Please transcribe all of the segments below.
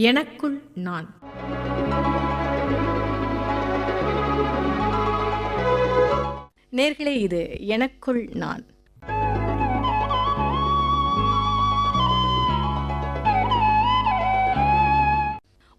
எனக்குள் நான். நேர்களே, இது எனக்குள் நான்.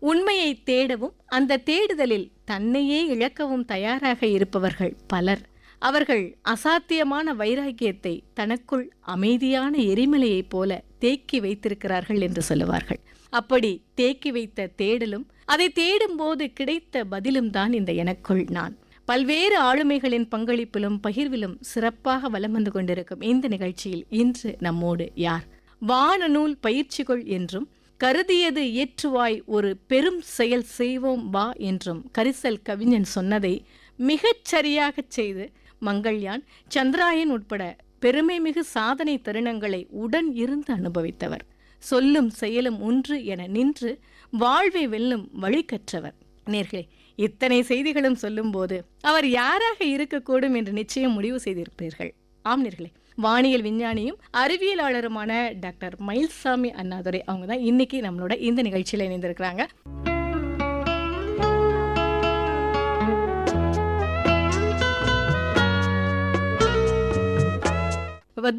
உண்மையை தேடவும் அந்த தேடுதலில் தன்னையே இழக்கவும் தயாராக இருப்பவர்கள் பலர். அவர்கள் அசாத்தியமான வைராக்கியத்தை தனக்குள் அமைதியான எரிமலையைப் போல தேக்கி வைத்திருக்கிறார்கள் என்று சொல்லுவார்கள். அப்படி தேக்கி வைத்த தேடலும் அதை தேடும்போது கிடைத்த பதிலும் தான் இந்த எனக்குள் நான். பல்வேறு ஆளுமைகளின் பங்களிப்பிலும் பகிர்விலும் சிறப்பாக வலம் வந்து கொண்டிருக்கும் இந்த நிகழ்ச்சியில் இன்று நம்மோடு யார்? வானநூல் பயிற்சிகள் என்றும் கருதியது இயற்றுவாய் ஒரு பெரும் செயல் செய்வோம் வா என்றும் கரிசல் கவிஞன் சொன்னதை மிகச் சரியாகச் செய்து மங்கள்யான், சந்திராயன் உட்பட பெருமை மிகு சாதனை தருணங்களை உடன் இருந்து அனுபவித்தவர். சொல்லும் செயலும் ஒன்று என நின்று வாழ்வை வெல்லும் வழி கற்றவர். நேர்களே, இத்தனை செய்திகளும் சொல்லும்போது அவர் யாராக இருக்கக்கூடும் என்று நிச்சயம் முடிவு செய்திருப்பீர்கள். ஆம் நேர்களே, வானியல் விஞ்ஞானியும் அறிவியலாளருமான டாக்டர் மயில்சாமி அண்ணாதுரை அவங்க தான் இன்னைக்கு நம்மளோட இந்த நிகழ்ச்சியில் இணைந்திருக்கிறாங்க.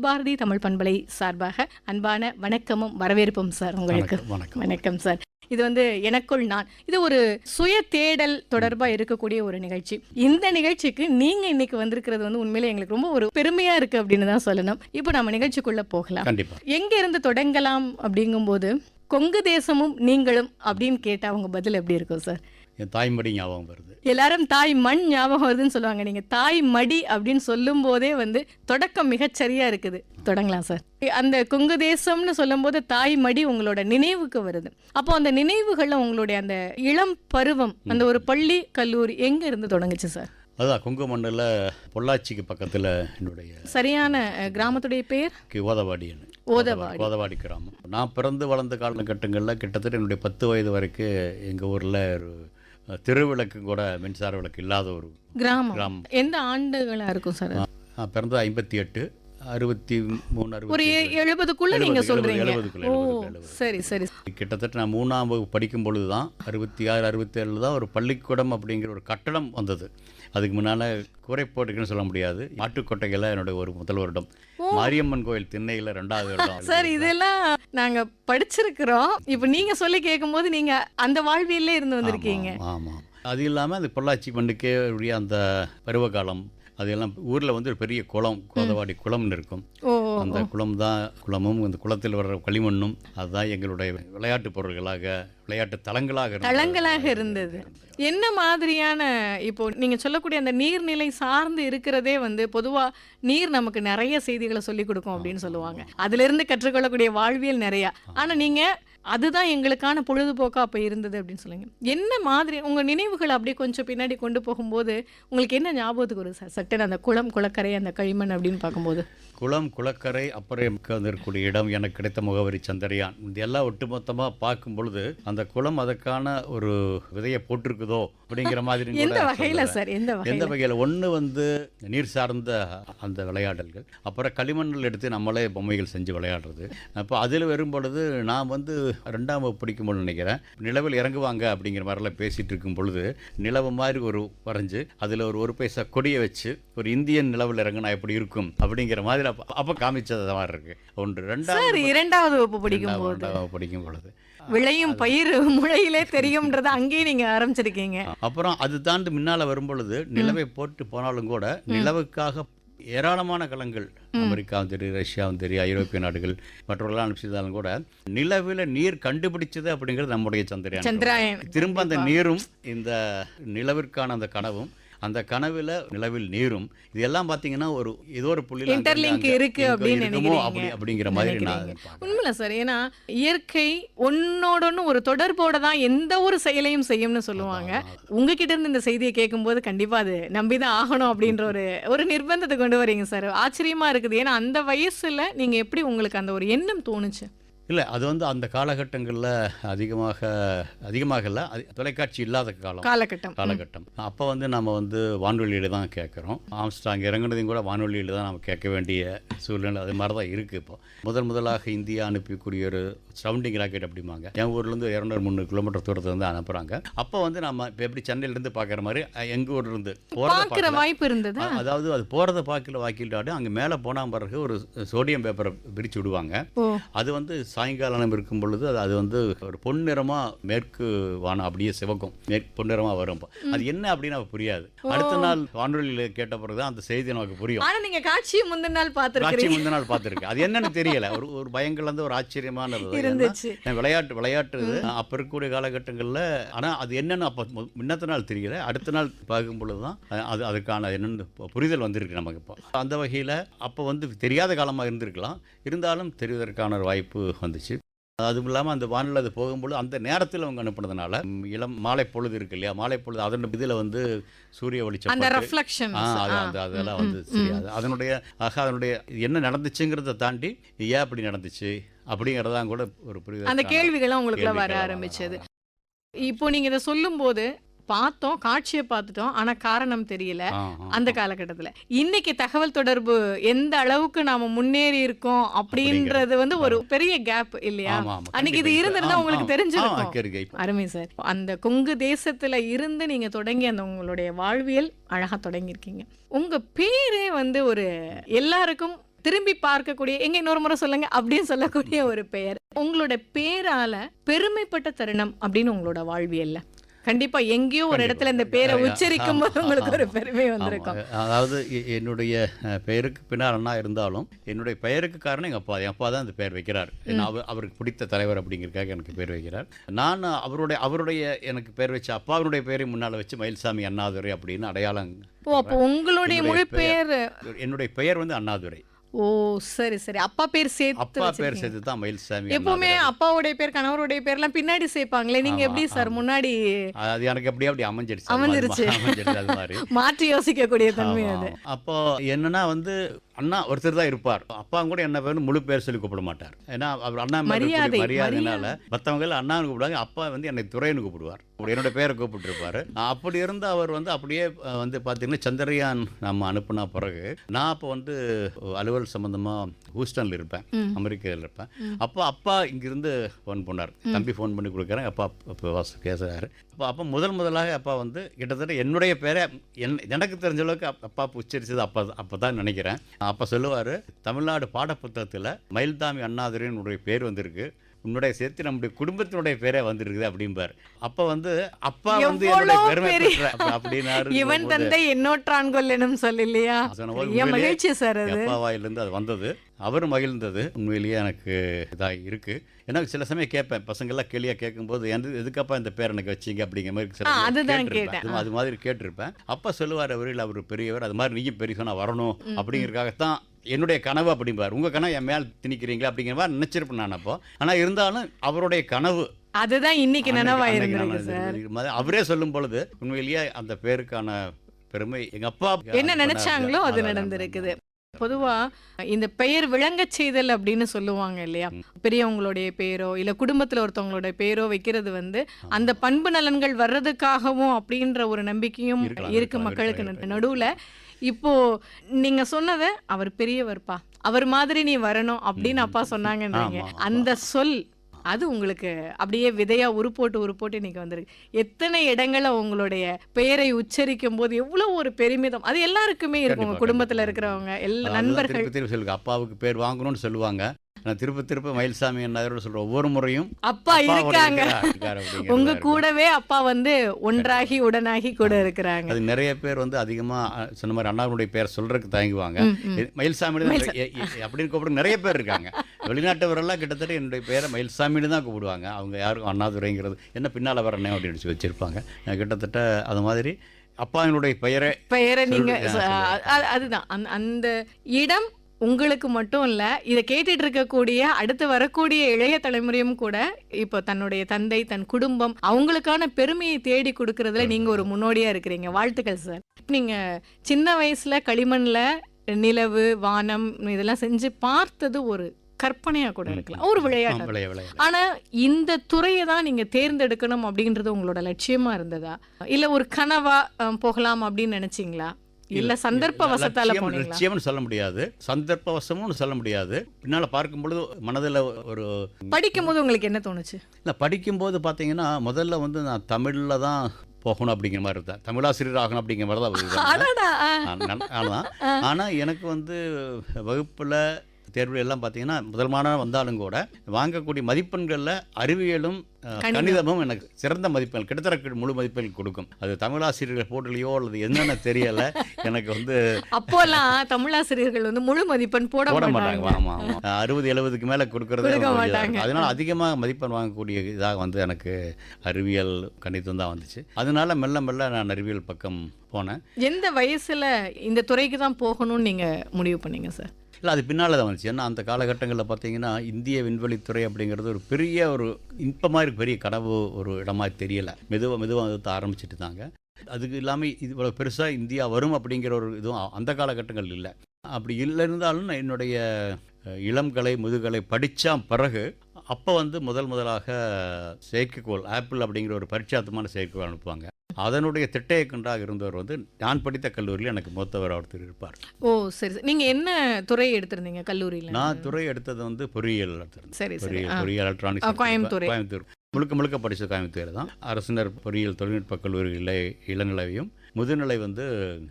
பாரதி தமிழ் பண்பலை சார்பாக அன்பான வணக்கமும் வரவேற்பும் சார் உங்களுக்கு. வணக்கம் சார். இது எனக்குள் நான், இது ஒரு சுய தேடல் தொடர்பா இருக்கக்கூடிய ஒரு நிகழ்ச்சி. இந்த நிகழ்ச்சிக்கு நீங்க இன்னைக்கு வந்திருக்கிறது உண்மையிலே எங்களுக்கு ரொம்ப ஒரு பெருமையா இருக்கு அப்படின்னு தான் சொல்லணும். இப்போ நம்ம நிகழ்ச்சிக்குள்ள போகலாம். எங்க இருந்து தொடங்கலாம் அப்படிங்கும்போது, கொங்கு தேசமும் நீங்களும் அப்படின்னு கேட்டா அவங்க பதில் எப்படி இருக்கும் சார்? என் தாய்மடி ஞாபகம் வருது. எல்லாரும் தாய் மண் ஞாபகம் வருதுன்னு சொல்லுவாங்க. நீங்க தாய் மடி அப்படின்னு சொல்லும் போதே தொடக்கம் மிகச்சரியா இருக்குது. தொடங்கலாம் சார். அந்த கொங்கு தேசம்னு சொல்லும் போது தாய் மடி உங்களோட நினைவுக்கு வருது. அப்போ அந்த நினைவுகள்ல உங்களுடைய அந்த இளம் பருவம், அந்த ஒரு பள்ளி கல்லூரி எங்க இருந்து தொடங்குச்சு சார்? அதுதான் கொங்கு மண்டல பொள்ளாச்சிக்கு பக்கத்தில் என்னுடைய சரியான கிராமத்துடைய பேர் ஓதவாடி கிராமம். நான் பிறந்து வளர்ந்த காலகட்டங்களில் கிட்டத்தட்ட என்னுடைய 10 வயது வரைக்கும் எங்கள் ஊரில் ஒரு திருவிளக்கு கூட மின்சார விளக்கு இல்லாத ஒரு கிராமம். எந்த ஆண்டுகளாக இருக்கும் சார்? நான் பிறந்தது 58, 63, ஒரு 70க்குள்ள நீங்க சொல்றீங்க. சரி சரி. கிட்டத்தட்ட நான் 3ஆம் வகுப்பு படிக்கும் பொழுது தான் 66, 67 தான் ஒரு பள்ளிக்கூடம் அப்படிங்கிற ஒரு கட்டடம் வந்தது. அதுக்கு முன்னால் கூரைப்போட்டுக்குன்னு சொல்ல முடியாது. மாட்டுக்கொட்டையில் என்னோட ஒரு முதல் வருடம், மாரியம்மன் கோயில் திண்ணையில் 2வது வருடம். சார், இதெல்லாம் நாங்க படிச்சிருக்கிறோம். இப்போ நீங்க சொல்லி கேட்கும்போது நீங்க அந்த வாழ்வியல்லே இருந்து வந்திருக்கீங்க. ஆமாம். அது இல்லாமல் அந்த பொள்ளாச்சி மண்ணுக்கே உரிய அந்த பருவகாலம், அதெல்லாம் ஊரில் ஒரு பெரிய குளம், கோதவாடி குளம்னு இருக்கும். அந்த குளம் தான், குளமும் அந்த குளத்தில் வர்ற களிமண்ணும் அதுதான் எங்களுடைய விளையாட்டு பொருள்களாக, விளையாட்டு தளங்களாக இருந்தது. என்ன மாதிரியான, இப்போ நீங்க சொல்லக்கூடிய அந்த நீர்நிலை சார்ந்து இருக்கிறதே பொதுவா நீர் நமக்கு நிறைய செய்திகளை சொல்லி கொடுக்கும் அப்படின்னு சொல்லுவாங்க. அதுல இருந்து கற்றுக்கொள்ளக்கூடிய வாழ்வியல் நிறைய. ஆனா நீங்க அதுதான் எங்களுக்கான பொழுதுபோக்கா அப்ப இருந்தது அப்படின்னு சொல்லுங்க. என்ன மாதிரி உங்க நினைவுகள் அப்படியே கொஞ்சம் பின்னாடி கொண்டு போகும்போது உங்களுக்கு என்ன ஞாபகத்துக்கு வரும் சார்? சட்டன் அந்த குளம், குளக்கரை, அந்த களிமண் அப்படின்னு பார்க்கும்போது. குளம், குளக்கரை, அப்புறம் இருக்கக்கூடிய இடம், எனக்கு கிடைத்த முகவரி சந்திரயான், இதெல்லாம் ஒட்டுமொத்தமாக பார்க்கும் பொழுது அந்த குளம் அதற்கான ஒரு விதையை போட்டிருக்குதோ அப்படிங்கிற மாதிரி. எந்த வகையில் சார்? எந்த வகையில்? ஒன்று நீர் சார்ந்த அந்த விளையாடல்கள், அப்புறம் களிமண்ணில் எடுத்து நம்மளே பொம்மைகள் செஞ்சு விளையாடுறது. அப்போ அதில் வரும் பொழுது நான் 2ஆம் வகுப்பு படிக்கும்போது நினைக்கிறேன், நிலவில் இறங்குவாங்க அப்படிங்கிற மாதிரிலாம் பேசிகிட்டு இருக்கும் பொழுது நிலவு மாதிரி ஒரு வரைஞ்சு அதில் ஒரு பைசா கொடியை வச்சு ஒரு இந்தியன் நிலவில் இறங்குனா எப்படி இருக்கும் அப்படிங்கிற மாதிரி அப்போ காமிச்சது மாதிரி இருக்கு. 2ஆவது வகுப்பு படிக்கும் பொழுது விளையும் பயிர் முளையிலே தெரியும்ன்றத அங்கேயே நீங்க ஆரம்பிச்சிருக்கீங்க. அப்புறம் அது தாண்டி முன்னால வரும் பொழுது நிலவை போட்டு போனாலும் கூட நிலவுக்காக ஏராளமான களங்கள், அமெரிக்காவும் தெரியும், ரஷ்யாவும் தெரியும், ஐரோப்பிய நாடுகள் மற்றவர்களாம் அனுப்பிச்சிருந்தாலும் கூட நிலவில் நீர் கண்டுபிடிச்சது அப்படிங்கிறது நம்முடைய சந்திரயான். திரும்ப அந்த நீரும் இந்த நிலவிற்கான அந்த கனவும், அந்த கனவில் நிலவில் நீரும், இதெல்லாம் பார்த்தீங்கன்னா ஒரு ஏதோ ஒரு புள்ளியில் இன்டர்லிங்க் இருக்கு அப்படிங்கிற மாதிரி நான் உண்மையில சார். ஏன்னா இயற்கை ஒன்னோட ஒரு தொடர்போட தான் எந்த ஒரு செயலையும் செய்யும்னு சொல்லுவாங்க. உங்ககிட்ட இருந்து இந்த செய்தியை கேட்கும்போது கண்டிப்பா அது நம்பிதான் ஆகணும் அப்படின்ற ஒரு நிர்பந்தத்தை கொண்டு வரீங்க சார். ஆச்சரியமா இருக்குது. ஏன்னா அந்த வயசுல நீங்க எப்படி உங்களுக்கு அந்த ஒரு எண்ணம் தோணுச்சு? இல்லை அது வந்து அந்த காலகட்டங்களில் அதிகமாக இல்லை, தொலைக்காட்சி இல்லாத காலகட்டம். அப்போ வந்து நம்ம வந்து வானொலியில் தான் கேட்குறோம். ஆம்ஸ்ட்ராங் இறங்குனதையும் கூட வானொலியில் தான் நம்ம கேட்க வேண்டிய சூழ்நிலை அது மாதிரி தான் இருக்குது. இப்போ முதலாக இந்தியா அனுப்பக்கூடிய ஒரு சவுண்டிங் ராக்கெட் அப்படிம்பாங்க. என் ஊர்லேருந்து 200-300 கிலோமீட்டர் தூரத்தில் வந்து அனுப்புகிறாங்க. அப்போ வந்து நம்ம இப்போ எப்படி சென்னையிலேருந்து பார்க்குற மாதிரி எங்கள் ஊர்லேருந்து பார்க்குற வாய்ப்பு இருந்தது. அதாவது அது போகிறத வாக்கிட்டாடும் அங்கே மேலே போனால் பிறகு ஒரு சோடியம் பேப்பரை பிரித்து விடுவாங்க. அது வந்து சாயங்காலம் இருக்கும் பொழுது அது வந்து ஒரு பொன்னிறமாக மேற்கு வானம் அப்படியே சிவக்கும், பொன்னிறமாக வரும். அது என்ன அப்படின்னு நமக்கு புரியாது. அடுத்த நாள் வானொலியில் கேட்ட பிறகு தான் அந்த செய்தி நமக்கு புரியும். ஆனால் நீங்கள் காட்சியை முந்தின நாள் பார்த்துருக்கேன். அது என்னன்னு தெரியல. ஒரு பயங்கள்லேருந்து ஒரு ஆச்சரியமானது இருந்துச்சு. விளையாட்டு அப்போ இருக்கக்கூடிய காலகட்டங்களில். ஆனால் அது என்னன்னு அப்போ முன்னத்த நாள் தெரியல, அடுத்த நாள் பார்க்கும் பொழுது தான் அதுக்கான என்னென்னு புரிதல் வந்திருக்கு நமக்கு. இப்போ அந்த வகையில் அப்போ வந்து தெரியாத காலமாக இருந்திருக்கலாம், இருந்தாலும் தெரிவதற்கான ஒரு வாய்ப்பு வந்துச்சு. அதுவும் இல்லாமல் அந்த வானிலை அது போகும்போது அந்த நேரத்தில் அவங்க அனுப்புனதுனால இளம் மாலை பொழுது இருக்கு இல்லையா, மாலை பொழுது அதன் இதில் வந்து சூரிய வெளிச்சம் அதெல்லாம் வந்து தெரியாது. அதனுடைய என்ன நடந்துச்சுங்கிறத தாண்டி ஏன் அப்படி நடந்துச்சு அப்படிங்கிறதான் கூட ஒரு புரிதல், அந்த கேள்விகள்லாம் உங்களுக்கு வர ஆரம்பிச்சது. இப்போ நீங்கள் இதை சொல்லும்போது பார்த்தோம், காட்சியை பார்த்துட்டோம், ஆனா காரணம் தெரியல அந்த காலகட்டத்தில். இன்னைக்கு தகவல் தொடர்பு எந்த அளவுக்கு நாம முன்னேறி இருக்கோம் அப்படின்றது வந்து ஒரு பெரிய கேப் இல்லையா? அன்னைக்கு இது இருந்திருந்தா உங்களுக்கு தெரிஞ்சிருக்கும். அருமை சார். அந்த கொங்கு தேசத்துல இருந்து நீங்க தொடங்கி அந்த உங்களுடைய வாழ்வியல் அழகா தொடங்கியிருக்கீங்க. உங்க பேரே வந்து ஒரு எல்லாருக்கும் திரும்பி பார்க்கக்கூடிய, எங்க இன்னொரு முறை சொல்லுங்க அப்படின்னு சொல்லக்கூடிய ஒரு பெயர். உங்களோட பேரால பெருமைப்பட்ட தருணம் அப்படின்னு உங்களோட வாழ்வியல்ல கண்டிப்பா எங்கேயோ ஒரு இடத்துல இந்த பேரை உச்சரிக்கும் போது உங்களுக்கு ஒரு பெருமை வந்திருக்கும். அதாவது என்னுடைய பெயருக்கு பின்னால் அண்ணா இருந்தாலும் என்னுடைய பெயருக்கு காரணம் எங்கள் அப்பா தான் அந்த பெயர் வைக்கிறார். அவருக்கு பிடித்த தலைவர் அப்படிங்கிறதுக்காக எனக்கு பேர் வைக்கிறார். நான் அவருடைய எனக்கு பேர் வச்ச அப்பாவுடைய பேரை முன்னால் வச்சு மயில்சாமி அண்ணாதுரை அப்படின்னு அடையாளம். அப்போ உங்களுடைய முழு பெயர்? என்னுடைய பெயர் வந்து அண்ணாதுரை. ஓ சரி சரி. அப்பா பேர் சேர்த்து தான் மயில்சாமி. எப்பவுமே அப்பாவுடைய பேர் கணவருடைய பேர்லாம் பின்னாடி சேர்ப்பாங்களே, நீங்க எப்படி சார் முன்னாடி? அது எனக்கு அப்படி அமைஞ்சிருச்சு. அது மாதிரி மாற்றி யோசிக்கக்கூடிய தன்மை அது. அப்போ என்னன்னா வந்து அண்ணா ஒருத்தர் தான் இருப்பார். அப்பா கூட என்ன பேர் முழு பேர் சொல்லி கூப்பிட மாட்டார். ஏன்னா அவர் அண்ணா மரியாதைனால மற்றவங்க அண்ணான்னு கூப்பிடுவாங்க. அப்பா வந்து என்னை துரைன்னு கூப்பிடுவார், என்னோட பேரை கூப்பிட்டுருப்பாரு. அப்படி இருந்து அவர் வந்து அப்படியே வந்து பார்த்தீங்கன்னா சந்திரயான் நம்ம அனுப்புனா பிறகு நான் அப்போ வந்து அலுவல் சம்பந்தமாக ஹூஸ்டனில் இருப்பேன், அமெரிக்காவில் இருப்பேன். அப்போ அப்பா இங்கிருந்து ஃபோன் பண்ணார், தம்பி ஃபோன் பண்ணி கொடுக்குறேன், அப்பா பேசுகிறாரு. அப்போ முதலாக அப்பா வந்து கிட்டத்தட்ட என்னுடைய பேரை எனக்கு தெரிஞ்ச அளவுக்கு அப்பா உச்சரிச்சது அப்போ தான் நினைக்கிறேன். அப்போ சொல்லுவார், தமிழ்நாடு பாடப்புத்தகத்தில் மயில்சாமி அண்ணாதுரையினுடைய பேர் வந்திருக்கு, உன்னுடைய சேர்த்து நம்முடைய குடும்பத்தினுடைய பேரே வந்திருக்குது அப்படிம்பார். அப்ப வந்து அப்பா வந்து அப்படின்னாரு, இவன் தந்தை என்னோற்றான்கொல் எனும் சொல் இல்லையா? மகிழ்ச்சி சார். அப்பாவாயிலிருந்து அது வந்தது, அவர் மகிழ்ந்தது. உண்மையிலேயே எனக்கு இதாக இருக்கு. ஏன்னா சில சமயம் கேட்பேன், பசங்கள்லாம் கேள்வியாக கேட்கும்போது எதுக்கப்பா இந்த பேர் எனக்கு வச்சிங்க அப்படிங்கிற மாதிரி அது மாதிரி கேட்டிருப்பேன். அப்பா சொல்லுவார், அவர் பெரியவர், அது மாதிரி நீயும் பெரிய சொன்னா வரணும் அப்படிங்கிறதுக்காகத்தான் என்னுடைய கனவு அப்படிம்பார். உங்கள் கனவு என் மேல் திணிக்கிறீங்களா அப்படிங்கிற மாதிரி நினச்சிருப்பேன் நான் அப்போ. ஆனால் இருந்தாலும் அவருடைய கனவு அதுதான் இன்னைக்கு நினைவாயிருக்கு. அவரே சொல்லும் பொழுது உண்மையிலேயே அந்த பேருக்கான பெருமை எங்கள் அப்பா என்ன நினைச்சாங்களோ அது நடந்திருக்குது. பொதுவா இந்த பெயர் விளங்க செய்தல் அப்படின்னு சொல்லுவாங்க இல்லையா? பெரியவங்களுடைய பேரோ இல்ல குடும்பத்துல ஒருத்தவங்களுடைய பேரோ வைக்கிறது வந்து அந்த பண்பு நலன்கள் வர்றதுக்காகவும் அப்படின்ற ஒரு நம்பிக்கையும் இருக்கு மக்களுக்கு நடுவுல. இப்போ நீங்க சொன்னத அவர் பெரியவர்ப்பா, அவர் மாதிரி நீ வரணும் அப்படின்னு அப்பா சொன்னாங்கன்னாங்க. அந்த சொல் அது உங்களுக்கு அப்படியே விதையா உருப்போட்டு இன்னைக்கு வந்திருக்கு. எத்தனை இடங்கள்ல உங்களுடைய பெயரை உச்சரிக்கும் போது எவ்வளவு ஒரு பெருமிதம் அது எல்லாருக்குமே இருக்கும். உங்க குடும்பத்துல இருக்கிறவங்க எல்லா நண்பர்கள் அப்பாவுக்கு பேர் வாங்கணும்னு சொல்லுவாங்க. நான் திருப்ப மயில்சாமி என்ன சொல்ற ஒவ்வொரு முறையும் அப்பா இருக்காங்க உங்க கூடவே. அப்பா வந்து ஒன்றாகி உடனாகி கூட இருக்கிறாங்க. அது நிறைய பேர் வந்து அதிகமா சொன்ன மாதிரி அண்ணாவுடைய பேர் சொல்றதுக்கு தயங்குவாங்க. மயில்சாமி அப்படின்னு கூப்பிட நிறைய பேர் இருக்காங்க. வெளிநாட்டவரெல்லாம் கிட்டத்தட்ட என்னுடைய பேரை மயில்சாமின்னு தான் கூப்பிடுவாங்க. அவங்க யாரும் அண்ணாதுரைங்கிறது என்ன பின்னால வரனே அப்படின்னு வச்சிருப்பாங்க. கிட்டத்தட்ட அது மாதிரி அப்பாவினுடைய பெயரை நீங்க அதுதான் அந்த இடம் உங்களுக்கு மட்டும் இல்லை, இதை கேட்டுட்டு இருக்கக்கூடிய அடுத்து வரக்கூடிய இளைய தலைமுறையும் கூட இப்போ தன்னுடைய தந்தை தன் குடும்பம் அவங்களுக்கான பெருமையை தேடி கொடுக்கறதுல நீங்க ஒரு முன்னோடியா இருக்கிறீங்க. வாழ்த்துக்கள் சார். நீங்க சின்ன வயசுல களிமண்ல நிலவு வானம் இதெல்லாம் செஞ்சு பார்த்தது ஒரு கற்பனையா கூட இருக்கலாம், ஒரு விளையாட்டு. விளையாட்டு. ஆனா இந்த துறையை தான் நீங்க தேர்ந்தெடுக்கணும் அப்படின்றது உங்களோட லட்சியமா இருந்ததா, இல்ல ஒரு கனவா போகலாம் அப்படின்னு நினைச்சீங்களா, இல்ல சந்தர்ப்ப வசத்தால போனீங்களா? நிச்சயம்னு சொல்ல முடியாது, சந்தர்ப்பவசமும் சொல்ல முடியாது. பின்னால பார்க்கும் பொழுது மனதில் ஒரு படிக்கும் போது உங்களுக்கு என்ன தோணுச்சு? இல்லை, படிக்கும்போது பார்த்தீங்கன்னா முதல்ல வந்து நான் தமிழில் தான் போகணும் அப்படிங்கிற மாதிரி இருந்தேன், தமிழாசிரியர் ஆகணும் அப்படிங்கிற மாதிரி தான். ஆனால் எனக்கு வந்து வகுப்பில் தேர்வு எல்லாம் பார்த்தீங்கன்னா முதல் மாணவன் வந்தாலும் கூட வாங்கக்கூடிய மதிப்பெண்களில் அறிவியலும் கணிதமும் எனக்கு சிறந்த மதிப்பெண், கிட்டத்தட்ட முழு மதிப்பெண் கொடுக்கும். அது தமிழாசிரியர்கள் போடலையோ அல்லது என்னென்ன தெரியலை, எனக்கு வந்து அப்போல்லாம் தமிழாசிரியர்கள் வந்து முழு மதிப்பெண் போட மாட்டாங்க. ஆமாம் ஆமாம், 60-70க்கு மேலே கொடுக்கறது. அதனால அதிகமாக மதிப்பெண் வாங்கக்கூடிய இதாக வந்து எனக்கு அறிவியல் கணிதம் தான் வந்துச்சு. அதனால மெல்ல மெல்ல நான் அறிவியல் பக்கம் போனேன். எந்த வயசுல இந்த துறைக்கு தான் போகணும்னு நீங்க முடிவு பண்ணீங்க சார்? இல்லை, அது பின்னால் தான் வந்துச்சு. ஏன்னா அந்த காலகட்டங்களில் பார்த்தீங்கன்னா இந்திய விண்வெளித்துறை அப்படிங்கிறது ஒரு பெரிய ஒரு இன்பமாக பெரிய கனவு ஒரு இடமா தெரியலை. மெதுவாக அதை ஆரம்பிச்சுட்டு தாங்க. அதுக்கு இல்லாமல் இது இவ்வளோ பெருசாக இந்தியா வரும் அப்படிங்கிற ஒரு இதுவும் அந்த காலகட்டங்கள் இல்லை. அப்படி இல்லை இருந்தாலும் என்னுடைய இளங்கலை முதுகலை படித்த பிறகு அப்போ வந்து முதலாக செயற்கைக்கோள் ஆப்பிள் அப்படிங்கிற ஒரு பரிட்சாத்தமான செயற்கைக்கோள் அனுப்புவாங்க. அதனுடைய திட்ட இயக்குனராக இருந்தவர் வந்து நான் படித்த கல்லூரியில் எனக்கு மூத்தவர் ஒருத்தர் இருப்பார். ஓ சரி சரி. நீங்கள் என்ன துறை எடுத்திருந்தீங்க கல்லூரியில்? நான் துறை எடுத்தது வந்து பொறியியல் எடுத்திருந்தேன். சரி சரி. பொறியியல் எலக்ட்ரானிக்ஸ், கோயம்புத்தூர். முழுக்க படித்தது கோயம்புத்தூர் தான். அரசினர் பொறியியல் தொழில்நுட்ப கல்லூரியில் இளநிலையும் முதுநிலை வந்து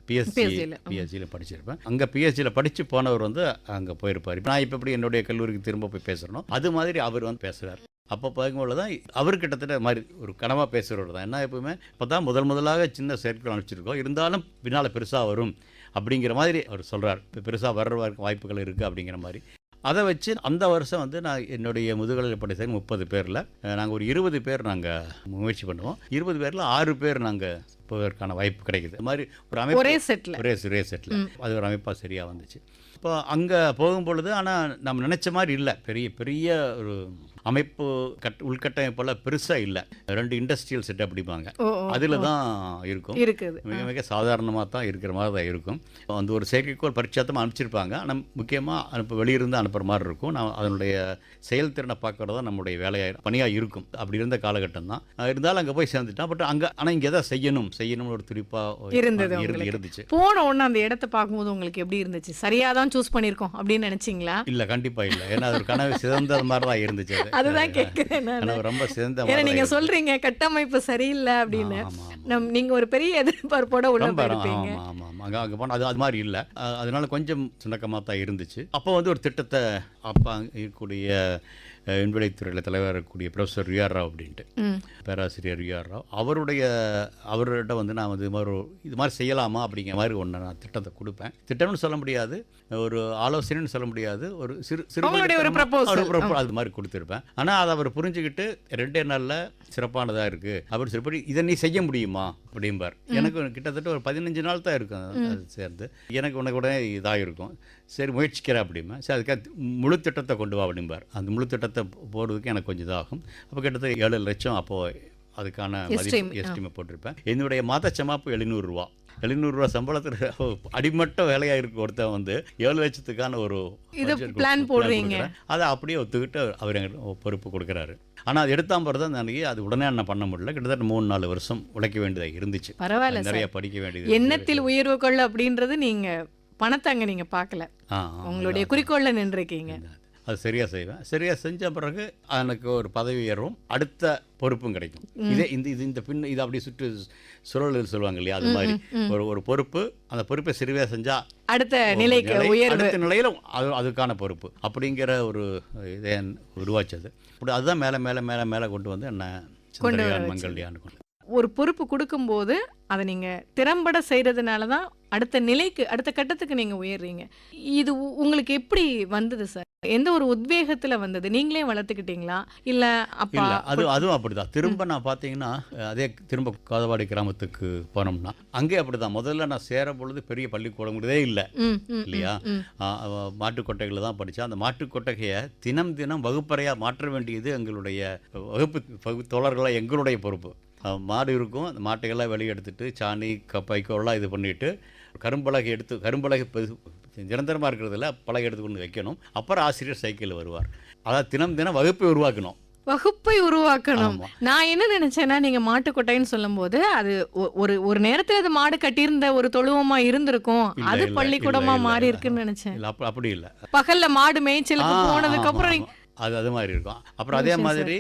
பிஎஸ்சியில் படிச்சிருப்பேன். அங்கே பிஎஸ்சியில் படித்து போனவர் வந்து அங்கே போயிருப்பார். நான் இப்போ எப்படி என்னுடைய கல்லூரிக்கு திரும்ப போய் பேசுகிறனோ அது மாதிரி அவர் வந்து பேசுகிறார். அப்போ பார்க்கும்போது தான் அவர் கிட்டத்தட்ட மாதிரி ஒரு கனவாக பேசுகிறவர் தான். என்ன எப்பவுமே இப்போ தான் முதலாக சின்ன செயற்கைகள் அனுப்பிச்சிருக்கோம், இருந்தாலும் பின்னால் பெருசாக வரும் அப்படிங்கிற மாதிரி அவர் சொல்கிறார். இப்போ பெருசாக வர்ற வாய்ப்புகள் இருக்குது அப்படிங்கிற மாதிரி. அதை வச்சு அந்த வருஷம் வந்து நான் என்னுடைய முதுகலை படித்த 30 பேரில் நாங்கள் ஒரு 20 பேர் நாங்கள் முயற்சி பண்ணுவோம். 20 பேரில் 6 பேர் நாங்கள் போவதற்கான வாய்ப்பு கிடைக்குது. அது மாதிரி ஒரு அமைப்பு ஒரே செட்டில் அது ஒரு அமைப்பாக சரியாக வந்துச்சு. இப்போ அங்கே போகும்பொழுது ஆனால் நம்ம நினச்ச மாதிரி இல்லை, பெரிய ஒரு அமைப்பு உள்கட்டமைப்பெல்லாம் பெருசாக இல்லை. 2 இண்டஸ்ட்ரியல் செட் அப்படிப்பாங்க, அதில் தான் இருக்கும். மிக சாதாரணமாக தான் இருக்கிற மாதிரி தான் இருக்கும். அந்த ஒரு செயற்கைக்கோள் பரிட்சாத்தமாக அனுப்பிச்சிருப்பாங்க. ஆனால் முக்கியமாக வெளியிருந்து அனுப்புகிற மாதிரி இருக்கும். நான் அதனுடைய செயல்திறனை பார்க்குறது தான் நம்முடைய வேலையாக பணியாக இருக்கும். அப்படி இருந்த காலகட்டம் தான். இருந்தாலும் அங்கே போய் சேர்ந்துட்டான். பட் அங்கே ஆனால் இங்கே எதாவது செய்யணும்னு ஒரு துடிப்பாக இருந்துச்சு. போன உடனே அந்த இடத்த பார்க்கும்போது உங்களுக்கு எப்படி இருந்துச்சு? சரியாக தான் சூஸ் பண்ணியிருக்கோம் அப்படின்னு நினச்சிங்களா? இல்லை, கண்டிப்பாக இல்லை. ஏன்னா அது கனவு சிறந்த மாதிரி தான் இருந்துச்சு. அதுதான் கேட்குறேன், ரொம்ப சிறந்த. ஏன்னா நீங்க சொல்றீங்க கட்டமைப்பு சரியில்லை அப்படின்னு, நீங்க ஒரு பெரிய எதிர்பார்ப்போட உள்ள போயிருப்பீங்க. அங்கே போனால் அது மாதிரி இல்லை. அதனால கொஞ்சம் சுணக்கமாக தான் இருந்துச்சு. அப்போ வந்து ஒரு திட்டத்தை அப்போ இருக்கக்கூடிய விண்வெளித்துறையில் தலைவர் இருக்கக்கூடிய ப்ரொஃபஸர் ரிஆர் ராவ் அப்படின்ட்டு, பேராசிரியர் ரிஆர் ராவ், அவர்கிட்ட வந்து நான் வந்து இது மாதிரி செய்யலாமா அப்படிங்கிற மாதிரி ஒன்று நான் திட்டத்தை கொடுப்பேன். திட்டம்னு சொல்ல முடியாது, ஒரு ஆலோசனைன்னு சொல்ல முடியாது, ஒரு சிறு அது மாதிரி கொடுத்துருப்பேன். ஆனால் அதை அவர் புரிஞ்சுக்கிட்டு 2 நாளில் சிறப்பானதாக இருக்குது அப்படின்னு சொல்லி இதை நீ செய்ய முடியுமா அப்படிம்பார். எனக்கு கிட்டத்தட்ட ஒரு 15 நாள் தான் இருக்கும் அது சேர்ந்து. உனக்கு உடனே இதாக இருக்கும். சரி முயற்சிக்கிறேன் அப்படிமா. சரி அதுக்காக முழு திட்டத்தை கொண்டு வா அப்படிம்பார். அந்த முழு திட்டத்தை போடுறதுக்கு எனக்கு கொஞ்சம் இதாகும். அப்போ கிட்டத்தட்ட 7 லட்சம் அப்போது அதுக்கான எஸ்டிமேட் போட்டிருப்பேன். என்னுடைய மாத சமாப்பு 700 ரூபா. 700 ரூபா சம்பளத்தில் அடிமட்ட வேலையாக இருக்க ஒருத்தன் வந்து 7 லட்சத்துக்கான ஒரு பிளான் போடுறீங்க. அதை அப்படியே ஒத்துக்கிட்டு அவர் எங்களுக்கு பொறுப்பு கொடுக்குறாரு. ஆனால் அது எடுத்தால் போகிறது தான் எனக்கு அது உடனே என்ன பண்ண முடியல. கிட்டத்தட்ட 3-4 வருஷம் உழைக்க வேண்டியதாக இருந்துச்சு. பரவாயில்ல, நிறைய படிக்க வேண்டியது. எண்ணத்தில் உயர்வு கொள்ள அப்படின்றது நீங்கள் பணத்தை அங்கே நீங்கள் பார்க்கல, உங்களுடைய குறிக்கோளில் நின்றுருக்கீங்க. அது சரியாக செய்வேன். சரியாக செஞ்ச பிறகு எனக்கு ஒரு பதவி உயர்வும் அடுத்த பொறுப்பும் கிடைக்கும். இது அப்படி சுழல் சொல்லுவாங்க இல்லையா, அது மாதிரி ஒரு பொறுப்பு. அந்த பொறுப்பை சிறுவையாக செஞ்சால் அடுத்த நிலைக்கு அடுத்த நிலையிலும் அதுக்கான பொறுப்பு அப்படிங்கிற ஒரு இதை உருவாச்சது. அதுதான் மேலே மேலே மேலே மேலே கொண்டு வந்து என்ன மங்கள்யான்னு கொண்டு ஒரு பொறுப்பு கொடுக்கும்போது அதை நீங்கள் திறம்பட செய்கிறதுனால தான் அடுத்த கட்டத்துக்கு நீங்கள் உயர்றீங்க. இது உங்களுக்கு எப்படி வந்தது சார்? எந்த ஒரு உத்வேகத்தில் வந்தது? நீங்களே வளர்த்துக்கிட்டீங்களா இல்லை அப்பா? அதுவும் அப்படிதான். திரும்ப நான் பார்த்தீங்கன்னா திரும்ப காதவாடி கிராமத்துக்கு போனோம்னா அங்கே அப்படிதான். முதல்ல நான் சேர பொழுது பெரிய பள்ளிக்கூடங்கிறதே இல்லை இல்லையா, மாட்டுக்கொட்டைகளை தான் படித்தேன். அந்த மாட்டுக்கொட்டகையை தினம் வகுப்பறையாக மாற்ற வேண்டியது எங்களுடைய வகுப்பு தோழர்களாக எங்களுடைய பொறுப்பு. மாடு இருக்கும், அந்த மாட்டைகள்லாம் வெளியே எடுத்துட்டு சாணி வைக்கோல்லாம் இது பண்ணிவிட்டு கரும்பலகை நிரந்தரமாக இருக்கிறதுல பலகை எடுத்து கொண்டு வைக்கணும். அப்புறம் ஆசிரியர் சைக்கிளில் வருவார். அதாவது தினம் வகுப்பை உருவாக்கணும். வகுப்பை உருவாக்கணும். ஆமா. நான் என்ன நினைச்சேன்னா, நீங்க மாட்டு கொட்டாய்ன்னு சொல்லும்போது அது ஒரு நேரத்துல அது மாடு கட்டியிருந்த ஒரு தொழுவமா இருந்திருக்கும், இல்ல, அது இல்ல, பள்ளிக்கூடமா இல்ல, மாறி இல்ல. இருக்குன்னு நினைச்சேன். இல்லை அப்படி இல்லை. பகல்ல மாடு மேய்ச்சலுக்கு போனதுக்கு அப்புறம் அது மாதிரி இருக்கும். அப்புறம் அதே மாதிரி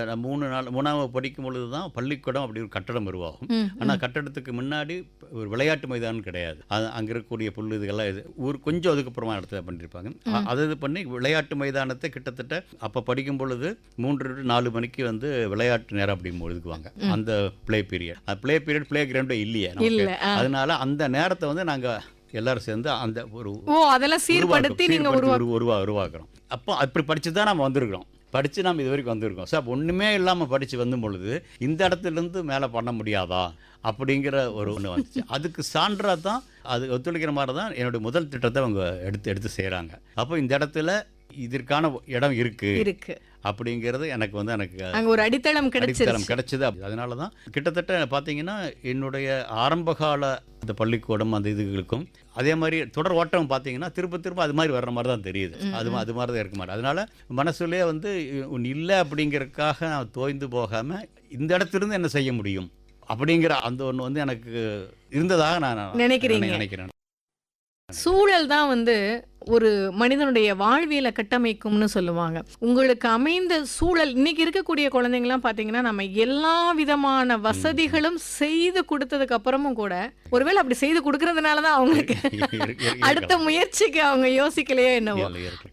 நான் 3ஆவது படிக்கும் பொழுது தான் பள்ளிக்கூடம் அப்படி ஒரு கட்டடம் உருவாகும். ஆனால் கட்டடத்துக்கு முன்னாடி ஒரு விளையாட்டு மைதானம் கிடையாது. அங்கே இருக்கக்கூடிய புல் இதுகள்லாம் ஊர் கொஞ்சம் அதுக்கப்புறமா இடத்துல பண்ணியிருப்பாங்க. அது பண்ணி விளையாட்டு மைதானத்தை கிட்டத்தட்ட அப்போ படிக்கும் பொழுது 3 to 4 மணிக்கு வந்து விளையாட்டு நேரம் அப்படி ஒதுக்குவாங்க. அந்த ப்ளே பீரியட் ப்ளே கிரவுண்டே இல்லையே நமக்கு. அதனால அந்த நேரத்தை வந்து நாங்கள் எல்லாரும் சேர்ந்து அந்த ஒரு அதெல்லாம் சீர்படுத்தி நீங்க உருவாக்குறோம். அப்போ அப்படி படிச்சு தான் நம்ம வந்திருக்கிறோம். படித்து நாம் இது வரைக்கும் வந்திருக்கோம். சார் ஒன்றுமே இல்லாமல் படித்து வந்த பொழுது இந்த இடத்துலேருந்து மேலே பண்ண முடியாதா அப்படிங்கிற ஒன்று வந்துச்சு. அதுக்கு சான்றாக தான் அது ஒத்துழைக்கிற மாதிரி தான் என்னுடைய முதல் திட்டத்தை அவங்க எடுத்து செய்கிறாங்க. அப்போ இந்த இடத்துல இதற்கான இடம் இருக்கு அப்படிங்கிறது எனக்கு அங்க ஒரு அடித்தளம் கிடைச்சது. அதனால தான் கிட்டத்தட்ட பார்த்தீங்கன்னா என்னுடைய ஆரம்பகால அந்த பள்ளிக்கூடம் அந்த இதுகளுக்கும் அதே மாதிரி தொடர் ஓட்டம் பார்த்தீங்கன்னா திரும்ப அது மாதிரி வர்ற மாதிரி தான் தெரியுது. அது மாதிரி தான் இருக்க மாதிரி. அதனால மனசுலேயே வந்து ஒன்று இல்லை அப்படிங்கிறதுக்காக நான் தோய்ந்து போகாமல் இந்த இடத்துலேருந்து என்ன செய்ய முடியும் அப்படிங்கிற அந்த ஒன்று வந்து எனக்கு இருந்ததாக நான் நினைக்கிறேன். சூழல் தான் வந்து ஒரு மனிதனுடைய வாழ்வியலை கட்டமைக்கும்னு சொல்லுவாங்க. உங்களுக்கு அமைந்த சூழல், இன்னைக்கு இருக்கக்கூடிய குழந்தைங்கலாம் பார்த்தீங்கன்னா நம்ம எல்லா விதமான வசதிகளும் செய்து கொடுத்ததுக்கு அப்புறமும் கூட ஒருவேளை அப்படி செய்து கொடுக்கறதுனால தான் அவங்களுக்கு அடுத்த முயற்சிக்கு அவங்க யோசிக்கலையோ என்னவோ.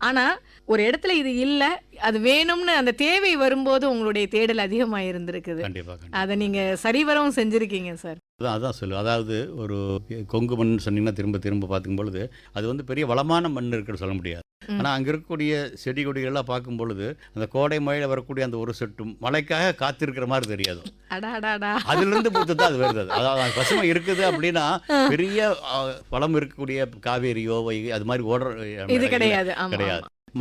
ஆனா ஒரு இடத்துல இது இல்லை, அது வேணும்னு அந்த தேவை வரும்போது உங்களுடைய தேடல் அதிகமாக இருந்திருக்குது. அதை நீங்க சரிவரவும் செஞ்சிருக்கீங்க சார். அதான் சொல்லுவேன். அதாவது ஒரு கொங்கு மண் சொன்னீங்கன்னா திரும்ப பார்க்கும் பொழுது அது வந்து பெரிய வளமான மண் இருக்குன்னு சொல்ல முடியாது. ஆனால் அங்கே இருக்கக்கூடிய செடி கொடிகள்லாம் பார்க்கும் பொழுது அந்த கோடை மழையில் வரக்கூடிய அந்த ஒரு சொட்டும் மழைக்காக காத்திருக்கிற மாதிரி தெரியாது. அதுலேருந்து பொறுத்து தான் அது வருது. அதாவது பசுமை இருக்குது அப்படின்னா பெரிய வளம் இருக்கக்கூடிய காவேரியோ அது மாதிரி ஓடுற கிடையாது.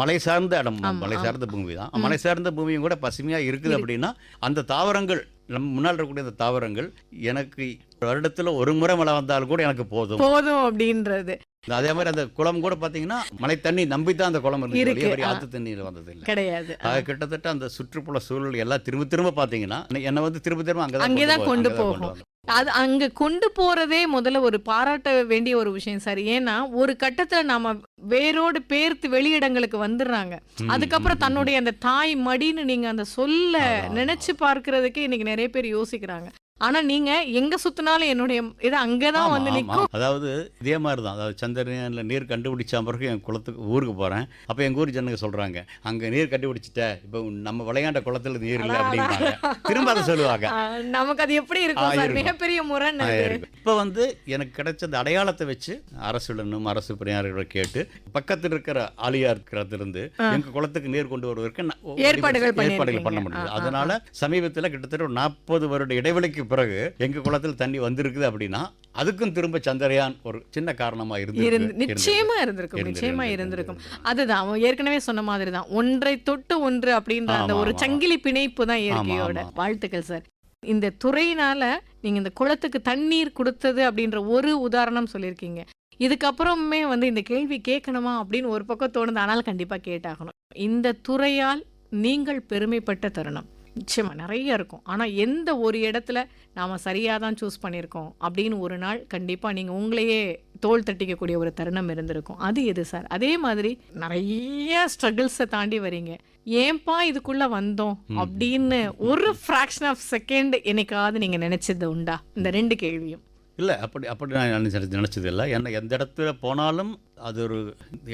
மலை சார்ந்த இடம், மலை சார்ந்த பூமி தான். மலை சார்ந்த பூமியும் கூட பசுமையாக இருக்குது அப்படின்னா அந்த தாவரங்கள் நம்ம முன்னால் இருக்கக்கூடிய அந்த தாவரங்கள் எனக்கு வருடத்தில் ஒரு முறை மழை வந்தாலும் கூட எனக்கு போதும் அப்படின்றது. அதே மாதிரி அந்த குளம் கூட பாத்தீங்கன்னா மழை தண்ணி நம்பித்தான் அந்த குளம் இருக்கு, ஆத்து தண்ணீர் வந்தது இல்லை கிடையாது. கிட்டத்தட்ட அந்த சுற்றுப்புற சூழல் எல்லாம் திரும்ப பாத்தீங்கன்னா என்ன வந்து திரும்ப அங்கேதான் கொண்டு போகும். அது அங்க கொண்டு போறதே முதல்ல ஒரு பாராட்ட வேண்டிய ஒரு விஷயம் சார். ஏன்னா ஒரு கட்டத்துல நாம வேரோடு பேர்த்து வெளியிடங்களுக்கு வந்துடுறாங்க. அதுக்கப்புறம் தன்னுடைய அந்த தாய் மடின்னு நீங்க அந்த சொல்ல நினைச்சு பார்க்கறதுக்கு இன்னைக்கு நிறைய பேர் யோசிக்கிறாங்க. ஆனா நீங்க எங்க சுத்தினாலும் என்னுடைய இது அங்கதான் வந்து நிற்கும். அதாவது இதே மாதிரி தான். அதாவது சந்திரன்ல நீர் கண்டுபிடிச்ச பிறகு என் குளத்துக்கு ஊருக்கு போறேன். அப்ப எங்க ஊர் ஜனங்க சொல்றாங்க, அங்க நீர் கண்டுபிடிச்சிட்ட, இப்ப நம்ம விளையாண்ட குளத்துல நீர் இல்லை அப்படிங்கிறாங்க. திரும்ப அதை சொல்லுவாங்க. நமக்கு அது எப்படி இருக்கும்? மிகப்பெரிய முரண். இப்ப வந்து எனக்கு கிடைச்ச அந்த அடையாளத்தை வச்சு அரசுடனும் அரசு பணியாளர்களை கேட்டு பக்கத்தில் இருக்கிற ஆலியார் இருந்து எங்க குளத்துக்கு நீர் கொண்டு வருவதற்கு ஏற்பாடுகள் பண்ண முடியுது. அதனால சமீபத்தில் கிட்டத்தட்ட ஒரு 40 வருட இடைவெளிக்கு பிறகு எங்க குளத்தில் தண்ணி வந்திருக்குது அப்படின்னா அதுக்கும் திரும்ப சந்திரயான் ஒரு சின்ன காரணமா நிச்சயமா இருந்திருக்கும். அதுதான் ஏற்கனவே சொன்ன மாதிரி தான், ஒன்றை தொட்டு ஒன்று அப்படின்ற அந்த ஒரு சங்கிலி பிணைப்பு தான் இயற்கையோட. வாழ்த்துக்கள் சார். இந்த துறையினால நீங்க இந்த குளத்துக்கு தண்ணீர் கொடுத்தது அப்படின்ற ஒரு உதாரணம் சொல்லியிருக்கீங்க. இதுக்கப்புறமே வந்து இந்த கேள்வி கேட்கணுமா அப்படின்னு ஒரு பக்கம் தோணுது, ஆனால் கண்டிப்பா கேட்டாகணும். இந்த துறையால் நீங்கள் பெருமைப்பட்ட தருணம் நிச்சயமா நிறைய இருக்கும். ஆனா எந்த ஒரு இடத்துல நாம சரியா தான் சூஸ் பண்ணியிருக்கோம் அப்படின்னு ஒரு நாள் கண்டிப்பா நீங்க உங்களையே தோள் தட்டிக்கக்கூடிய ஒரு தருணம் இருந்திருக்கும். அது எது சார்? அதே மாதிரி நிறைய ஸ்ட்ரகிள்ஸை தாண்டி வரீங்க, ஏன்பா இதுக்குள்ள வந்தோம் அப்படின்னு ஒரு ஃப்ராக்ஷன் ஆஃப் செகண்ட் என்னைக்காவது நீங்க நினைச்சது உண்டா? இந்த 2 கேள்வியும். இல்லை, அப்படி நான் நினச்சது இல்லை. ஏன்னா எந்த இடத்துல போனாலும் அது ஒரு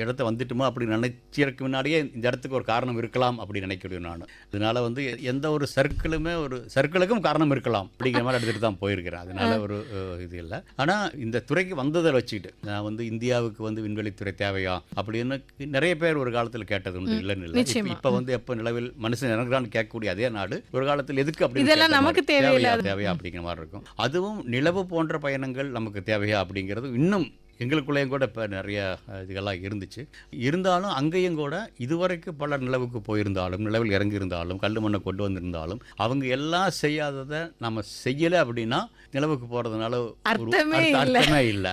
இடத்த வந்துட்டுமா அப்படி நினைச்சிருக்கு முன்னாடியே இந்த இடத்துக்கு ஒரு காரணம் இருக்கலாம் அப்படி நினைக்கிறேன் நான். அதனால வந்து எந்த ஒரு சர்க்கிளுக்கும் காரணம் இருக்கலாம் அப்படிங்கிற மாதிரி எடுத்துகிட்டு தான் போயிருக்கிறேன். அதனால ஒரு இது இல்லை. ஆனால் இந்த துறைக்கு வந்ததை வச்சுக்கிட்டு நான் வந்து இந்தியாவுக்கு வந்து விண்வெளித்துறை தேவையா அப்படின்னு நிறைய பேர் ஒரு காலத்தில் கேட்டது உண்டு. இல்லைன்னு இல்லை. இப்போ வந்து எப்போ நிலவில் மனுஷன் இறங்குறான்னு கேட்கக்கூடிய அதே நாடு ஒரு காலத்தில் எதுக்கு அப்படி நமக்கு தேவையா அப்படிங்கிற மாதிரி இருக்கும். அதுவும் நிலவு போன்ற பயணங்கள் நமக்கு தேவையா அப்படிங்கிறது இன்னும் எங்களுக்குள்ளேயும் கூட இப்போ நிறைய இதுகள்லாம் இருந்துச்சு. இருந்தாலும் அங்கேயும் கூட இதுவரைக்கும் பல நிலவுக்கு போயிருந்தாலும், நிலவில் இறங்கியிருந்தாலும், கல் மண்ணை கொண்டு வந்திருந்தாலும், அவங்க எல்லாம் செய்யாததை நம்ம செய்யலை அப்படின்னா நிலவுக்கு போகிறதுனால அர்த்தமே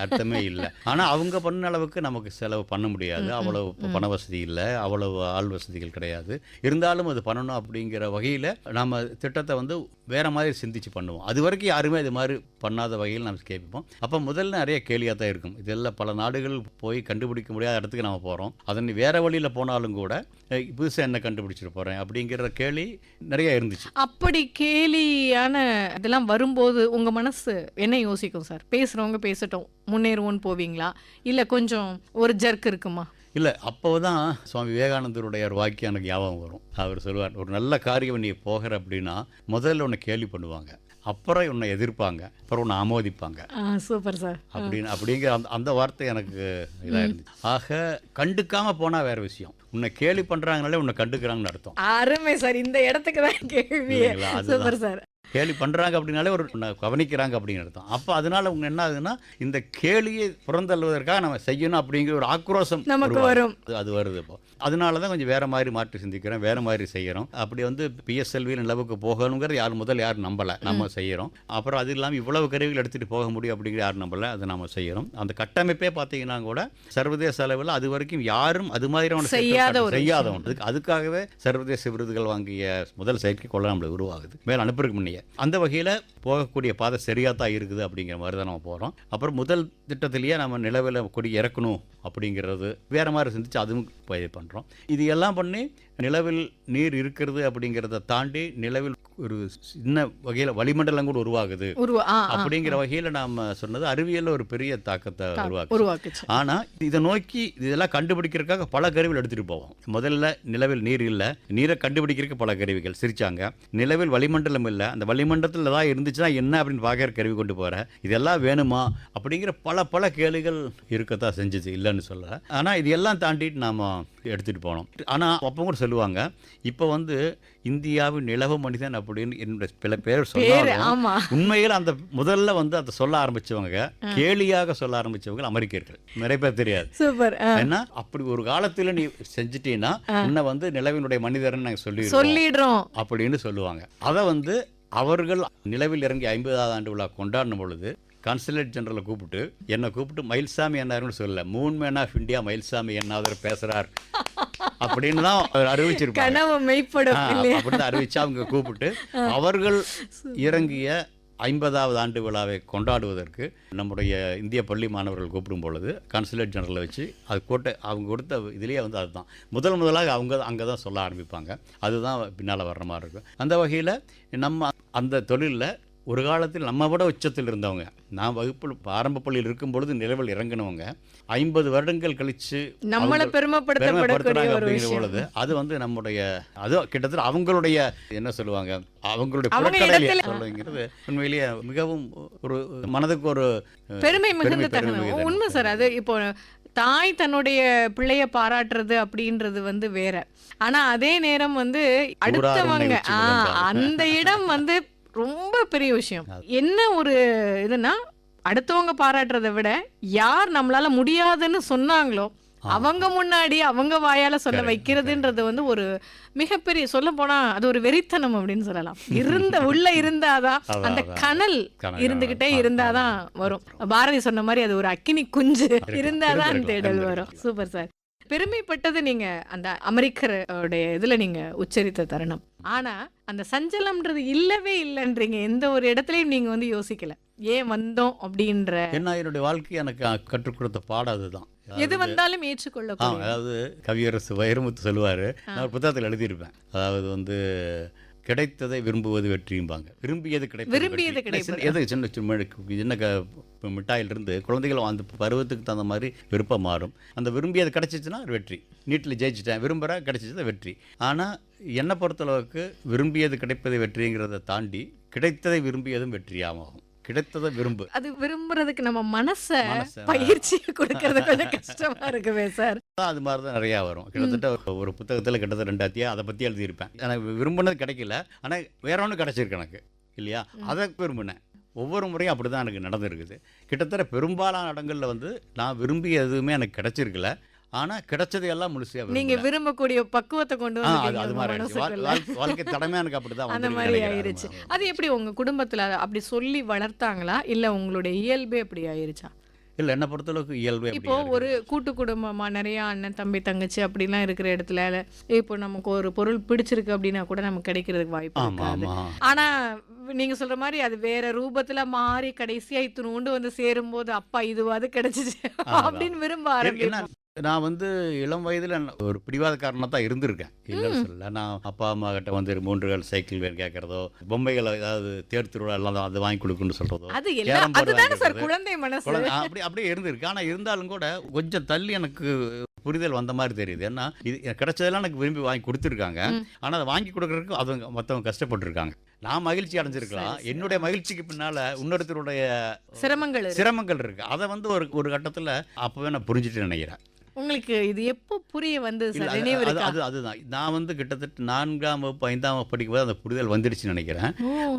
அர்த்தமே இல்லை. ஆனால் அவங்க பண்ண அளவுக்கு நமக்கு செலவு பண்ண முடியாது. அவ்வளவு பண வசதி இல்லை, அவ்வளவு ஆள் வசதிகள் கிடையாது. இருந்தாலும் அது பண்ணணும் அப்படிங்கிற வகையில் நம்ம திட்டத்தை வந்து வேற மாதிரி சிந்திச்சு பண்ணுவோம். அது வரைக்கும் யாருமே இது மாதிரி பண்ணாத வகையில் நம்ம கேட்போம். அப்போ முதல்ல நிறைய கேலியாக தான் இருக்கும். இதெல்லாம் பல நாடுகள் போய் கண்டுபிடிக்க முடியாத இடத்துக்கு நம்ம போகிறோம். அதன் வேற வழியில் போனாலும் கூட புதுசாக என்ன கண்டுபிடிச்சிட்டு போகிறேன் அப்படிங்கிற கேலி நிறைய இருந்துச்சு. அப்படி கேலியான இதெல்லாம் வரும்போது உங்க மனசு என்ன யோசிக்கும் சார்? பேசுறவங்க பேசட்டும், முன்னேறுவோன்னு போவீங்களா, இல்ல கொஞ்சம் ஒரு ஜர்க் இருக்குமா? இல்லை, அப்போ தான் சுவாமி விவேகானந்தருடைய ஒரு வாக்கியம் எனக்கு ஞாபகம் வரும். அவர் சொல்லுவார், ஒரு நல்ல காரியம் நீ போகிற அப்படின்னா முதல்ல உன்னை கேலி பண்ணுவாங்க, அப்புறம் உன்னை எதிர்ப்பாங்க, அப்புறம் உன்னை ஆமோதிப்பாங்க. Super sir. அப்படிங்கிற அந்த வார்த்தை எனக்கு இதாக இருந்துச்சு. ஆக கண்டுக்காம போனால் வேற விஷயம், உன்னை கேலி பண்ணுறாங்கனாலே உன்னை கண்டுக்கிறாங்கன்னு அர்த்தம். அருமை சார், இந்த இடத்துக்கு தான் கேள்வி. Super sir. கேலி பண்ணுறாங்க அப்படின்னாலே ஒரு கவனிக்கிறாங்க அப்படின்னு அர்த்தம். அப்போ அதனால உங்க என்ன ஆகுதுன்னா, இந்த கேலியை புறந்தள்ளுவதற்காக நம்ம செய்யணும் அப்படிங்கிற ஒரு ஆக்ரோஷம் நமக்கு வரும். அது வருது. இப்போ அதனால தான் கொஞ்சம் வேற மாதிரி மாற்றி சிந்திக்கிறோம், வேற மாதிரி செய்கிறோம். அப்படி வந்து பிஎஸ்எல்வி நிலவுக்கு போகணுங்கிறது யாரும் நம்பலை, நம்ம செய்கிறோம். அப்புறம் அது இல்லாமல் இவ்வளவு கருவிகள் எடுத்துகிட்டு போக முடியும் அப்படிங்கிற யாரும் நம்பலை, அதை நம்ம செய்கிறோம். அந்த கட்டமைப்பே பார்த்தீங்கன்னா கூட சர்வதேச அளவில் அது வரைக்கும் யாரும் அது மாதிரியான செய்யாதவன். அதுக்காகவே சர்வதேச விருதுகள் வாங்கிய முதல் செயற்கைக்கோளை நம்மளுக்கு உருவாகுது, மேலே அனுப்புறதுக்கு முன்னே. அந்த வகையில் போகக்கூடிய பாதை சரியாக தான் இருக்குது அப்படிங்கிற மாதிரி தான் நம்ம போகிறோம். அப்புறம் முதல் திட்டத்திலேயே நம்ம நிலவில் கொடி இறக்கணும் அப்படிங்கிறது வேறு மாதிரி சிந்திச்சு அதுவும் இது பண்ணுறோம். இது எல்லாம் பண்ணி நிலவில் நீர் இருக்கிறது அப்படிங்கிறத தாண்டி நிலவில் ஒரு சின்ன வகையில் வளிமண்டலம் கூட உருவாகுது அப்படிங்கிற வகையில் நாம் சொன்னது அறிவியலில் ஒரு பெரிய தாக்கத்தை உருவாக்குச்சு. ஆனால் இதை நோக்கி இதெல்லாம் கண்டுபிடிக்கிறதுக்காக பல கருவிகள் எடுத்துகிட்டு போவோம். முதல்ல நிலவில் நீர் இல்லை, நீரை கண்டுபிடிக்கிறதுக்கு பல கருவிகள் சிரிச்சாங்க. நிலவில் வளிமண்டலம் இல்லை, அந்த வளிமண்டலத்தில் ஏதாவது இருந்துச்சுன்னா என்ன அப்படின்னு பார்க்குற கருவி கொண்டு போகிறேன். இதெல்லாம் வேணுமா அப்படிங்கிற பல கேள்விகள் இருக்கத்தான் செஞ்சுச்சு, இல்லைன்னு சொல்ல. ஆனால் இது எல்லாம் தாண்டிட்டு நாம் எடுத்துகிட்டு போனோம். ஆனால் அப்போ கூட சொல்லுவாங்க, இப்போ வந்து இந்தியாவின் நிலவு மனிதன் அப்படின்னு என்னுடைய சில பேர் சொன்னாங்க. உண்மையில் அந்த முதல்ல வந்து அதை சொல்ல ஆரம்பிச்சவங்க, கேலியாக சொல்ல ஆரம்பிச்சவங்க அமெரிக்கர்கள். நிறைய பேர் தெரியாது. ஏன்னா அப்படி ஒரு காலத்தில் நீ செஞ்சிட்டீங்கன்னா உன்னை வந்து நிலவினுடைய மனிதர்னு நாங்கள் சொல்லிடுறோம் அப்படின்னு சொல்லுவாங்க. அதை வந்து அவர்கள் நிலவில் இறங்கி 50வது ஆண்டு விழா கொண்டாடின பொழுது கான்சுலேட் ஜெனரலை என்னை கூப்பிட்டு மயில்சாமி என்னாருன்னு சொல்லல, moon man of India Mayilsamy என்னாவது பேசுறார் அப்படின்னு தான் அறிவிச்சிருப்பாங்க. அப்படின்னு அறிவிச்சு அவங்க கூப்பிட்டு அவர்கள் இறங்கிய 50வது ஆண்டு விழாவை கொண்டாடுவதற்கு நம்முடைய இந்திய பள்ளி மாணவர்கள் கூப்பிடும் பொழுது கான்சுலேட் ஜெனரலை வச்சு அது அவங்க கொடுத்த இதுலேயே வந்து அதுதான் முதலாக அவங்க அங்கே தான் சொல்ல ஆரம்பிப்பாங்க. அதுதான் பின்னால் வர்ற மாதிரி இருக்கும். அந்த வகையில் நம்ம அந்த தொழிலில் ஒரு காலத்தில் நம்ம விட உச்சத்தில் இருந்தவங்க, நான் வகுப்பில் ஆரம்ப பள்ளியில் இருக்கும் பொழுது நிலவில் இறங்கினவங்க 50 வருடங்கள் கழித்து நம்மளை பெருமைப்படுத்துறாங்க அப்படிங்கிற பொழுது அது வந்து நம்முடைய அது கிட்டத்தட்ட அவங்களுடைய என்ன சொல்லுவாங்க, அவங்களுடைய புறக்கடையிலே சொல்லுங்கிறது உண்மையிலேயே மிகவும் ஒரு மனதுக்கு ஒரு பெருமை மிகுந்த உண்மை சார். அது இப்போ தாய் தன்னுடைய பிள்ளைய பாராட்டுறது அப்படின்றது வந்து வேற. ஆனா அதே நேரம் வந்து அடுத்தவங்க அந்த இடம் வந்து ரொம்ப பெரிய விஷயம். என்ன ஒரு இதுனா, அடுத்தவங்க பாராட்டுறதை விட யார் நம்மளால முடியாதுன்னு சொன்னாங்களோ அவங்க முன்னாடி அவங்க வாயால சொல்ல வைக்கிறதுன்றது வந்து ஒரு மிகப்பெரிய, சொல்ல போனா அது ஒரு வெறித்தனம் அப்படின்னு சொல்லலாம். உள்ள இருந்தாதான் அந்த கனல் இருந்துகிட்டே இருந்தாதான் வரும். பாரதி சொன்ன மாதிரி அது ஒரு அக்கினி குஞ்சு இருந்தாதான் தேடல் வரும். Super sir. பெருமைப்பட்டது நீங்க அந்த அமெரிக்கருடைய இதுல நீங்க உச்சரித்த தருணம். ஆனா அந்த சஞ்சலம்ன்றது இல்லவே இல்லைன்றீங்க. எந்த ஒரு இடத்துலயும் நீங்க வந்து யோசிக்கல ஏன் வந்தோம் அப்படின்ற. என்ன என்னுடைய வாழ்க்கை எனக்கு கற்றுக் கொடுத்த பாடம் அதுதான். எது வந்தாலும் ஏற்றுக்கொள்ள. அதாவது கவியரசு வைரமுத்து சொல்லுவாரு, நான் புத்தகத்தில் எழுதியிருப்பேன். அதாவது வந்து கிடைத்ததை விரும்புவது வெற்றியும்பாங்க. விரும்பியது கிடைத்தது சின்ன மிட்டாயிலிருந்து குழந்தைகள் அந்த பருவத்துக்கு தகுந்த மாதிரி விருப்பம் மாறும். அந்த விரும்பியது கிடைச்சிச்சுன்னா வெற்றி, நீட்டில் ஜெயிச்சிட்டேன், விரும்புகிற கிடைச்சிச்சு வெற்றி. ஆனால் என்னை பொறுத்தளவுக்கு விரும்பியது கிடைப்பதை வெற்றிங்கிறத தாண்டி கிடைத்ததை விரும்பியதும் வெற்றியாகும். கிடைத்ததை அது விரும்புறதுக்கு நம்ம மனசை பயிற்சி கொடுக்கறது கொஞ்சம் கஷ்டமா இருக்குவே சார். அது மாதிரி தான் நிறையா வரும். கிட்டத்தட்ட ஒரு புத்தகத்தில் கிட்டத்தட்ட 2 அத்தியாயம் அதை பற்றி எழுதியிருப்பேன். எனக்கு விரும்பினது கிடைக்கல, ஆனால் வேற ஒன்று கிடைச்சிருக்கு எனக்கு இல்லையா, அதை விரும்பினேன். ஒவ்வொரு முறையும் அப்படி தான் எனக்கு நடந்திருக்குது. கிட்டத்தட்ட பெரும்பாலான இடங்களில் வந்து நான் விரும்பிய எதுவுமே எனக்கு கிடைச்சிருக்கல. ஆனால் கிடைச்சதையெல்லாம் முழுசையாக நீங்க விரும்பக்கூடிய பக்குவத்தை கொண்டு அது வந்து மாதிரி ஆயிடுச்சு. வாழ்க்கை தடமே எனக்கு அப்படி தான் அந்த மாதிரி ஆயிருச்சு. அது எப்படி உங்க குடும்பத்துல அப்படி சொல்லி வளர்த்தாங்களா இல்ல உங்களுடைய இயல்பே அப்படி ஆயிருச்சா? இல்லை, என்னை பொறுத்தளவுக்கு இயல்பே இப்போ ஒரு கூட்டு குடும்பமா நிறைய அண்ணன் தம்பி தங்கச்சி அப்படிலாம் இருக்கிற இடத்துல இப்போ நமக்கு ஒரு பொருள் பிடிச்சிருக்கு அப்படின்னா கூட நமக்கு கிடைக்கிறதுக்கு வாய்ப்பு இருக்காது. ஆனா நீங்க சொல்ற மாதிரி அது வேற ரூபத்துல மாறி கடைசியா இத்தினூண்டு வந்து சேரும்போது அப்பா இதுவாது கிடைச்சிச்சு அப்படின்னு விரும்ப ஆரம்பிக்கும். நான் வந்து இளம் வயதில் ஒரு பிடிவாதக்காரனாக தான் இருந்திருக்கேன், இல்லைன்னு சொல்லல. நான் அப்பா அம்மா கிட்ட வந்து 3 கால் சைக்கிள் வேணும் கேட்கறதோ, பொம்மைகளை ஏதாவது தேர் திருவிழா எல்லாம் அது வாங்கி கொடுக்குன்னு சொல்றதோ, அதுதானே சார் குழந்தை மனசு. அப்படியே இருந்திருக்கு. ஆனால் இருந்தாலும் கூட கொஞ்சம் தள்ளி எனக்கு புரிதல் வந்த மாதிரி தெரியுது. ஏன்னா இது கிடைச்சதெல்லாம் எனக்கு விரும்பி வாங்கி கொடுத்துருக்காங்க. ஆனால் அதை வாங்கி கொடுக்கறதுக்கு அது மற்றவங்க கஷ்டப்பட்டுருக்காங்க. நான் மகிழ்ச்சி அடைஞ்சிருக்கலாம். என்னுடைய மகிழ்ச்சிக்கு பின்னால இன்னொருத்தருடைய சிரமங்கள் இருக்கு. அதை வந்து ஒரு கட்டத்தில் அப்பவே நான் புரிஞ்சுட்டு நினைக்கிறேன். உங்களுக்கு இது எப்போ புரிய வந்து அதுதான் நான் வந்து கிட்டத்தட்ட 4ஆம் வகுப்பு 5ஆம் வகுப்பு படிக்கும்போது அந்த புரிதல் வந்துடுச்சுன்னு நினைக்கிறேன்.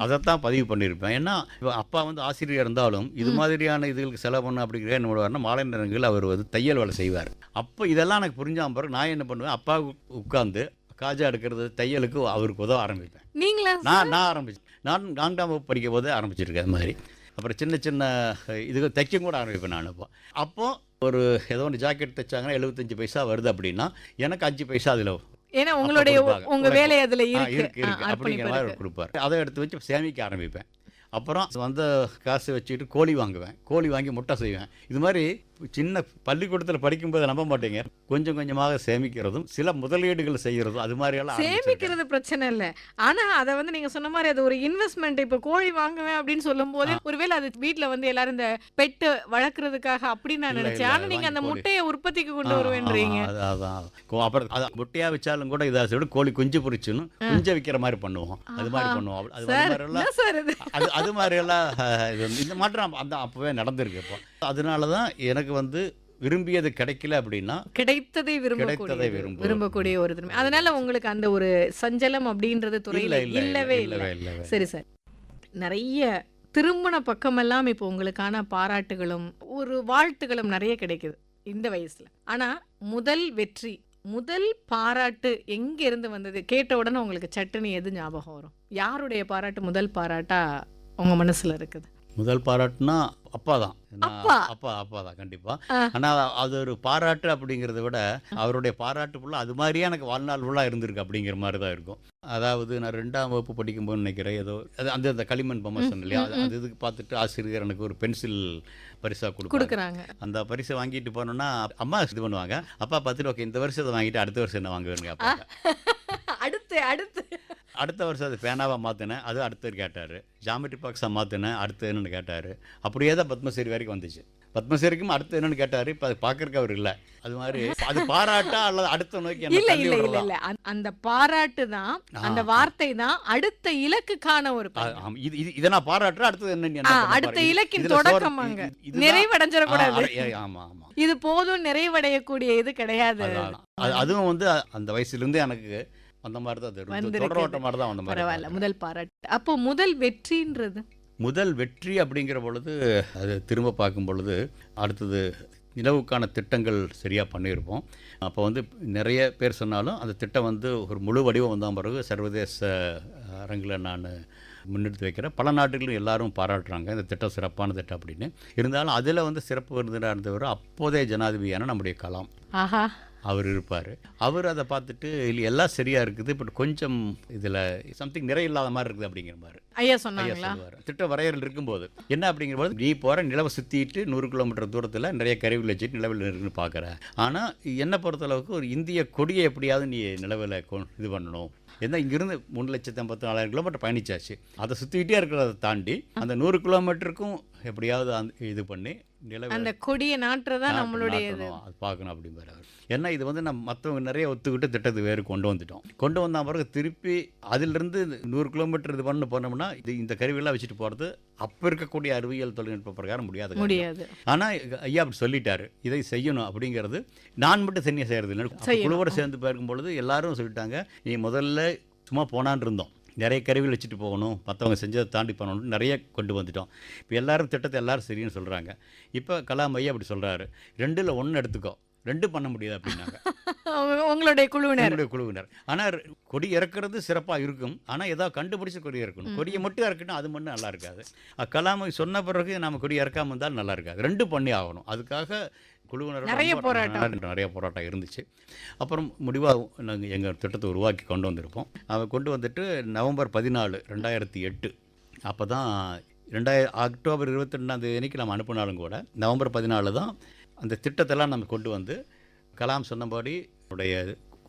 அதைத்தான் பதிவு பண்ணியிருப்பேன். ஏன்னா அப்பா வந்து ஆசிரியர் இருந்தாலும் இது மாதிரியான இதுகளுக்கு செலவு பண்ண அப்படிங்கிற என்ன பண்ணுவார்னா, மாலை நேரங்களில் அவர் வந்து தையல் வேலை செய்வார். அப்போ இதெல்லாம் எனக்கு புரிஞ்சாம பிறகு நான் என்ன பண்ணுவேன், அப்பா உட்காந்து காஜா எடுக்கிறது தையலுக்கு அவருக்கு உதவ ஆரம்பிப்பேன். நீங்களா? நான் ஆரம்பிச்சேன். நான் 4ஆம் வகுப்பு படிக்கும் போதே ஆரம்பிச்சிருக்கேன். அது மாதிரி அப்புறம் சின்ன சின்ன இது தைக்க கூட ஆரம்பிப்பேன். நான் அப்போ ஒரு ஏதோ ஒன்று ஜாக்கெட் தைச்சாங்கன்னா 75 பைசா வருது அப்படின்னா எனக்கு 5 பைசா அதில், ஏன்னா உங்க வேலை அதில் இருக்கு அப்படிங்கிற மாதிரி கொடுப்பார். அதை எடுத்து வச்சு சேமிக்க ஆரம்பிப்பேன். அப்புறம் வந்த காசு வச்சுக்கிட்டு கோழி வாங்குவேன், கோழி வாங்கி முட்டை செய்வேன். இது மாதிரி சின்ன பள்ளிக்கூடத்தில் படிக்கும்போது நம்ப மாட்டீங்க, கொஞ்சம் கொஞ்சமாக சேமிக்கிறதும் சில முதலீடுகள் செய்கிறதும் அது மாதிரியெல்லாம். சேமிக்கிறது பிரச்சனை இல்லை, ஆனால் அதை வந்து நீங்கள் சொன்ன மாதிரி அது ஒரு இன்வெஸ்ட்மெண்ட். இப்போ கோழி வாங்குவேன் அப்படின்னு சொல்லும் போது ஒருவேளை அது வீட்டில் வந்து எல்லாரும் இந்த பெட்டு வளர்க்குறதுக்காக அப்படின்னு நான் நினைச்சேன். ஆனால் நீங்கள் அந்த முட்டையை உற்பத்திக்கு கொண்டு வருவேன்றீங்க. அதான் அப்புறம் அதை முட்டையாக வச்சாலும் கூட இதை விட கோழி குஞ்சு பொரிச்சுன்னு குஞ்சை விற்கிற மாதிரி பண்ணுவோம். அது மாதிரி பண்ணுவோம். அது மாதிரியெல்லாம் இந்த மாற்றம் அந்த அப்போவே நடந்திருக்கு. இப்போ அதனால தான் எனக்கு வந்து விரும்பியது கிடைக்கல அப்படின்னா கிடைத்ததை விரும்பக்கூடிய ஒரு தன்மை. அதனால உங்களுக்கு அந்த ஒரு சஞ்சலம் அப்படின்றது துறையில இல்லவே இல்லை. சரி சார், நிறைய திருமண பக்கமெல்லாம் இப்போ உங்களுக்கான பாராட்டுகளும் ஒரு வாழ்த்துகளும் நிறைய கிடைக்குது இந்த வயசுல. ஆனா முதல் வெற்றி, முதல் பாராட்டு எங்க இருந்து வந்தது? கேட்ட உடனே உங்களுக்கு சட்டுன்னு எது ஞாபகம் வரும்? யாருடைய பாராட்டு முதல் பாராட்டா உங்க மனசுல இருக்குது? முதல் பாராட்டுனா அப்பா தான். அப்பா தான் கண்டிப்பா. ஆனால் அது ஒரு பாராட்டு அப்படிங்கிறத விட அவருடைய பாராட்டு ஃபுல்லாக அது மாதிரியே எனக்கு வாழ்நாள் ஃபுல்லாக இருந்திருக்கு அப்படிங்கிற மாதிரி தான் இருக்கும். அதாவது நான் 2ஆம் வகுப்பு படிக்கும்போது நினைக்கிறேன், ஏதோ அது அந்த களிமண் பொம்மை சொன்னேன் இல்லையா, அது இதுக்கு பார்த்துட்டு ஆசிரியர் எனக்கு ஒரு பென்சில் பரிசா கொடுக்குறாங்க. அந்த பரிசை வாங்கிட்டு போனோன்னா அம்மா இது பண்ணுவாங்க. அப்பா பார்த்துட்டு ஓகே இந்த வருஷத்தை வாங்கிட்டு அடுத்த வருஷம் என்ன வாங்குவேன்னு கேட்பாங்க. அடுத்த வருஷம் அது பேனாவாக மாற்றினேன், அது அடுத்தவர் கேட்டார். ஜாமெட்ரி பாக்ஸாக மாற்றினேன், அடுத்து என்னென்னு கேட்டார். அப்படியே தான் பத்மஸ்ரீ வரைக்கும் வந்துச்சு. பத்மஸ்ரீக்கும் அடுத்து என்னன்னு கேட்டார். இப்போ அது பார்க்கறக்கு அவர் இல்லை. அது மாதிரி அது பாராட்டா அல்லது அடுத்த நோக்கி இல்ல அந்த பாராட்டு தான், அந்த வார்த்தை தான் அடுத்த இலக்குக்கான ஒரு இதை நான் பாராட்டுறேன். அடுத்தது என்ன, அடுத்த இலக்கின் தொடக்கமாங்க. நிறைவடைஞ்சிடக்கூடாது. ஆமா ஆமா, இது போதும் நிறைவடையக்கூடிய இது கிடையாது. அதுவும் வந்து அந்த வயசுலேருந்து எனக்கு அந்த மாதிரி தான் தொடரோட்ட மாதிரி தான் வந்த மாதிரி. பரவாயில்ல, முதல் பாராட்டு. அப்போ முதல் வெற்றின்றது, முதல் வெற்றி அப்படிங்கிற பொழுது அது திரும்ப பார்க்கும் பொழுது அடுத்தது நிலவுக்கான திட்டங்கள் சரியாக பண்ணியிருப்போம். அப்போ வந்து நிறைய பேர் சொன்னாலும் அந்த திட்டம் வந்து ஒரு முழு வடிவம் வந்த பிறகு சர்வதேச அரங்கில் நான் முன்னெடுத்து வைக்கிறேன். பல நாடுகளும் எல்லாரும் பாராட்டுறாங்க இந்த திட்டம் சிறப்பான திட்டம் அப்படின்னு. இருந்தாலும் அதில் வந்து சிறப்பு விருந்தினராக இருந்தவர் அப்போதைய ஜனாதிபதியான நம்முடைய கலாம் அவர் இருப்பார். அவர் அதை பார்த்துட்டு எல்லாம் சரியாக இருக்குது, பட் கொஞ்சம் இதில் சம்திங் நிறைய இல்லாத மாதிரி இருக்குது அப்படிங்கிற மாதிரி ஐயா சொல்லுவார். திட்ட வரையறையில் இருக்கும்போது என்ன அப்படிங்கிற போது, நீ போகிற நிலவை சுற்றிட்டு 100 கிலோமீட்டர் தூரத்தில் நிறைய கருவிகள் வச்சுட்டு நிலவில் இருக்குன்னு பார்க்குறேன். ஆனால் என்னை பொறுத்தளவுக்கு ஒரு இந்திய கொடியை எப்படியாவது நீ நிலவில் இது பண்ணணும். ஏன்னா இங்கிருந்து 3,54,000 கிலோமீட்டர் பயணிச்சாச்சு. அதை சுற்றிக்கிட்டே இருக்கிறத தாண்டி அந்த 100 கிலோமீட்டருக்கும் எப்படியாவது இது பண்ணி அந்த கொடியை நாட்டுறதான் நம்மளுடைய அது பார்க்கணும் அப்படிங்கிற. ஏன்னா இது வந்து நம்ம மற்றவங்க நிறைய ஒத்துக்கிட்டு திட்டத்தை வேறு கொண்டு வந்த பிறகு திருப்பி அதிலிருந்து 100 கிலோமீட்டர் இது பண்ண போனோம்னா இந்த கருவியெல்லாம் வச்சுட்டு போகிறது அப்போ இருக்கக்கூடிய அறிவியல் தொழில்நுட்ப பிரகாரம் முடியாது. ஆனால் ஐயா அப்படி சொல்லிட்டாரு, இதை செய்யணும் அப்படிங்கிறது. நான் மட்டும் தனியாக செய்கிறது இல்லை, குழுவோடு சேர்ந்து பார்க்கும் பொழுது எல்லாரும் சொல்லிட்டாங்க, நீ முதல்ல சும்மா போனான்னு இருந்தோம், நிறைய கருவிகள் வச்சுட்டு போகணும், மற்றவங்க செஞ்சதை தாண்டி பண்ணணும்னு நிறைய கொண்டு வந்துட்டோம். இப்போ எல்லாரும் திட்டத்தை எல்லாரும் சரின்னு சொல்கிறாங்க. இப்போ கலாம் ஐயா அப்படி சொல்கிறாரு, 2ல் 1 எடுத்துக்கோ, 2 பண்ண முடியாது அப்படின்னாங்க உங்களுடைய குழுவினர். என்னுடைய குழுவினர். ஆனால் கொடி இறக்குறது சிறப்பாக இருக்கும், ஆனால் ஏதாவது கண்டுபிடிச்சி கொடி இறக்கணும். கொடியை மட்டும் இறக்கணும், அது மட்டும் நல்லா இருக்காது. கலாம் சொன்ன பிறகு நம்ம கொடி இறக்காமல் இருந்தாலும் நல்லா இருக்காது. 2 பண்ணி ஆகணும். அதுக்காக குழுவினர் நிறைய போராட்டம் இருந்துச்சு. அப்புறம் முடிவாக நாங்கள் எங்கள் திட்டத்தை உருவாக்கி கொண்டு வந்திருப்போம். அதை கொண்டு வந்துட்டு நவம்பர் 14, 2008 அப்போ தான் அக்டோபர் 22 நம்ம அனுப்பினாலும் கூட நவம்பர் 14 தான் அந்த திட்டத்தெல்லாம் நம்ம கொண்டு வந்து கலாம் சொன்னபடி உடைய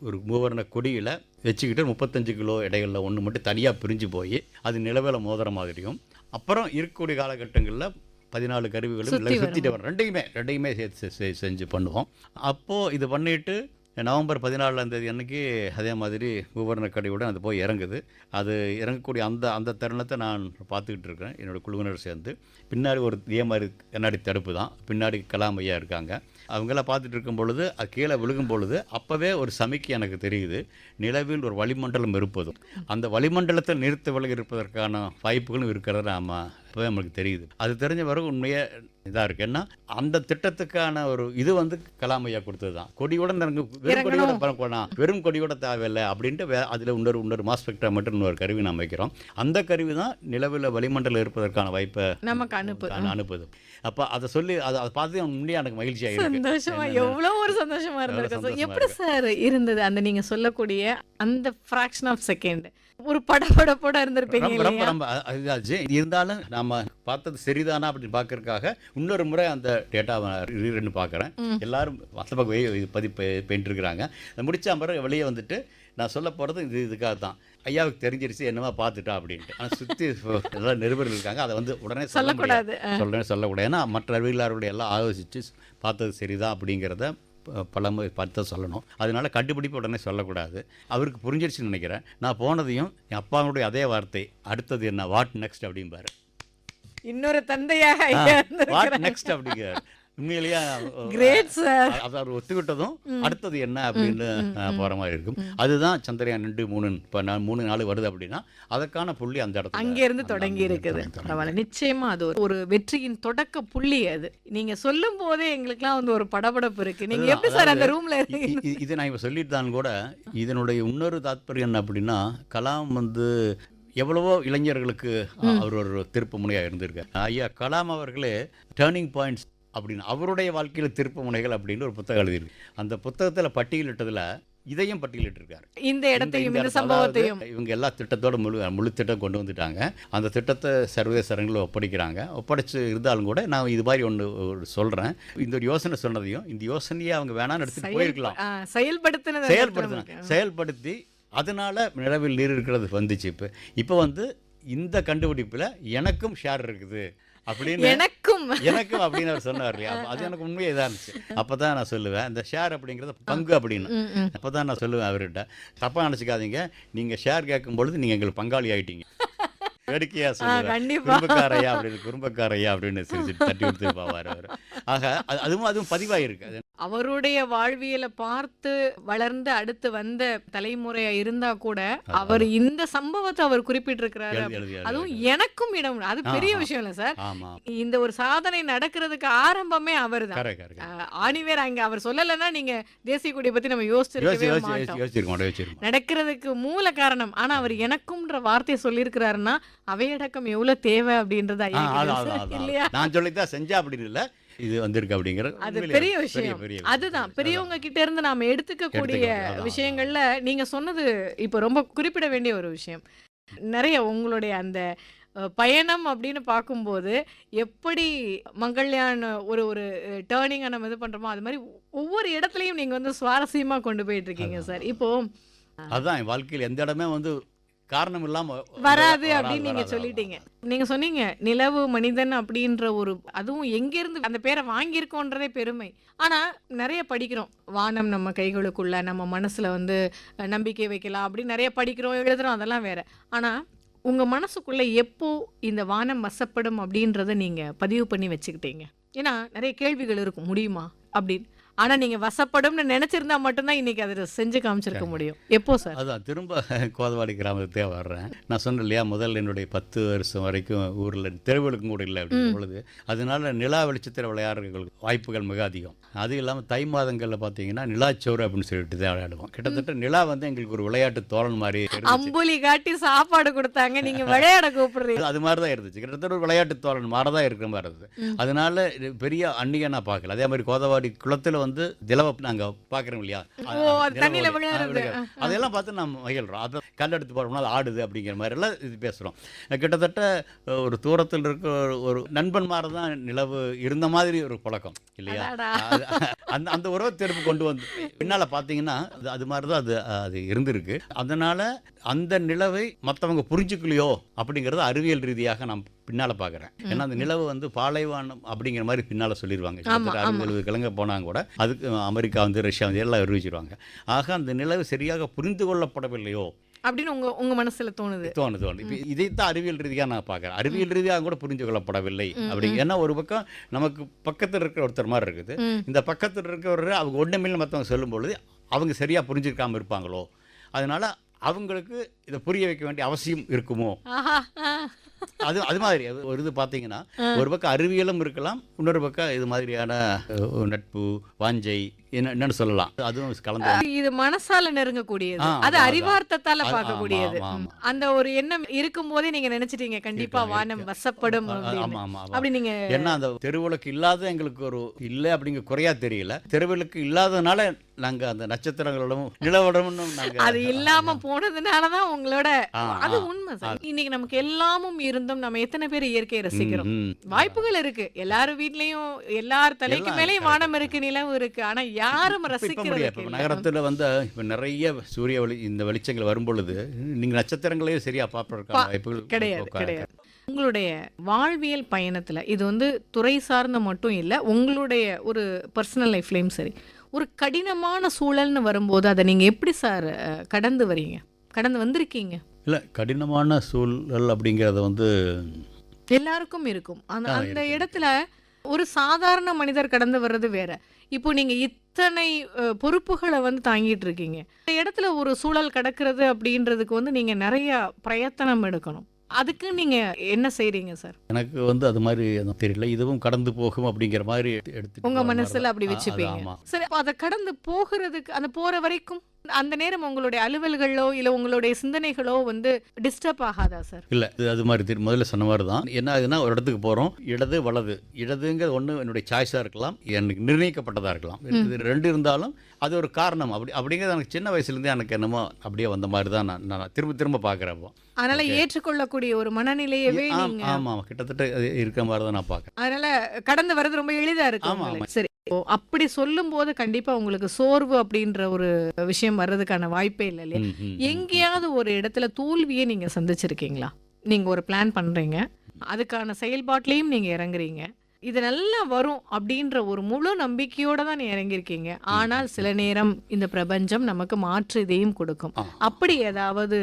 ஒரு மூவர்ண கொடியில் வச்சுக்கிட்டு 35 கிலோ எடைகளில் ஒன்று மட்டும் தனியாக பிரிஞ்சு போய் அது நிலவில் மோதிர மாதிரியும், அப்புறம் இருக்கக்கூடிய காலகட்டங்களில் 14 கருவிகளும் சுற்றிட்டு வரோம். ரெண்டையுமே சேர்த்து செஞ்சு பண்ணுவோம். அப்போது இது பண்ணிவிட்டு நவம்பர் 14 அன்னைக்கு அதே மாதிரி மூவர்ண கொடியுடன் அது போய் இறங்குது. அது இறங்கக்கூடிய அந்த தருணத்தை நான் பார்த்துக்கிட்டு இருக்கிறேன் என்னோடய குழுவினர் சேர்ந்து. பின்னாடி ஒரு இதே மாதிரி கண்ணாடி தடுப்பு தான், பின்னாடி கலாம் ஐயா இருக்காங்க. அவங்களாம் பார்த்துட்டு இருக்கும் பொழுது அது கீழே விழுகும் பொழுது அப்போவே ஒரு சமிக்கை எனக்கு தெரியுது, நிலவில் ஒரு வளிமண்டலம் இருப்பதும் அந்த வளிமண்டலத்தை நிறுத்த விலகி இருப்பதற்கான வாய்ப்புகளும் இருக்கிறத நாம் இப்போவே நம்மளுக்கு தெரியுது. அது தெரிஞ்ச பிறகு உண்மையே இதாக இருக்குது. ஏன்னா அந்த திட்டத்துக்கான ஒரு இது வந்து கலாம் ஐயா கொடுத்தது தான். கொடியோட எனக்கு வெறும் கொடியோட பண்ணலாம், வெறும் கொடியோட தேவையில்லை அப்படின்ட்டு அதில் இன்னொரு மாஸ் ஸ்பெக்ட்ரா மட்டும் இன்னொரு கருவி நாம் வைக்கிறோம். அந்த கருவி தான் நிலவில் வளிமண்டலம் இருப்பதற்கான வாய்ப்பை நமக்கு அனுப்புது. அப்போ அதை சொல்லி அதை பார்த்து உண்மையாக எனக்கு மகிழ்ச்சியாக இருக்கு. சந்தோஷமா, எவ்வளோ ஒரு சந்தோஷமா இருந்திருக்கு. எப்படி சார் இருந்தது அந்த நீங்க சொல்லக்கூடிய அந்த ஃபிராக்ஷன் ஆஃப் செகண்ட்? ஒரு படபடப்போட இருந்திருப்பீங்க. இருந்தாலும் நம்ம பார்த்தது சரிதானா அப்படின்னு பார்க்கறதுக்காக இன்னொரு முறை அந்த டேட்டாவை ரீரன்னு பார்க்குறேன். எல்லாரும் மற்ற பக்கம் பெயிண்ட் இருக்கிறாங்க. முடிச்ச பிறகு வெளியே வந்துட்டு நான் சொல்ல போகிறது இதுக்காக தான், ஐயாவுக்கு தெரிஞ்சிருச்சு என்னவா பார்த்துட்டா அப்படின்ட்டு. ஆனால் சுற்றி எல்லாம் நிருபர்கள் இருக்காங்க, அதை வந்து உடனே சொல்லக்கூடாது. ஏன்னா மற்ற அறிவியலாளர்களுடைய எல்லாம் ஆலோசித்து பார்த்தது சரிதான் அப்படிங்கிறத பல பார்த்து சொல்லணும். அதனால கண்டுபிடிப்பு உடனே சொல்லக்கூடாது. அவருக்கு புரிஞ்சிருச்சுன்னு நினைக்கிறேன். நான் போனதையும் என் அப்பாவுடைய அதே வார்த்தை, அடுத்தது என்ன, வாட் நெக்ஸ்ட் அப்படிம்பாரு. இன்னொரு தந்தையாக வாட் நெக்ஸ்ட் அப்படிங்கிறார். உண்மையிலேயே கிரேட் சார். அவர் ஒத்துக்கிட்டதும் அடுத்தது என்ன அப்படின்னு போகிற மாதிரி இருக்கும். அதுதான் சந்திரயான் 2, 3 இப்போ 3-4 வருது அப்படின்னா அதற்கான புள்ளி அந்த இடத்துல அங்கேருந்து தொடங்கி இருக்குது. பரவாயில்ல, நிச்சயமா அது ஒரு வெற்றியின் தொடக்க புள்ளி. அது நீங்க சொல்லும் போதே எங்களுக்குலாம் வந்து ஒரு படபடப்பு இருக்கு. நீங்க எப்படி சார் அந்த ரூம்ல இது நான் இப்போ சொல்லிட்டு தான் கூட இதனுடைய இன்னொரு தாத்பரியம் என்ன அப்படின்னா, கலாம் வந்து எவ்வளவோ இளைஞர்களுக்கு அவர் ஒரு திருப்பு முனையாக இருந்திருக்கார். ஐயா கலாம் அவர்களே டேர்னிங் பாயிண்ட்ஸ் அப்படின்னு அவருடைய வாழ்க்கையில் திருப்பு முனைகள் அப்படின்னு ஒரு புத்தகம் எழுதியிருக்கு. அந்த புத்தகத்தில் பட்டியலிட்டதில் இதையும் பட்டியலிட்டிருக்காரு. இந்த இடத்தையும் இந்த சம்பவத்தையும் இவங்க எல்லா திட்டத்தோட முழு திட்டம் கொண்டு வந்துட்டாங்க. அந்த திட்டத்தை சர்வதேச அரங்கில் ஒப்படைக்கிறாங்க. ஒப்படைச்சு இருந்தாலும் கூட நான் இது மாதிரி ஒன்று சொல்கிறேன். இந்த ஒரு யோசனை சொன்னதையும் இந்த யோசனையை அவங்க வேணான்னு எடுத்துட்டு போயிருக்கலாம். செயல்படுத்தி அதனால நிலவில் நீர் இருக்கிறது வந்துச்சு. இப்போ வந்து இந்த கண்டுபிடிப்பில் எனக்கும் ஷேர் இருக்குது அப்படின்னு எனக்கும் அப்படின்னு அவர் சொன்னார் இல்லையா? அது எனக்கு உண்மையாக இதாக இருந்துச்சு. அப்போ தான் நான் சொல்லுவேன், இந்த ஷேர் அப்படிங்கிறத பங்கு அப்படின்னு. அப்போ தான் நான் சொல்லுவேன் அவர்கிட்ட, தப்பாக நினச்சிக்காதீங்க, நீங்கள் ஷேர் கேட்கும் பொழுது நீங்கள் எங்களுக்கு பங்காளி ஆகிட்டீங்க. வேடிக்கையாக சொல்லுவேன், குறும்பக்காரையா அப்படின்னு தட்டி கொடுத்து போவார் அவர். ஆக அதுவும் பதிவாயிருக்கு. அவருடைய வாழ்வியலை பார்த்து வளர்ந்து அடுத்து வந்த தலைமுறையா இருந்தா கூட அவர் இந்த சம்பவத்தை அவர் குறிப்பிட்டிருக்கிறாரு. அதுவும் எனக்கும் இடம், அது பெரிய விஷயம் இல்ல சார். இந்த ஒரு சாதனை நடக்கிறதுக்கு ஆரம்பமே அவர் தான். ஆணிவேர் அங்க அவர் சொல்லலைன்னா நீங்க தேசிய கொடியை பத்தி நம்ம யோசிச்சிருக்கவே நடக்கிறதுக்கு மூல காரணம். ஆனா அவர் எனக்கும்ன்ற வார்த்தையை சொல்லியிருக்கிறாருன்னா அவையடக்கம் எவ்வளவு தேவை அப்படின்றத இல்லையா? நான் சொல்லித்தான் செஞ்சா அப்படின்னு இல்லை, இது வந்திருக்கு அப்படிங்கிற அது பெரிய விஷயம். அதுதான் பெரியவங்க கிட்ட இருந்து நாம எடுத்துக்கக்கூடிய விஷயங்கள்ல நீங்க சொன்னது இப்ப ரொம்ப குறிப்பிட வேண்டிய ஒரு விஷயம். நிறைய உங்களுடைய அந்த பயணம் அப்படின்னு பார்க்கும்போது எப்படி மங்கள்யான் ஒரு டேர்னிங்கை நம்ம இது பண்றோமோ அது மாதிரி ஒவ்வொரு இடத்துலையும் நீங்க வந்து சுவாரஸ்யமா கொண்டு போயிட்டு இருக்கீங்க சார். இப்போ அதுதான் என் வாழ்க்கையில் எந்த இடமே வந்து காரணம் இல்லாம வராது அப்படின்னு நீங்க சொல்லிட்டீங்க. நீங்க சொன்னீங்க நிலவு மனிதன் அப்படின்ற ஒரு, அதுவும் எங்கிருந்து அந்த பேரை வாங்கியிருக்கோன்றதே பெருமை. ஆனா நிறைய படிக்கிறோம், வானம் நம்ம கைகளுக்குள்ள, நம்ம மனசுல வந்து நம்பிக்கை வைக்கலாம் அப்படின்னு நிறைய படிக்கிறோம், எழுதுறோம், அதெல்லாம் வேற. ஆனா உங்க மனசுக்குள்ள எப்போ இந்த வானம் வசப்படும் அப்படின்றத நீங்க பதிவு பண்ணி வச்சுக்கிட்டீங்க? ஏன்னா நிறைய கேள்விகள் இருக்கும், முடியுமா அப்படின்னு. ஆனா நீங்க வசப்படும்னு நினைச்சிருந்தா மட்டும்தான் இன்னைக்கு அதை செஞ்சு காமிச்சிருக்க முடியும். எப்போ சார்? அதான் திரும்ப கோதவாடி கிராமத்துக்கே வர்றேன். நான் சொன்னேன் இல்லையா, முதல்ல என்னுடைய 10 வருஷம் வரைக்கும் ஊரில் தெருவிலுக்கும் கூட இல்லை அப்படிங்கிற பொழுது, அதனால நிலா வெளிச்சத்தில் விளையாடுறதுக்கு வாய்ப்புகள் மிக அதிகம். அது இல்லாமல் தை மாதங்களில் பார்த்தீங்கன்னா நிலாச்சோறு அப்படின்னு சொல்லிட்டு தான் விளையாடுவோம். கிட்டத்தட்ட நிலா வந்து எங்களுக்கு ஒரு விளையாட்டு தோழன் மாதிரி இருந்துச்சு. அம்புலி காட்டி சாப்பாடு கொடுத்தாங்க, நீங்க விளையாட கூப்பிடுறீங்க. அது மாதிரி தான் இருந்துச்சு. கிட்டத்தட்ட ஒரு விளையாட்டு தோழன் மாதிரி தான் இருக்கிற மாதிரி இருந்தது. அதனால இது பெரிய அன்னியை நான் பார்க்கல. அதே மாதிரி கோதவாடி குளத்தில் வந்து திலவை நாங்கள் பார்க்குறோம் இல்லையா, தண்ணியில விளையாடுறது, அதெல்லாம் பார்த்து நம்ம மகிழ்றோம். அதை கல் எடுத்து போகிறோம்னா அது ஆடுது அப்படிங்கிற மாதிரி எல்லாம் இது பேசுகிறோம். கிட்டத்தட்ட ஒரு தூரத்தில் இருக்க ஒரு நண்பன் மாதிரி தான் நிலவு இருந்த மாதிரி ஒரு பழக்கம் இல்லையா. அந்த அந்த உறவை திரும்ப கொண்டு வந்து பின்னால் பார்த்தீங்கன்னா அது மாதிரி தான் அது இருந்திருக்கு. அதனால் அந்த நிலவை மற்றவங்க புரிஞ்சுக்கலையோ அப்படிங்கிறது அறிவியல் ரீதியாக நான் பின்னால் பார்க்குறேன். ஏன்னா அந்த நிலவு வந்து பாலைவனம் அப்படிங்கிற மாதிரி பின்னால் சொல்லிடுவாங்க. 60-70 கிழங்க போனாங்க கூட அதுக்கு அமெரிக்கா வந்து ரஷ்யா வந்து எல்லாம் அறிவிச்சிருவாங்க. ஆக அந்த நிலவு சரியாக புரிந்து கொள்ளப்படவில்லையோ அப்படின்னு உங்க மனசுல தோணுது. இப்போ இதைத்தான் அறிவியல் ரீதியாக நான் பார்க்குறேன். அறிவியல் ரீதியாக கூட புரிஞ்சு கொள்ளப்படவில்லை அப்படி. ஏன்னா ஒரு பக்கம் நமக்கு பக்கத்தில் இருக்கிற ஒருத்தர் மாதிரி இருக்குது, இந்த பக்கத்தில் இருக்கிறவர் அவங்க ஒன்றுமில்லை மற்றவங்க சொல்லும் பொழுது அவங்க சரியாக புரிஞ்சுக்காமல் இருப்பாங்களோ, அதனால அவங்களுக்கு இதை புரிய வைக்க வேண்டிய அவசியம் இருக்குமோ. அது மாதிரி ஒரு இது பார்த்தீங்கன்னா ஒரு பக்கம் அறிவியலும் இருக்கலாம், இன்னொரு பக்கம் இது மாதிரியான நட்பு வாஞ்சை என்னன்னு சொல்லலாம், அதுவும் கலந்து. இது மனசால நெருங்கக்கூடியது, அது அறிவார்த்தத்தால பார்க்கக்கூடியது. அந்த ஒரு எண்ணம் இருக்கும் போதே நீங்க நினைச்சிட்டீங்க கண்டிப்பா வானம் வசப்படும் அப்படி. நீங்க ஏன்னா அந்த தெருவிளக்கு இல்லாத எங்களுக்கு ஒரு இல்லை அப்படிங்கிற குறையா தெரியல. தெருவிளக்கு இல்லாதனால நாங்க அந்த நட்சத்திரங்களோடும் நிலவோடும் அது இல்லாம போனதுனாலதான் உங்களோட அது உண்மை சார். இன்னைக்கு நமக்கு எல்லாமும் இருந்தும் நம்ம எத்தனை பேர் இயற்கையை ரசிக்கிறோம். வாய்ப்புகள் இருக்கு, எல்லாரும் வீட்லயும் எல்லார் தலைக்கு மேலேயும் வானம் இருக்கு, நிலவு இருக்கு, ஆனா யாரும் ரசிக்கிறது. நகரத்துல வந்து இப்ப நிறைய சூரிய இந்த வெளிச்சங்கள் வரும் பொழுது நீங்க நட்சத்திரங்களையும் சரியா பார்ப்பதற்கான வாய்ப்புகள் கிடையாது. உங்களுடைய வாழ்வியல் பயணத்துல இது வந்து துறை சார்ந்த மட்டும் இல்ல, உங்களுடைய ஒரு பர்சனல் லைஃப்லயும் சரி, ஒரு கடினமான சூழல்னு வரும்போது அதை நீங்க எப்படி சார் கடந்து வந்திருக்கீங்க? இல்லை, கடினமான சூழல் அப்படிங்கிறத வந்து எல்லாருக்கும் இருக்கும். அந்த இடத்துல ஒரு சாதாரண மனிதர் கடந்து வர்றது வேற. இப்போ நீங்க இத்தனை பொறுப்புகளை வந்து தாங்கிட்டு இருக்கீங்க. இந்த இடத்துல ஒரு சூழல் கடக்கிறது அப்படின்றதுக்கு வந்து நீங்க நிறைய பிரயத்தனம் எடுக்கணும். அதுக்கு நீங்க என்ன செய்றீங்க சார்? எனக்கு வந்து அது மாதிரி தெரியல, இதுவும் கடந்து போகும் அப்படிங்கிற மாதிரி எடுத்து உங்க மனசுல அப்படி வச்சுப்பீங்க. சரி, அதை கடந்து போகிறதுக்கு அந்த போற வரைக்கும் அந்த நேரம் உங்களுடைய அலுவல்களோ இல்ல உங்களுடைய சிந்தனைகளோ வந்து டிஸ்டர்ப் ஆகாதா சார்? இல்ல, அது மாதிரி முதல்ல சொன்ன மாதிரி தான். என்ன ஆகுதுன்னா, ஒரு இடத்துக்கு போறோம், இடது வலது, இடதுங்கிற ஒன்று என்னுடைய சாய்ஸா இருக்கலாம், எனக்கு நிர்ணயிக்கப்பட்டதா இருக்கலாம். இது ரெண்டு இருந்தாலும் அது ஒரு காரணம் அப்படிங்கிறது எனக்கு சின்ன வயசுலேருந்தே எனக்கு என்னமோ அப்படியே வந்த மாதிரி தான் நான் திரும்ப பார்க்குறப்போ. அதனால ஏற்றுக்கொள்ளக்கூடிய ஒரு மனநிலையவே ஆமா கிட்டத்தட்ட இருக்கிற மாதிரி தான் நான் பார்க்குறேன். அதனால கடந்து வர்றது ரொம்ப எளிதா இருக்கு. சரி, அப்படி சொல்லும் போது கண்டிப்பா உங்களுக்கு சோர்வு அப்படின்ற ஒரு விஷயம் வர்றதுக்கான வாய்ப்பே இல்லை இல்லையா? எங்கேயாவது ஒரு இடத்துல தோல்வியை நீங்க சந்திச்சிருக்கீங்களா? நீங்க ஒரு பிளான் பண்றீங்க, அதுக்கான செயல்பாட்டிலையும் நீங்க இறங்குறீங்க, இது நல்லா வரும் அப்படின்ற ஒரு முழு நம்பிக்கையோட தான் இறங்கியிருக்கீங்க, ஆனால் சில நேரம் இந்த பிரபஞ்சம் நமக்கு மாற்று இதையும் கொடுக்கும், அப்படி ஏதாவது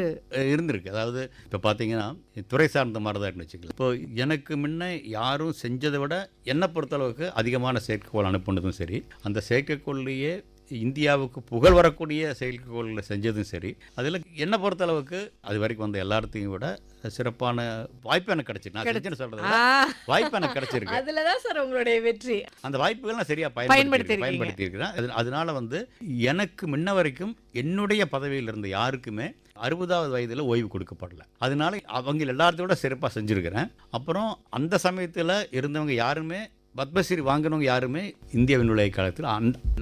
இருந்திருக்கு? அதாவது இப்போ பார்த்தீங்கன்னா துறை சார்ந்த மாதிரி தான் இருந்துச்சு. இப்போ எனக்கு முன்ன யாரும் செஞ்சதை விட என்னை பொறுத்தளவுக்கு அதிகமான செயற்கைக்கோள் அனுப்புனதும் சரி, அந்த செயற்கைக்கோள்லேயே இந்தியாவுக்கு புகழ் வரக்கூடிய செயற்கைக்கோள்களை செஞ்சதும் சரி, அதில் என்னை பொறுத்தளவுக்கு அது வரைக்கும் வந்த எல்லாத்தையும் விட சிறப்பான வாய்ப்பு எனக்கு கிடைச்சிருக்கு. நான் செஞ்சுன்னு சொல்றது வாய்ப்பு எனக்கு கிடைச்சிருக்கு. அதுலதான் சார் உங்களுடைய வெற்றி. அந்த வாய்ப்புகள் நான் சரியா பயன்படுத்தி இருக்கிறேன். அதனால வந்து எனக்கு முன்ன வரைக்கும் என்னுடைய பதவியில் இருந்த யாருக்குமே 60வது வயதில் ஓய்வு கொடுக்கப்படல. அதனால அவங்க எல்லாத்தையோட சிறப்பாக செஞ்சுருக்கிறேன். அப்புறம் அந்த சமயத்தில் இருந்தவங்க யாருமே பத்மஸ்ரீ வாங்கினவங்க யாருமே இந்திய விண்வெளி காலத்தில்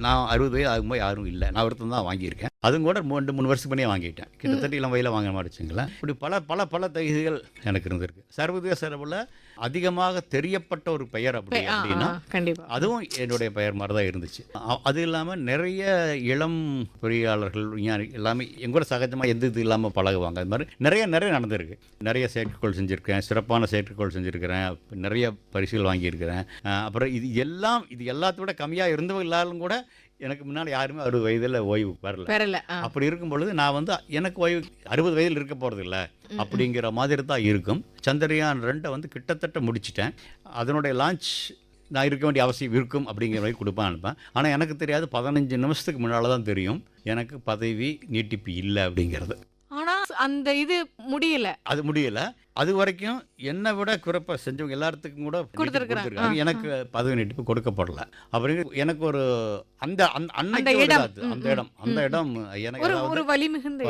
நான் 60 வயது ஆகும்போது யாரும் இல்லை. நான் ஒருத்தன் தான் வாங்கியிருக்கேன். அதுவும் கூட 2-3 வருஷம் பண்ணி வாங்கிட்டேன். கிட்டத்தட்ட இளம் வயதில் வாங்க மாதிரி வச்சுங்களேன். இப்படி பல தகுதிகள் எனக்கு இருந்திருக்கு. சர்வதேச அளவில் அதிகமாக தெரியப்பட்ட ஒரு பெயர் அப்படின்னா கண்டிப்பாக அதுவும் என்னுடைய பெயர் மாதிரி தான் இருந்துச்சு. அது இல்லாமல் நிறைய இளம் பொறியாளர்கள் விஞ்ஞானி எல்லாமே எங்கூட சகஜமாக எந்த இது இல்லாமல் பழகுவாங்க. அது மாதிரி நிறைய நடந்திருக்கு. நிறைய செயற்கைக்கோள் செஞ்சுருக்கேன், சிறப்பான செயற்கைக்கோள் செஞ்சுருக்கிறேன், நிறைய பரிசுகள் வாங்கியிருக்கிறேன். அப்புறம் இது எல்லாத்தோட கம்மியாக இருந்தவங்க எல்லாரும் கூட எனக்கு முன்னால் யாருமே 60 வயதில் ஓய்வு வரல. அப்படி இருக்கும் பொழுது நான் வந்து எனக்கு ஓய்வு 60 வயதில் இருக்க போகிறது இல்லை அப்படிங்கிற மாதிரி தான் இருக்கும். சந்திரயான் 2 வந்து கிட்டத்தட்ட முடிச்சிட்டேன். அதனுடைய லான்ச் நான் இருக்க வேண்டிய அவசியம் இருக்கும் அப்படிங்கிற மாதிரி கொடுப்பேன் அனுப்பேன். ஆனால் எனக்கு தெரியாது 15 நிமிஷத்துக்கு முன்னால் தான் தெரியும் எனக்கு பதவி நீட்டிப்பு இல்லை அப்படிங்கிறது. ஆனா அந்த இது முடியல. அது முடியல. அது வரைக்கும் என்னை விட குறைப்பாக செஞ்சவங்க எல்லாத்துக்கும் கூட கொடுத்துருக்காங்க. எனக்கு பதவி நீட்டிப்பு கொடுக்கப்படல. அப்புறம் எனக்கு ஒரு அந்த அன்னைக்கு அந்த இடம் எனக்கு ஒரு வலி மிகுந்த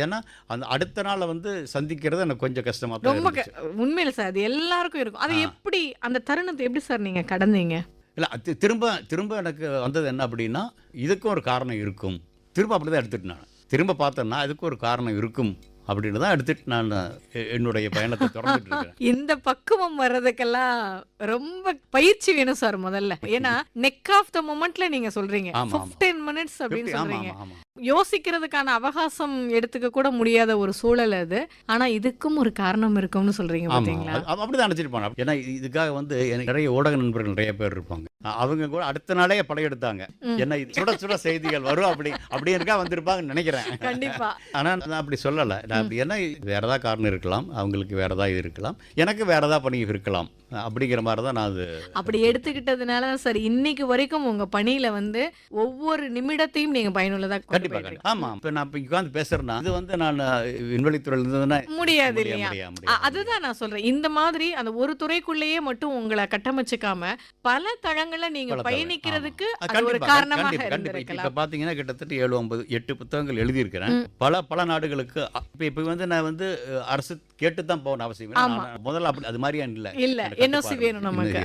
ஏன்னா அந்த அடுத்த நாளை வந்து சந்திக்கிறது எனக்கு கொஞ்சம் கஷ்டமா தான் ரொம்ப இருந்துச்சு. உண்மையில சார் அது எல்லாருக்கும் இருக்கும். அது எப்படி அந்த தருணத்தை எப்படி சார் நீங்க கடந்தீங்க? இல்லை திரும்ப எனக்கு வந்தது என்ன அப்படின்னா, இதுக்கும் ஒரு காரணம் இருக்கும். திரும்ப அப்படி தான் எடுத்துட்டு நான் திரும்ப பார்த்தேன்னா அதுக்கு ஒரு காரணம் இருக்கும் அப்படின்னு தான் எடுத்துட்டு நான் என்னுடைய பயணத்தை தொடர்ந்துட்டு இருக்கேன். இந்த பக்குவம் வர்றதுக்கெல்லாம் ரொம்ப பயிற்சி வேணும் சார் முதல்ல. ஏன்னா நெக் ஆஃப் த மொமெண்ட்ல நீங்க சொல்றீங்க 15 மினிட்ஸ் அப்படின்னு சொல்றீங்க. யோசிக்கிறதுக்கான அவகாசம் எடுத்துக்க கூட முடியாத ஒரு சூழல் அது. ஆனா இதுக்கும் ஒரு காரணம் இருக்கும்னு சொல்றீங்க பாத்தீங்களா? அப்படிதான் நினைச்சிருப்பாங்க. ஏன்னா இதுக்காக வந்து எனக்கு நிறைய ஊடக நண்பர்கள் நிறைய பேர் இருப்பாங்க. அவங்க கூட அடுத்த நாளே படையெடுத்தாங்க. என்ன சுட சுட செய்திகள் வரும் அப்படி இருக்கா வந்திருப்பாங்கன்னு நினைக்கிறேன். கண்டிப்பா. ஆனா நான் அப்படி சொல்லலை. நான் அப்படி என்ன வேற ஏதாவது காரணம் இருக்கலாம், அவங்களுக்கு வேற ஏதாவது இருக்கலாம், எனக்கு வேற ஏதாவது பணி இருக்கலாம் அப்படிங்கிற மாதிரி தான் நான் அது அப்படி எடுத்துக்கிட்டதுனால சார் இன்னைக்கு வரைக்கும் உங்க பணியில வந்து ஒவ்வொரு நிமிடத்தையும் நீங்க பயனுள்ளதா ஆமா. இப்ப நான் உட்கார்ந்து பேசுறேன்னா இது வந்து நான் விண்வெளித்துறையில இருந்ததுன்னா முடியாது இல்லையா? அதுதான் நான் சொல்றேன். இந்த மாதிரி அந்த ஒரு துறைக்குள்ளேயே மட்டும் உங்களை கட்டமைச்சுக்காம பல தளங்கள்ல நீங்க பயணிக்கிறதுக்கு அது ஒரு காரணமாக இருந்திருக்கலாம். இப்ப பாத்தீங்கன்னா கிட்டத்தட்ட 7, 9, 8 புத்தகங்கள் எழுதியிருக்கிறேன். பல நாடுகளுக்கு. இப்ப வந்து நான் வந்து அரசு கேட்டு தான் போகணும் அவசியம். முதல்ல அப்படி அது மாதிரியா இல்ல என்ஓசி வேணும் நமக்கு.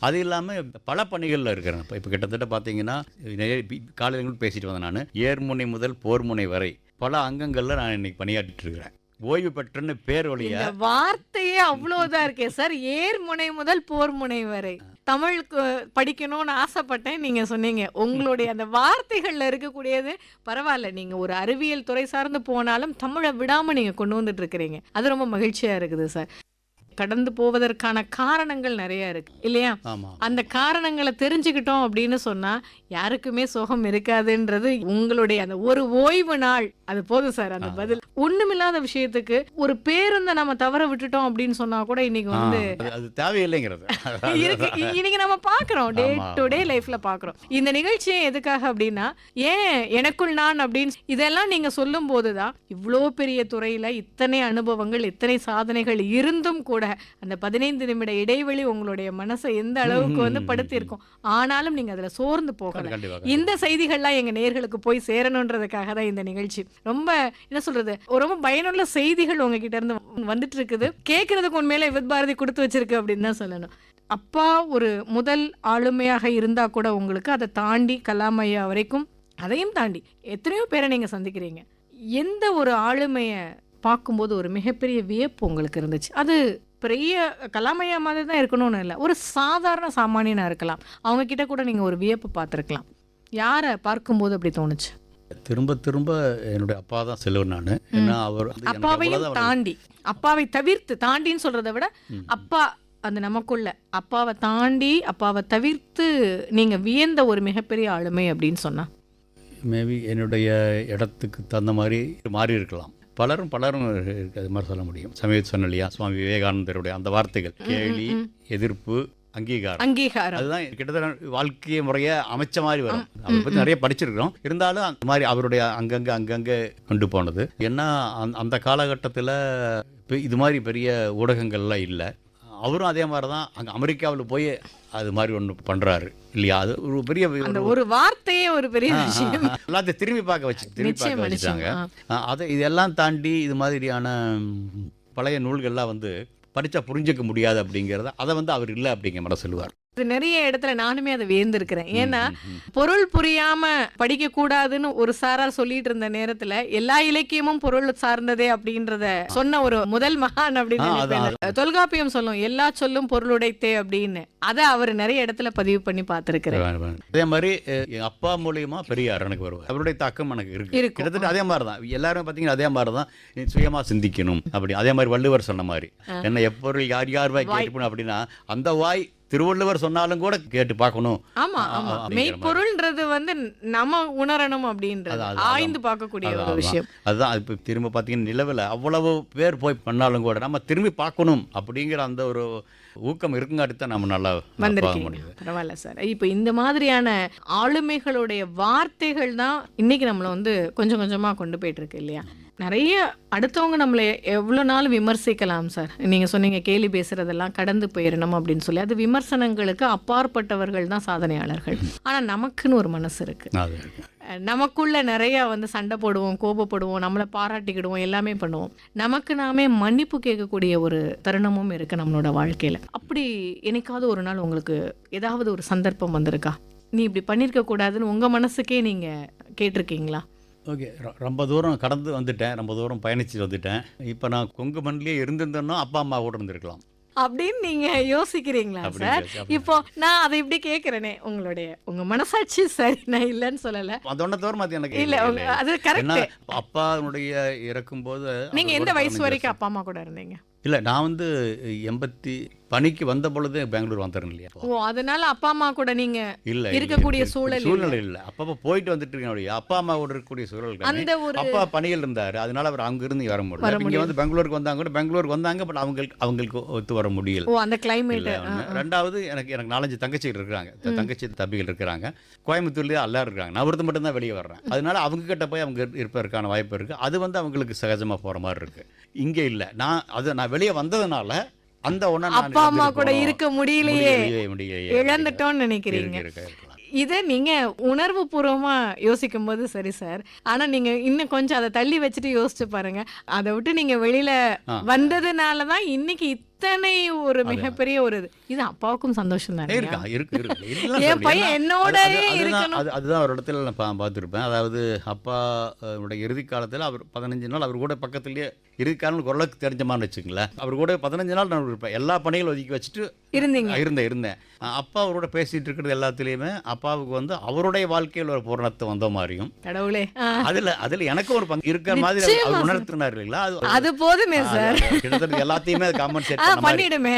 அது இல்லாம பல பணிகள்ல இருக்கிறேன். இப்ப கிட்டத்தட்ட பாத்தீங்கன்னா காலையில பேசிட்டு வந்தேன். நான் ஏர்முனை முதல் போர்முனை வரை பல அங்கங்கள்ல நான் இன்னைக்கு பணியாற்றிட்டு இருக்கிறேன். ஓய்வு பெற்றுன்னு பேர் வழியா வார்த்தையே அவ்வளவுதான் இருக்கே சார். ஏர்முனை முதல் போர்முனை வரை தமிழுக்கு படிக்கணும்னு ஆசைப்பட்டேன். நீங்க சொன்னீங்க உங்களுடைய அந்த வார்த்தைகள்ல இருக்கக்கூடியது பரவாயில்ல. நீங்க ஒரு அறிவியல் துறை சார்ந்து போனாலும் தமிழை விடாம நீங்க கொண்டு வந்துட்டு இருக்கிறீங்க. அது ரொம்ப மகிழ்ச்சியா இருக்குது சார். கடந்து போவதற்கான காரணங்கள் நிறைய இருக்கு இல்லையா? அந்த காரணங்களை தெரிஞ்சுக்கிட்டோம் அப்படின்னு சொன்னா யாருக்குமே சோகம் இருக்காதுன்றது உங்களுடைய அந்த ஒரு ஓய்வு நாள் அது போதும் சார். அந்த பதில் ஒண்ணுமில்லாத விஷயத்துக்கு ஒரு பேருந்த நம்ம தவற விட்டுட்டோம் அப்படின்னு சொன்னா கூட இன்னைக்கு வந்து அது தேவையில்லைங்கிறது இன்னைக்கு நம்ம பாக்குறோம். டே டு டே லைஃப்ல பாக்குறோம். இந்த நிகழ்ச்சியே எதுக்காக அப்படின்னா ஏன் எனக்குள் நான் அப்படின்னு இதெல்லாம் நீங்க சொல்லும் போதுதான் இவ்வளோ பெரிய துறையில இத்தனை அனுபவங்கள் இத்தனை சாதனைகள் இருந்தும் கூட அந்த 15 நிமிட இடைவெளி உங்களுடைய மனசை எந்த அளவுக்கு வந்து படுத்திருக்கும். ஆனாலும் நீங்க அதுல சோர்ந்து போகல. இந்த செய்திகள்லாம் எங்க நேயர்களுக்கு போய் சேரணுன்றதுக்காக தான் இந்த நிகழ்ச்சி. ரொம்ப என்ன சொல்றது, ரொம்ப பயனுள்ள செய்திகள் உங்ககிட்ட இருந்து வந்துட்டு இருக்குது. கேட்கறதுக்கு உண்மையில வித் பாரதி கொடுத்து வச்சிருக்கு அப்படின்னு தான் சொல்லணும். அப்பா ஒரு முதல் ஆளுமையாக இருந்தா கூட உங்களுக்கு அதை தாண்டி கலாம் ஐயா வரைக்கும் அதையும் தாண்டி எத்தனையோ பேரை நீங்க சந்திக்கிறீங்க. எந்த ஒரு ஆளுமையை பார்க்கும்போது ஒரு மிகப்பெரிய வியப்பு உங்களுக்கு இருந்துச்சு? அது பெரிய கலாமையா மாதிரி தான் இருக்கணும்னு இல்லை, ஒரு சாதாரண சாமானியனா இருக்கலாம். அவங்க கிட்ட கூட நீங்க ஒரு வியப்பு பார்த்துருக்கலாம். யாரை பார்க்கும்போது அப்படி தோணுச்சு? திரும்ப என்னுடைய அப்பா தான் செல்வன். நான் ஏன்னா அவர் அப்பாவையும் தாண்டி அப்பாவை தவிர்த்து தாண்டின்னு சொல்றதை விட அப்பா அந்த நமக்குள்ள அப்பாவை தாண்டி அப்பாவை தவிர்த்து நீங்க வியந்த ஒரு மிகப்பெரிய ஆளுமை அப்படின்னு சொன்னா மேபி என்னுடைய இடத்துக்கு தகுந்த மாதிரி மாறி இருக்கலாம். பலரும் அது மாதிரி சொல்ல முடியும். சமயத்து சொன்ன இல்லையா, சுவாமி விவேகானந்தருடைய அந்த வார்த்தைகள் கேலி, எதிர்ப்பு, அங்கீகாரம் அதுதான் கிட்டத்தட்ட வாழ்க்கை முறையை அமைச்ச மாதிரி வரும். அதை பற்றி நிறைய படிச்சிருக்கிறோம். இருந்தாலும் அந்த மாதிரி அவருடைய அங்கங்கே கொண்டு போனது. ஏன்னா அந்த காலகட்டத்தில் இது மாதிரி பெரிய ஊடகங்கள்லாம் இல்லை. அவரும் அதே மாதிரி தான் அங்கே அமெரிக்காவில் போய் அது மாதிரி ஒன்று பண்ணுறாரு இல்லையா? அது ஒரு பெரிய ஒரு வார்த்தையே ஒரு பெரிய விஷயம். எல்லாத்தையும் திரும்பி பார்க்க வச்சுட்டாங்க. அதை இதெல்லாம் தாண்டி இது மாதிரியான பழைய நூல்கள்லாம் வந்து படித்தா புரிஞ்சிக்க முடியாது அப்படிங்கிறத அதை வந்து அவர் இல்லை அப்படிங்கிற மாதிரி சொல்லுவார். இது நிறைய இடத்துல நானுமே அதை வியந்திருக்கிறேன். ஏன்னா பொருள் புரியாம படிக்க கூடாதுன்னு ஒரு சாரார் சொல்லிட்டு இருந்த நேரத்துல எல்லா இலக்கியமும் பொருள் சார்ந்ததே அப்படின்றத சொன்ன ஒரு முதல் மகான் அப்படின்னு தொல்காப்பியம் சொல்லும், எல்லா சொல்லும் பொருளுடைத்தே அப்படின்னு. அதை அவர் நிறைய இடத்துல பதிவு பண்ணி பார்த்திருக்கிறேன். அதே மாதிரி என் அப்பா மூலியமா பெரியார் எனக்கு வருவார். அவருடைய தாக்கம் எனக்கு இருக்கு. கிட்டத்தட்ட அதே மாதிரி தான் எல்லாரும் பார்த்தீங்கன்னா அதே மாதிரி தான் சுயமா சிந்திக்கணும் அப்படி. அதே மாதிரி வள்ளுவர் சொன்ன மாதிரி என்ன எப்பொருள் யார் வாய் கேட்கணும் அப்படின்னா அந்த வாய் திருவள்ளுவர் சொன்னாலும் கூட கேட்டு பார்க்கணும். ஆமா ஆமா அப்படிங்கிற மாதிரி. மெய்ப்பொருள்ன்றது வந்து நம்ம உணரணும் அப்படின்றது அதான், அதான். ஆய்ந்து பார்க்கக்கூடிய ஒரு அதான், விஷயம். அதுதான் இப்போ திரும்ப பார்த்தீங்கன்னா நிலவில் அவ்வளவு பேர் போய் பண்ணாலும் கூட நம்ம திரும்பி பார்க்கணும் அப்படிங்கிற அந்த ஒரு ஊக்கம் இருக்குங்காட்டி தான் நம்ம நல்லா பார்க்க வந்திருக்கீங்க, முடியுது. பரவாயில்ல சார். இப்போ இந்த மாதிரியான ஆளுமைகளுடைய வார்த்தைகள் தான் இன்னைக்கு நம்மளை வந்து கொஞ்சம் கொஞ்சமா கொண்டு போயிட்டு இருக்கு இல்லையா? நிறைய அடுத்தவங்க நம்மளை எவ்வளோ நாள் விமர்சிக்கலாம் சார். நீங்கள் சொன்னீங்க கேலி பேசுறதெல்லாம் கடந்து போயிடணும் அப்படின்னு சொல்லி. அது விமர்சனங்களுக்கு அப்பாற்பட்டவர்கள் தான் சாதனையாளர்கள். ஆனால் நமக்குன்னு ஒரு மனசு இருக்கு. அது இருக்கு. நமக்குள்ள நிறைய வந்து சண்டை போடுவோம், கோபப்படுவோம், நம்மளை பாராட்டிக்கிடுவோம், எல்லாமே பண்ணுவோம். நமக்கு நாமே மன்னிப்பு கேட்கக்கூடிய ஒரு தருணமும் இருக்கு நம்மளோட வாழ்க்கையில. அப்படி என்னைக்காவது ஒரு நாள் உங்களுக்கு ஏதாவது ஒரு சந்தர்ப்பம் வந்திருக்கா? நீ இப்படி பண்ணியிருக்க கூடாதுன்னு உங்க மனசுக்கே நீங்க கேட்டிருக்கீங்களா? ஓகே, ரொம்ப தூரம் கடந்து வந்துட்டேன், ரொம்ப தூரம் பயணிச்சு வந்துட்டேன். இப்போ நான் கொங்கு மண்ணிலே இருந்திருந்தேன்னா அப்பா அம்மா கூட இருந்திருக்கலாம் அப்படின்னு நீங்க யோசிக்கிறீங்களா அப்படி சார்? யோசி- இப்போ நான் அதை இப்படி கேட்கிறேனே, உங்க மனசாட்சி சரி, நான் இல்லைன்னு சொல்லல. அதோட தவிர மற்ற எனக்கு இல்ல இல்லை. அது ஏன்னா கரெக்ட். அப்பாவுடைய இறக்கும்போது நீங்க அவர் எந்த கூட வயசு 15 வரைக்கும் வருஷம். அப்பா அம்மா கூட இருந்தீங்க? இல்லை, நான் வந்து 80 பணிக்கு வந்த பொழுது பெங்களூர் வந்துடுறேன் இல்லையா? ஓ, அதனால அப்பா அம்மா கூட நீங்க இல்லை, இருக்கக்கூடிய சூழல் சூழ்நிலை இல்லை. அப்பப்போ போயிட்டு வந்துட்டு இருக்கேன். அப்பா அம்மாவோட இருக்கக்கூடிய சூழல் அந்த ஒரு அப்பா பணியில் இருந்தார், அதனால அவர் அங்கிருந்து வர முடியல. இங்கே வந்து பெங்களூருக்கு வந்தாங்க கூட பெங்களூருக்கு வந்தாங்க, பட் அவங்களுக்கு ஒத்து வர முடியல. ஓ, அந்த கிளைமேட். இல்லை, ஒண்ணு. ரெண்டாவது எனக்கு 4-5 தங்கச்சிகள் இருக்கிறாங்க, தங்கச்சி தம்பிகள் இருக்கிறாங்க. கோயம்புத்தூர்லேயே எல்லாரும் இருக்காங்க. நான் ஒருத்தர் மட்டும் தான் வெளியே வர்றேன். அதனால அவங்க கிட்ட போய் அவங்க இருப்பதற்கான வாய்ப்பு இருக்குது. அது வந்து அவங்களுக்கு சகஜமாக போகிற மாதிரி இருக்குது. இங்கே இல்லை. நான் வெளியே வந்ததுனால அந்த ஒண்ணா நான் அப்பா அம்மா கூட இருந்திருக்கணும். இருக்க முடியலையே, முடியலையே. இழந்துட்டோம்னு நினைக்கிறீங்க. இருக்கலாம். இதை நீங்க உணர்வு பூர்வமா யோசிக்கும் போது சரி சார். ஆனா நீங்க இன்னும் கொஞ்சம் அதை தள்ளி வச்சுட்டு யோசிச்சு பாருங்க. அதை விட்டு நீங்க வெளியில வந்ததுனாலதான் இன்னைக்கு இத்தனை ஒரு மிகப்பெரிய ஒரு இது அப்பாவுக்கும் சந்தோஷம் தானே? இருக்கு. இல்லைன்னு என் சொல்லல. பையன் என்னோட அதுதான் இருக்கணும். அதுதான் ஒரு இடத்துல நான் பார்த்துருப்பேன். அதாவது அப்பா இறுதி காலத்தில் அவர் 15 நாள் அவர் கூட பக்கத்துலேயே இறுதி காலம் குரலுக்கு தெரிஞ்ச மாதிரி வச்சுங்களேன். அவர் கூட 15 நாள் நான் இருப்பேன். எல்லா பணிகளும் ஒதுக்கி வச்சுட்டு இருந்தேன். அப்பா அவரோட பேசிட்டு இருக்கிறது எல்லாத்துலேயுமே அப்பாவுக்கு வந்து அவருடைய வாழ்க்கையில் ஒரு பூரணத்தை வந்த மாதிரியும் கடவுளே, அதுல எனக்கும் ஒரு பங்கு இருக்கிற மாதிரி அவர் உணர்த்தினார் இல்லைங்களா? அது போதுமே சார். கிட்டத்தட்ட எல்லாத்தையுமே காம்பன்சேட் பண்ணிடுமே.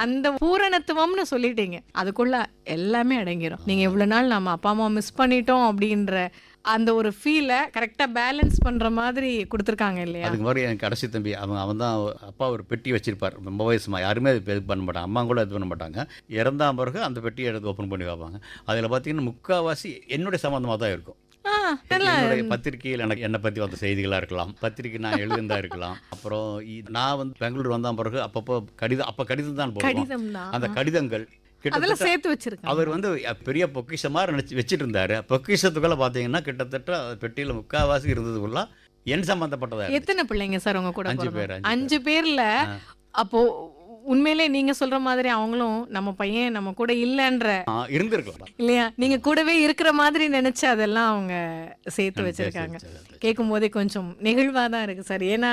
அந்த பூரணத்துவம்னு சொல்லிட்டீங்க, அதுக்குள்ள எல்லாமே அடங்கிடும். நீங்க இவ்வளவு நாள் நம்ம அப்பா அம்மா மிஸ் பண்ணிட்டோம் அப்படின்ற அந்த ஒரு ஃபீலை கரெக்டா பேலன்ஸ் பண்ற மாதிரி கொடுத்துருக்காங்க இல்லையா? அதுக்கு மாதிரி எனக்கு கடைசி தம்பி அவன் தான் அப்பா ஒரு பெட்டி வச்சிருப்பார். ரொம்ப வயசுமா யாருமே அது இது பண்ண மாட்டாங்க, அம்மா கூட இது பண்ண மாட்டாங்க. இறந்தா பிறகு அந்த பெட்டியை எடுத்து ஓப்பன் பண்ணி வைப்பாங்க. அதில் பார்த்தீங்கன்னா முக்கால்வாசி என்னுடைய சம்மந்தமாக தான் இருக்கும். என்னுடைய பத்திரிகையில் என்னை பற்றி வந்த செய்திகளாக இருக்கலாம், பத்திரிகை நான் எழுதிருந்தா இருக்கலாம். அப்புறம் நான் வந்து பெங்களூர் வந்த பிறகு அப்பப்போ கடிதம் தான் போடுவோம். அந்த கடிதங்கள் அதெல்லாம் சேர்த்து வச்சிருக்காங்க. அவர் வந்து பெரிய பொக்கிஷமாக நினச்சி வச்சுட்டு இருந்தார். பொக்கிஷத்துக்குள்ள பார்த்தீங்கன்னா கிட்டத்தட்ட பெட்டியில் முக்கால்வாசி இருந்ததுக்குள்ள என் சம்மந்தப்பட்டதா. எத்தனை பிள்ளைங்க சார் உங்க கூட? 5 பேர். 5 பேர்ல அப்போ உண்மையிலே நீங்க சொல்ற மாதிரி அவங்களும் நம்ம பையன் நம்ம கூட இல்லைன்ற இருந்திருக்கலாம் இல்லையா? நீங்க கூடவே இருக்கிற மாதிரி நினைச்சு அதெல்லாம் அவங்க சேர்த்து வச்சிருக்காங்க. கேட்கும் போதே கொஞ்சம் நெகிழ்வா தான் இருக்கு சார். ஏன்னா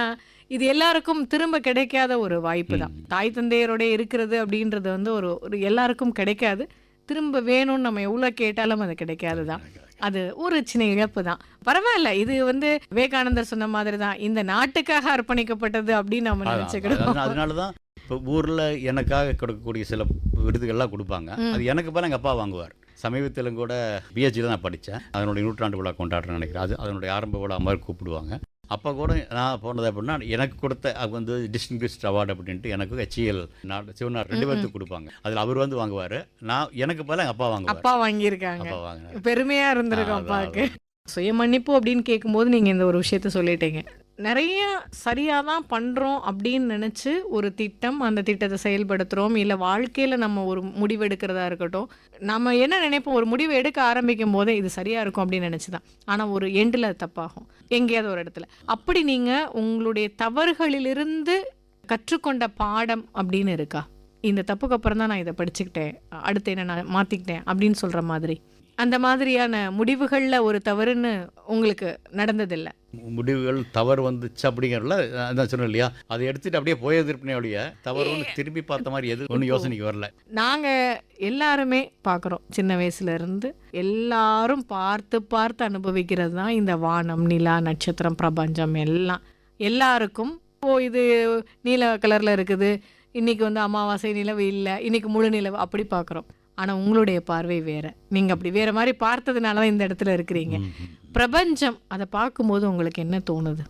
இது எல்லாருக்கும் திரும்ப கிடைக்காத ஒரு வாய்ப்பு தான். தாய் தந்தையரோட இருக்கிறது அப்படின்றது வந்து ஒரு எல்லாருக்கும் கிடைக்காது. திரும்ப வேணும்னு நம்ம எவ்வளவு கேட்டாலும் அது கிடைக்காது தான். அது ஒரு சின்ன இழப்பு தான். பரவாயில்ல, இது வந்து விவேகானந்தர் சொன்ன மாதிரி தான், இந்த நாட்டுக்காக அர்ப்பணிக்கப்பட்டது அப்படின்னு நம்ம நினைச்சுக்கிட்டோம். அதனாலதான் இப்போ ஊரில் எனக்காக கொடுக்கக்கூடிய சில விருதுகள்லாம் கொடுப்பாங்க. அது எனக்கு போல எங்கள் அப்பா வாங்குவார். சமீபத்திலும் கூட பிஹெச்டி தான் நான் படித்தேன். அதனுடைய 100ஆண்டு விழா கொண்டாடுறேன்னு நினைக்கிறேன். அதனுடைய ஆரம்ப விழா மாதிரி கூப்பிடுவாங்க. அப்போ கூட நான் போனது அப்படின்னா எனக்கு கொடுத்த அது வந்து டிஸ்டிங்விஷ்ட் அவார்டு அப்படின்ட்டு எனக்கு HEL சிவனார் 2 பேருக்கு கொடுப்பாங்க. அதில் அவர் வந்து வாங்குவார். எனக்கு போல எங்கள் அப்பா வாங்குவார். அப்பா வாங்கியிருக்காங்க. அப்பா வாங்கினார். பெருமையா இருந்திருக்கும் அப்பாவுக்கு. சுய மன்னிப்பு அப்படின்னு கேட்கும்போது நீங்கள் இந்த ஒரு விஷயத்த சொல்லிட்டீங்க. நிறைய சரியாக தான் பண்ணுறோம் அப்படின்னு நினச்சி ஒரு திட்டம், அந்த திட்டத்தை செயல்படுத்துகிறோம். இல்லை வாழ்க்கையில் நம்ம ஒரு முடிவு எடுக்கிறதா இருக்கட்டும், நம்ம என்ன நினைப்போம், ஒரு முடிவு எடுக்க ஆரம்பிக்கும் போதே இது சரியாக இருக்கும் அப்படின்னு நினச்சி தான். ஆனால் ஒரு எண்டில் தப்பாகும் எங்கேயாவது ஒரு இடத்துல. அப்படி நீங்கள் உங்களுடைய தவறுகளிலிருந்து கற்றுக்கொண்ட பாடம் அப்படின்னு இருக்கா? இந்த தப்புக்கு அப்புறம் தான் நான் இதை படிச்சுக்கிட்டேன், அடுத்து என்ன நான் மாற்றிக்கிட்டேன் அப்படின்னு சொல்கிற மாதிரி அந்த மாதிரியான முடிவுகளில் ஒரு தவறுன்னு உங்களுக்கு நடந்ததில்லை? முடிவுகள் தவறு வந்துச்சு அப்படிங்கிறதுல அதான் சொன்னேன் இல்லையா, அதை எடுத்துட்டு அப்படியே போயிருப்பேனே ஒழிய தவறு திரும்பி பார்த்த மாதிரி எது ஒன்றும் யோசனைக்கு வரல. நாங்கள் எல்லாருமே பார்க்குறோம், சின்ன வயசுல இருந்து எல்லாரும் பார்த்து பார்த்து அனுபவிக்கிறது தான் இந்த வானம், நிலா, நட்சத்திரம், பிரபஞ்சம் எல்லாம். எல்லாருக்கும் இது நீல கலரில் இருக்குது, இன்னைக்கு வந்து அமாவாசை நிலவு இல்லை, இன்னைக்கு முழு நிலவு அப்படி பார்க்குறோம். ஆனால் உங்களுடைய பார்வை வேற. நீங்கள் அப்படி வேற மாதிரி பார்த்ததுனால தான் இந்த இடத்துல இருக்கிறீங்க. பிரபஞ்சம் அதை பார்க்கும்போது உங்களுக்கு என்ன தோணுது?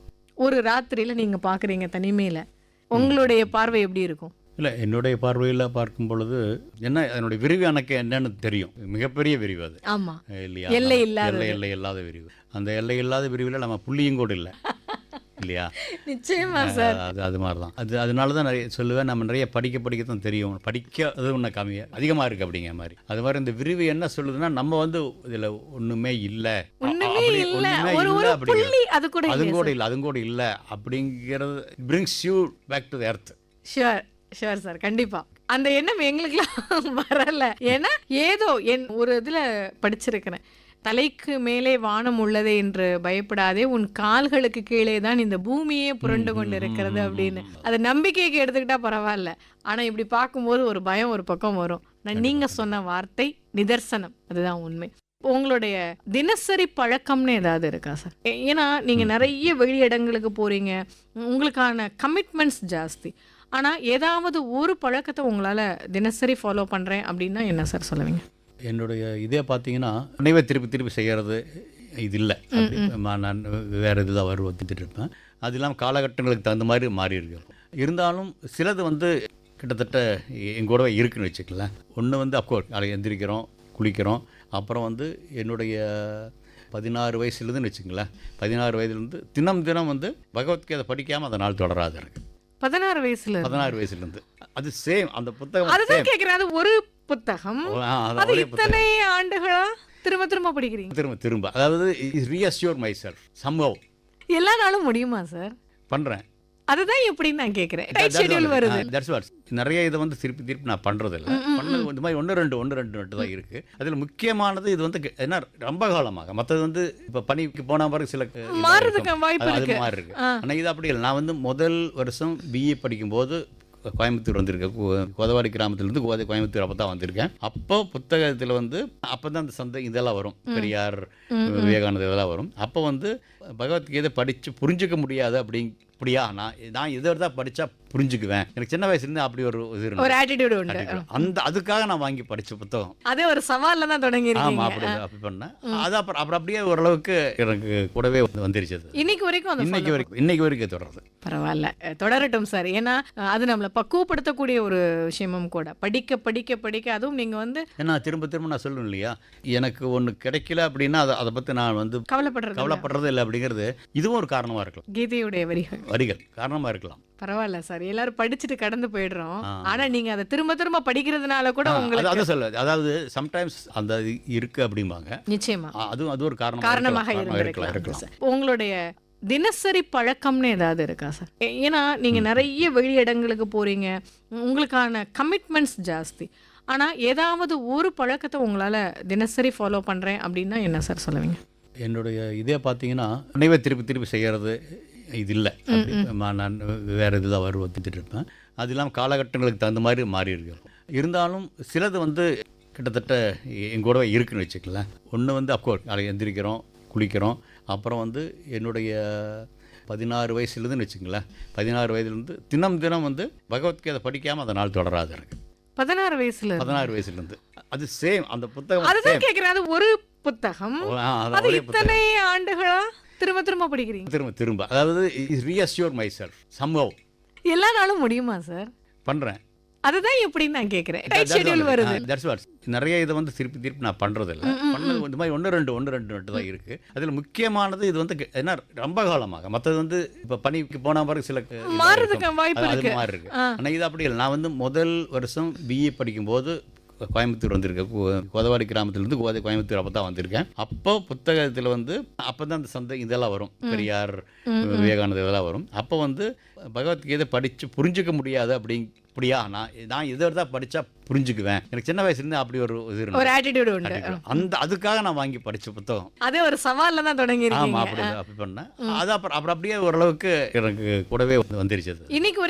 ஒரு ராத்திரியில் நீங்கள் பார்க்குறீங்க தனிமையில், உங்களுடைய பார்வை எப்படி இருக்கும்? இல்லை, என்னுடைய பார்வையில் பார்க்கும் பொழுது என்ன அதனுடைய விரிவு எனக்கு என்னன்னு தெரியும். மிகப்பெரிய விரிவு அது. ஆமாம், இல்லையா? எல்லை இல்லாத எல்லை இல்லாத விரிவு. அந்த எல்லை இல்லாத விரிவில் நம்ம புள்ளியும் கூட இல்லை இல்லையா? நிச்சயமா சார். அது மாதிரி தான். அதனால தான் நிறைய சொல்லுவேன், நம்ம நிறைய படிக்கத்தான் தெரியும். படிக்காது ஒன்று கம்மியாக அதிகமாக இருக்குது அப்படிங்கிற மாதிரி. அது மாதிரி இந்த விரிவு என்ன சொல்லுதுன்னா, நம்ம வந்து இதில் ஒன்றுமே இல்லை, அதுவும் கூட இல்லை அப்படிங்கிறது brings you back to the earth. Sure sir, கண்டிப்பா அந்த எண்ணம் எங்களுக்குலாம் வரல. ஏன்னா ஏதோ ஒரு இதில் படிச்சிருக்கிறேன், தலைக்கு மேலே வானம் உள்ளதே என்று பயப்படாதே, உன் கால்களுக்கு கீழே தான் இந்த பூமியே புரண்டு கொண்டு இருக்கிறது அப்படின்னு. அதை நம்பிக்கைக்கு எடுத்துக்கிட்டா பரவாயில்ல, ஆனால் இப்படி பார்க்கும்போது ஒரு பயம் ஒரு பக்கம் வரும். நீங்கள் சொன்ன வார்த்தை நிதர்சனம், அதுதான் உண்மை. உங்களுடைய தினசரி பழக்கம்னு ஏதாவது இருக்கா சார்? ஏன்னா நீங்கள் நிறைய வெளியிடங்களுக்கு போகிறீங்க, உங்களுக்கான கமிட்மெண்ட்ஸ் ஜாஸ்தி. ஆனால் ஏதாவது ஒரு பழக்கத்தை உங்களால் தினசரி ஃபாலோ பண்ணுறேன் அப்படின்னா என்ன சார் சொல்லுவீங்க? என்னுடைய இதே பார்த்தீங்கன்னா, நினைவை திருப்பி செய்கிறது இது இல்லை. நான் வேறு இதுதான் வந்துட்டு இருப்பேன். அது இல்லாமல் காலகட்டங்களுக்கு தகுந்த மாதிரி மாறி இருக்கிறோம். இருந்தாலும் சிலது வந்து கிட்டத்தட்ட எங்கூடவே இருக்குன்னு வச்சுக்கலாம். ஒன்று வந்து அப்கோர்ஸ் அதை எந்திரிக்கிறோம், குளிக்கிறோம். அப்புறம் வந்து என்னுடைய 16 வயசுலேருந்துன்னு வச்சுங்களேன், 16 வயதுலேருந்து தினம் வந்து பகவத்கீதை படிக்காமல் அந்த நாள் தொடராது எனக்கு. 16 வயசுலேருந்து அது சேம். அந்த புத்தகம் அதுதான் கேட்குறேன், அது ஒரு புத்தகம், அது இத்தனை ஆண்டுகளா திரும்ப படிக்கிறீங்க? திரும்ப அதாவது ரீஅஷ்யூர் மை செல்ஃப் சம்ஹவ். எல்லா நாளும் முடியுமா சார்? பண்ணுறேன். அதுதான் எப்படி நான் கேட்குறேன். டைட் ஷெட்யூல் வருது. That's what. நிறைய இதை வந்து திருப்பி நான் பண்ணுறது இல்லை. பண்ணது இந்த மாதிரி ஒன்று ரெண்டு தான் இருக்குது. அதில் முக்கியமானது இது வந்து என்ன, ரொம்ப காலமாக. மற்றது வந்து இப்போ பணிக்கு போனால் பாருங்க சில மாறுறதுக்கு வாய்ப்பு அது மாதிரி இருக்குது. ஆனால் இது அப்படி இல்லை. நான் வந்து முதல் வருஷம் பிஏ படிக்கும்போது கோயம்புத்தூர் வந்திருக்கேன். கோதவாடி கிராமத்துலேருந்து கோயம்புத்தூர் அப்போ தான் வந்திருக்கேன். அப்போ புத்தகத்தில் வந்து அப்போ தான் அந்த சந்தை இதெல்லாம் வரும், பெரியார், விவேகானந்தர் இதெல்லாம் வரும். அப்போ வந்து பகவத்கீதை படித்து புரிஞ்சிக்க முடியாது அப்படியா, நான் இதை தான் படித்தா புரிஞ்சுக்குவேன். எனக்கு சின்ன வயசுலேருந்து அப்படி ஒரு ஆட்டிடியூட் உண்டு. அதுக்காக நான் வாங்கி படித்த புத்தகம். அதே ஒரு சவாலில் தான் தொடங்கி. ஆமாம், அப்படி பண்ணேன். அது அப்புறம் அப்படியே ஓரளவுக்கு எனக்கு கூடவே வந்துருச்சு. இன்னைக்கு வரைக்கும் தொடருது. பரவாயில்ல, தொடரட்டும் சார். ஏன்னா அது நம்மளை பக்குவப்படுத்தக்கூடிய ஒரு விஷயமும் கூட. படிக்க அதுவும் நீங்கள் வந்து ஏன்னா திரும்ப நான் சொல்லணும் இல்லையா, எனக்கு ஒன்று கிடைக்கல அப்படின்னா அதை பற்றி நான் வந்து கவலைப்படுறது இல்லை அப்படிங்கிறது இதுவும் ஒரு காரணமாக இருக்கலாம். கீதையுடைய வரிகள் காரணமாக இருக்கலாம். பரவாயில்ல சார், எல்லாரும் படிச்சுட்டு கடந்து போயிடுறோம். ஆனா நீங்க அதை திரும்ப படிக்கிறதுனால கூட உங்களுக்கு சொல்ல, அதாவது சம்டைம்ஸ் அந்த இருக்கு அப்படிம்பாங்க. நிச்சயமா அது ஒரு காரணமாக இருக்கலாம். உங்களுடைய தினசரி பழக்கம்னு ஏதாவது இருக்கா சார்? ஏன்னா நீங்க நிறைய வெளியிடங்களுக்கு போறீங்க, உங்களுக்கான கமிட்மெண்ட்ஸ் ஜாஸ்தி. ஆனா ஏதாவது ஒரு பழக்கத்தை உங்களால தினசரி ஃபாலோ பண்றேன் அப்படின்னா என்ன சார் சொல்லுவீங்க? என்னுடைய இதே பார்த்தீங்கன்னா, நினைவை திருப்பி செய்கிறது இது இல்லை. நான் வேறு இதுதான் வந்துட்டு இருப்பேன். அது இல்லாமல் காலகட்டங்களுக்கு தகுந்த மாதிரி மாறி இருக்கிறோம். இருந்தாலும் சிலது வந்து கிட்டத்தட்ட எங்கூடவே இருக்குன்னு வச்சுக்கலாம். ஒன்று வந்து அப்கோர்ஸ் அதை எந்திரிக்கிறோம், குளிக்கிறோம். அப்புறம் வந்து என்னுடைய 16 வயசுலேருந்துன்னு வச்சுங்களேன், 16 வயதுலேருந்து தினம் வந்து பகவத்கீதை படிக்காமல் அந்த நாள் தொடராது எனக்கு. 16 வயசுலேருந்து அது சேம். அந்த புத்தகம் அதுதான் கேட்குறேன், அது ஒரு புத்தகம், அது இத்தனை ஆண்டுகளா திரும்ப படிக்கிறீங்க? திரும்ப அதாவது ரீஅஷ்யூர் மை செல்ஃப் சம்ஹவ். எல்லா நாளும் முடியுமா சார்? பண்ணுறேன். அதுதான் எப்படி நான் கேட்குறேன். டைட் ஷெட்யூல் வருது. That's what. நிறைய இதை வந்து திருப்பி நான் பண்ணுறது இல்லை. பண்ணது இந்த மாதிரி ஒன்று ரெண்டு தான் இருக்குது. அதில் முக்கியமானது இது வந்து என்ன, ரொம்ப காலமாக. மற்றது வந்து இப்போ பணிக்கு போனால் பாருங்க சில மாறுறதுக்கு வாய்ப்பு இருக்கு. ஆனால் இது அப்படி இல்லை. நான் வந்து முதல் வருஷம் பிஏ படிக்கும்போது கோயம்புத்தூர் வந்திருக்கேன். கோதவாடி கிராமத்துலேருந்து கோயம்புத்தூர் அப்போ தான் வந்திருக்கேன். அப்போ புத்தகத்தில் வந்து அப்போ தான் அந்த சந்தை இதெல்லாம் வரும், பெரியார், விவேகானந்தர் இதெல்லாம் வரும். அப்போ வந்து பகவத்கீதை படித்து புரிஞ்சிக்க முடியாது அப்படியா, நான் இதை தான் படித்தா புரிஞ்சுக்குவேன். எனக்கு சின்ன வயசுலேருந்து அப்படி ஒரு ஆட்டிடியூட் உண்டு. அதுக்காக நான் வாங்கி படித்த புத்தகம். அதே ஒரு சவாலில் தான் தொடங்கி. ஆமாம், அப்படி பண்ணேன். அது அப்புறம் அப்படியே ஓரளவுக்கு எனக்கு கூடவே வந்துருச்சு. இன்னைக்கு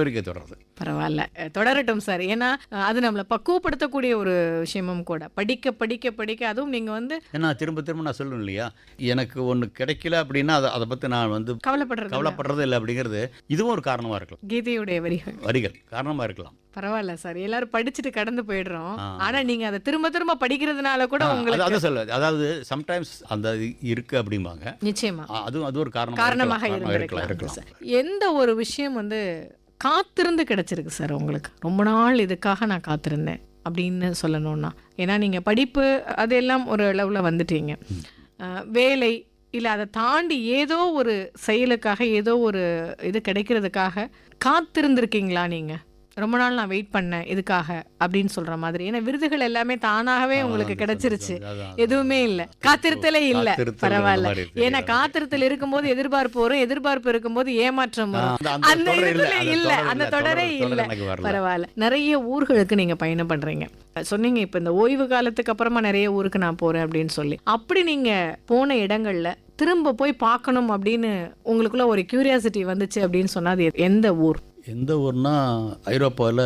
வரைக்கும் தொடருது. பரவாயில்ல, தொடரட்டும் சார். ஏன்னா அது நம்மளை பக்குவப்படுத்தக்கூடிய ஒரு விஷயமும் கூட. படிக்க அதுவும் நீங்கள் வந்து ஏன்னா திரும்ப நான் சொல்லணும் இல்லையா, எனக்கு ஒன்று கிடைக்கல அப்படின்னா அதை பற்றி நான் வந்து கவலைப்படுறது இல்லை அப்படிங்கிறது இதுவும் ஒரு காரணமாக இருக்கலாம். கீதையுடைய வரிகள் காரணமாக இருக்கலாம். பரவாயில்ல சார், எல்லாரும் படிச்சுட்டு கடந்து போயிடுறோம். ஆனா நீங்க அதை திரும்ப திரும்ப படிக்கிறதுனால கூட உங்களுக்கு அதை சொல்ல, அதாவது சம்டைம்ஸ் அந்த இருக்கு அப்படிம்பாங்க. நிச்சயமா அது ஒரு காரணமாக இருந்திருக்கலாம் சார். எந்த ஒரு விஷயம் காத்திருந்து கிடைச்சிருக்கு சார் உங்களுக்கு? ரொம்ப நாள் இதுக்காக நான் காத்திருந்தேன் அப்படின்னு சொல்லணும்னா, ஏன்னா நீங்கள் படிப்பு அதெல்லாம் ஒரு அளவில் வந்துட்டீங்க, வேலை இல்லை அதை தாண்டி ஏதோ ஒரு செயலுக்காக ஏதோ ஒரு இது கிடைக்கிறதுக்காக காத்திருந்திருக்கீங்களா நீங்கள்? ரொம்ப நாள் நான் வெயிட் பண்ணேன் இதுக்காக அப்படின்னு சொல்ற மாதிரி. ஏன்னா விருதுகள் எல்லாமே தானாகவே உங்களுக்கு கிடைச்சிருச்சு, எதுவுமே இல்லை, காத்திருத்தலே இல்லை. பரவாயில்ல, ஏன்னா காத்திருத்தல் இருக்கும்போது எதிர்பார்ப்பு வரும், எதிர்பார்ப்பு இருக்கும்போது ஏமாற்றம் வரும். அந்த இதுல இல்லை, அந்த தொடரே இல்லை. பரவாயில்ல. நிறைய ஊர்களுக்கு நீங்க பயணம் பண்றீங்க சொன்னீங்க. இப்ப இந்த ஓய்வு காலத்துக்கு அப்புறமா நிறைய ஊருக்கு நான் போறேன் அப்படின்னு சொல்லி, அப்படி நீங்க போன இடங்கள்ல திரும்ப போய் பார்க்கணும் அப்படின்னு உங்களுக்குள்ள ஒரு கியூரியாசிட்டி வந்துச்சு அப்படின்னு சொன்னா அது எந்த ஊர்? எந்த ஊர்னா ஐரோப்பாவில்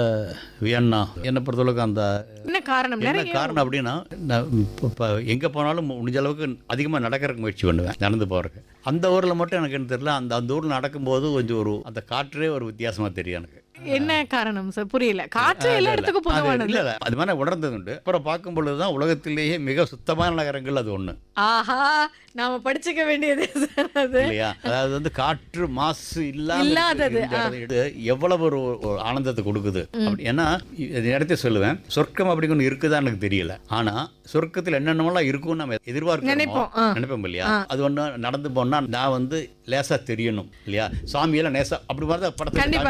வியன்னா. என்னை பொறுத்தளவுக்கு அந்த என்ன காரணம் அப்படின்னா, நான் இப்போ எங்கே போனாலும் முடிஞ்ச அளவுக்கு அதிகமாக நடக்கிறதுக்கு முயற்சி பண்ணுவேன், நடந்து போகிறதுக்கு. அந்த ஊரில் மட்டும் எனக்கு என்ன தெரியல, அந்த ஊரில் நடக்கும்போது கொஞ்சம் அந்த காற்றே ஒரு வித்தியாசமாக தெரியும் எனக்கு. என்ன காரணம் சார்? புரியல. காற்று எல்லா இடத்துக்கும் பொதுவானது இல்ல, அது மாதிரி உணர்ந்தது உண்டு. அப்புறம் பார்க்கும் பொழுதுதான் உலகத்திலேயே மிக சுத்தமான நகரங்கள் அது ஒண்ணு. ஆஹா, நாம படிச்சுக்க வேண்டியது இல்லையா? அதாவது காற்று மாசு இல்லாதது எவ்வளவு ஒரு ஆனந்தத்தை கொடுக்குது. ஏன்னா இடத்தை சொல்லுவேன், சொர்க்கம் அப்படின்னு ஒன்று இருக்குதான் எனக்கு தெரியல. ஆனா சொர்க்கத்தில் என்னென்னலாம் இருக்கும் நம்ம நினைப்போம் இல்லையா? அது ஒண்ணு நடந்து போனா நான் லேசா தெரியணும் இல்லையா? சாமியெல்லாம் லேசா அப்படி மாதிரி படத்தை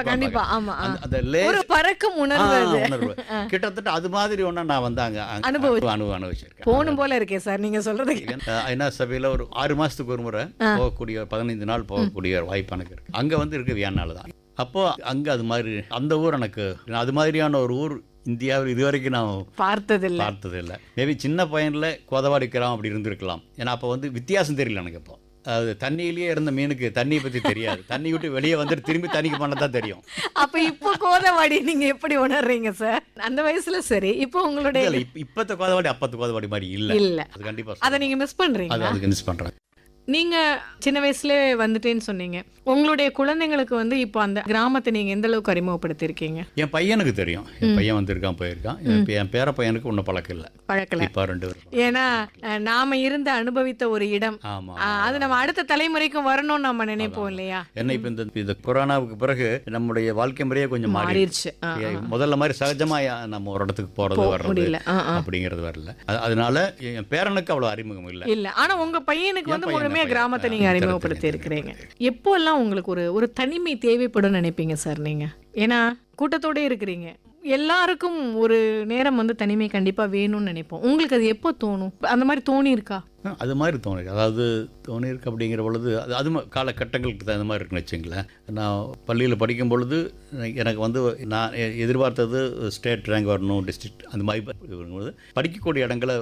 பறக்கும் உணர்வு கிட்டத்தட்ட அது மாதிரி ஒண்ணா நான் அனுபவிச்சிருக்கேன். போனும் போல இருக்கே சார் நீங்க சொல்றது. ஐநா சபையில ஒரு 6 மாசத்துக்கு ஒரு முறை போகக்கூடிய 15 நாள் போகக்கூடிய வாய்ப்பு எனக்கு இருக்கு. அங்க இருக்கு வியன்னால தான். அப்போ அங்க அது மாதிரி அந்த ஊர் எனக்கு அது மாதிரியான ஒரு ஊர் இந்தியாவில் இதுவரைக்கும் நான் பார்த்ததில்லை. மேபி சின்ன பையன்ல கோதவாடிக்கிறோம் அப்படி இருந்திருக்கலாம். ஏன்னா அப்போ வித்தியாசம் தெரியல எனக்கு. அப்போ அது தண்ணியிலேயே இருந்த மீனுக்கு தண்ணியை பற்றி தெரியாது, தண்ணி விட்டு வெளியே வந்துட்டு திரும்பி தண்ணிக்கு பண்ணதான் தெரியும். அப்போ இப்போ கோதவாடி நீங்க எப்படி உணர்றீங்க சார் அந்த வயசுல? சரி, இப்போ உங்களுடைய இப்பத்த கோதவாடி அப்பத்த கோதவாடி மாதிரி இல்லை. அது கண்டிப்பா அதை நீங்க மிஸ் பண்றீங்க. அதுக்கு மிஸ் பண்றேன். நீங்க சின்ன வயசுல வந்துட்டேன்னு சொன்னீங்க. உங்களுடைய குழந்தைங்களுக்கு இப்போ அந்த கிராமத்தை நீங்க எந்த அளவுக்கு அறிமுகப்படுத்திருக்கீங்க? என் பையனுக்கு தெரியும். என் பையன் வந்திருக்கான், போயிருக்கான். என் பேர பையனுக்கு ஒன்றும் பழக்கம் இல்லை. இப்போ 2 பேரும். ஏன்னா நாம இருந்து அனுபவித்த ஒரு இடம், அது நம்ம அடுத்த தலைமுறைக்கும் வரணும்னு நம்ம நினைப்போம் இல்லையா? என்ன இப்போ இந்த கொரோனாவுக்கு பிறகு நம்முடைய வாழ்க்கை முறையே கொஞ்சம் மாறிடுச்சு. முதல்ல மாதிரி சகஜமா நம்ம ஒரு இடத்துக்கு போறது வர்றது அப்படிங்கிறது வரல. அதனால என் பேரனுக்கு அவ்வளவு அறிமுகம் இல்லை. ஆனா உங்க பையனுக்கு கிராமத்தை நீங்க அறிமுகப்படுத்தி இருக்கிறீங்க. எப்போல்லாம் உங்களுக்கு ஒரு தனிமை தேவைப்படும் நினைப்பீங்க சார் நீங்க? ஏன்னா கூட்டத்தோட இருக்கிறீங்க, எல்லாருக்கும் ஒரு நேரம் தனிமை கண்டிப்பா வேணும்னு நினைப்போம். உங்களுக்கு அது எப்போ தோணும்? அந்த மாதிரி தோணி இருக்கா? அது மாதிரி தோணிருக்கு. அதாவது தோணிருக்கு அப்படிங்கிற பொழுது அது காலகட்டங்களுக்கு தகுந்த மாதிரி இருக்குன்னு வச்சுங்களேன். நான் பள்ளியில் படிக்கும் பொழுது எனக்கு நான் எதிர்பார்த்தது ஸ்டேட் ரேங்க் வரணும், டிஸ்ட்ரிக்ட் அந்த மாதிரி வரும்போது படிக்கக்கூடிய இடங்களை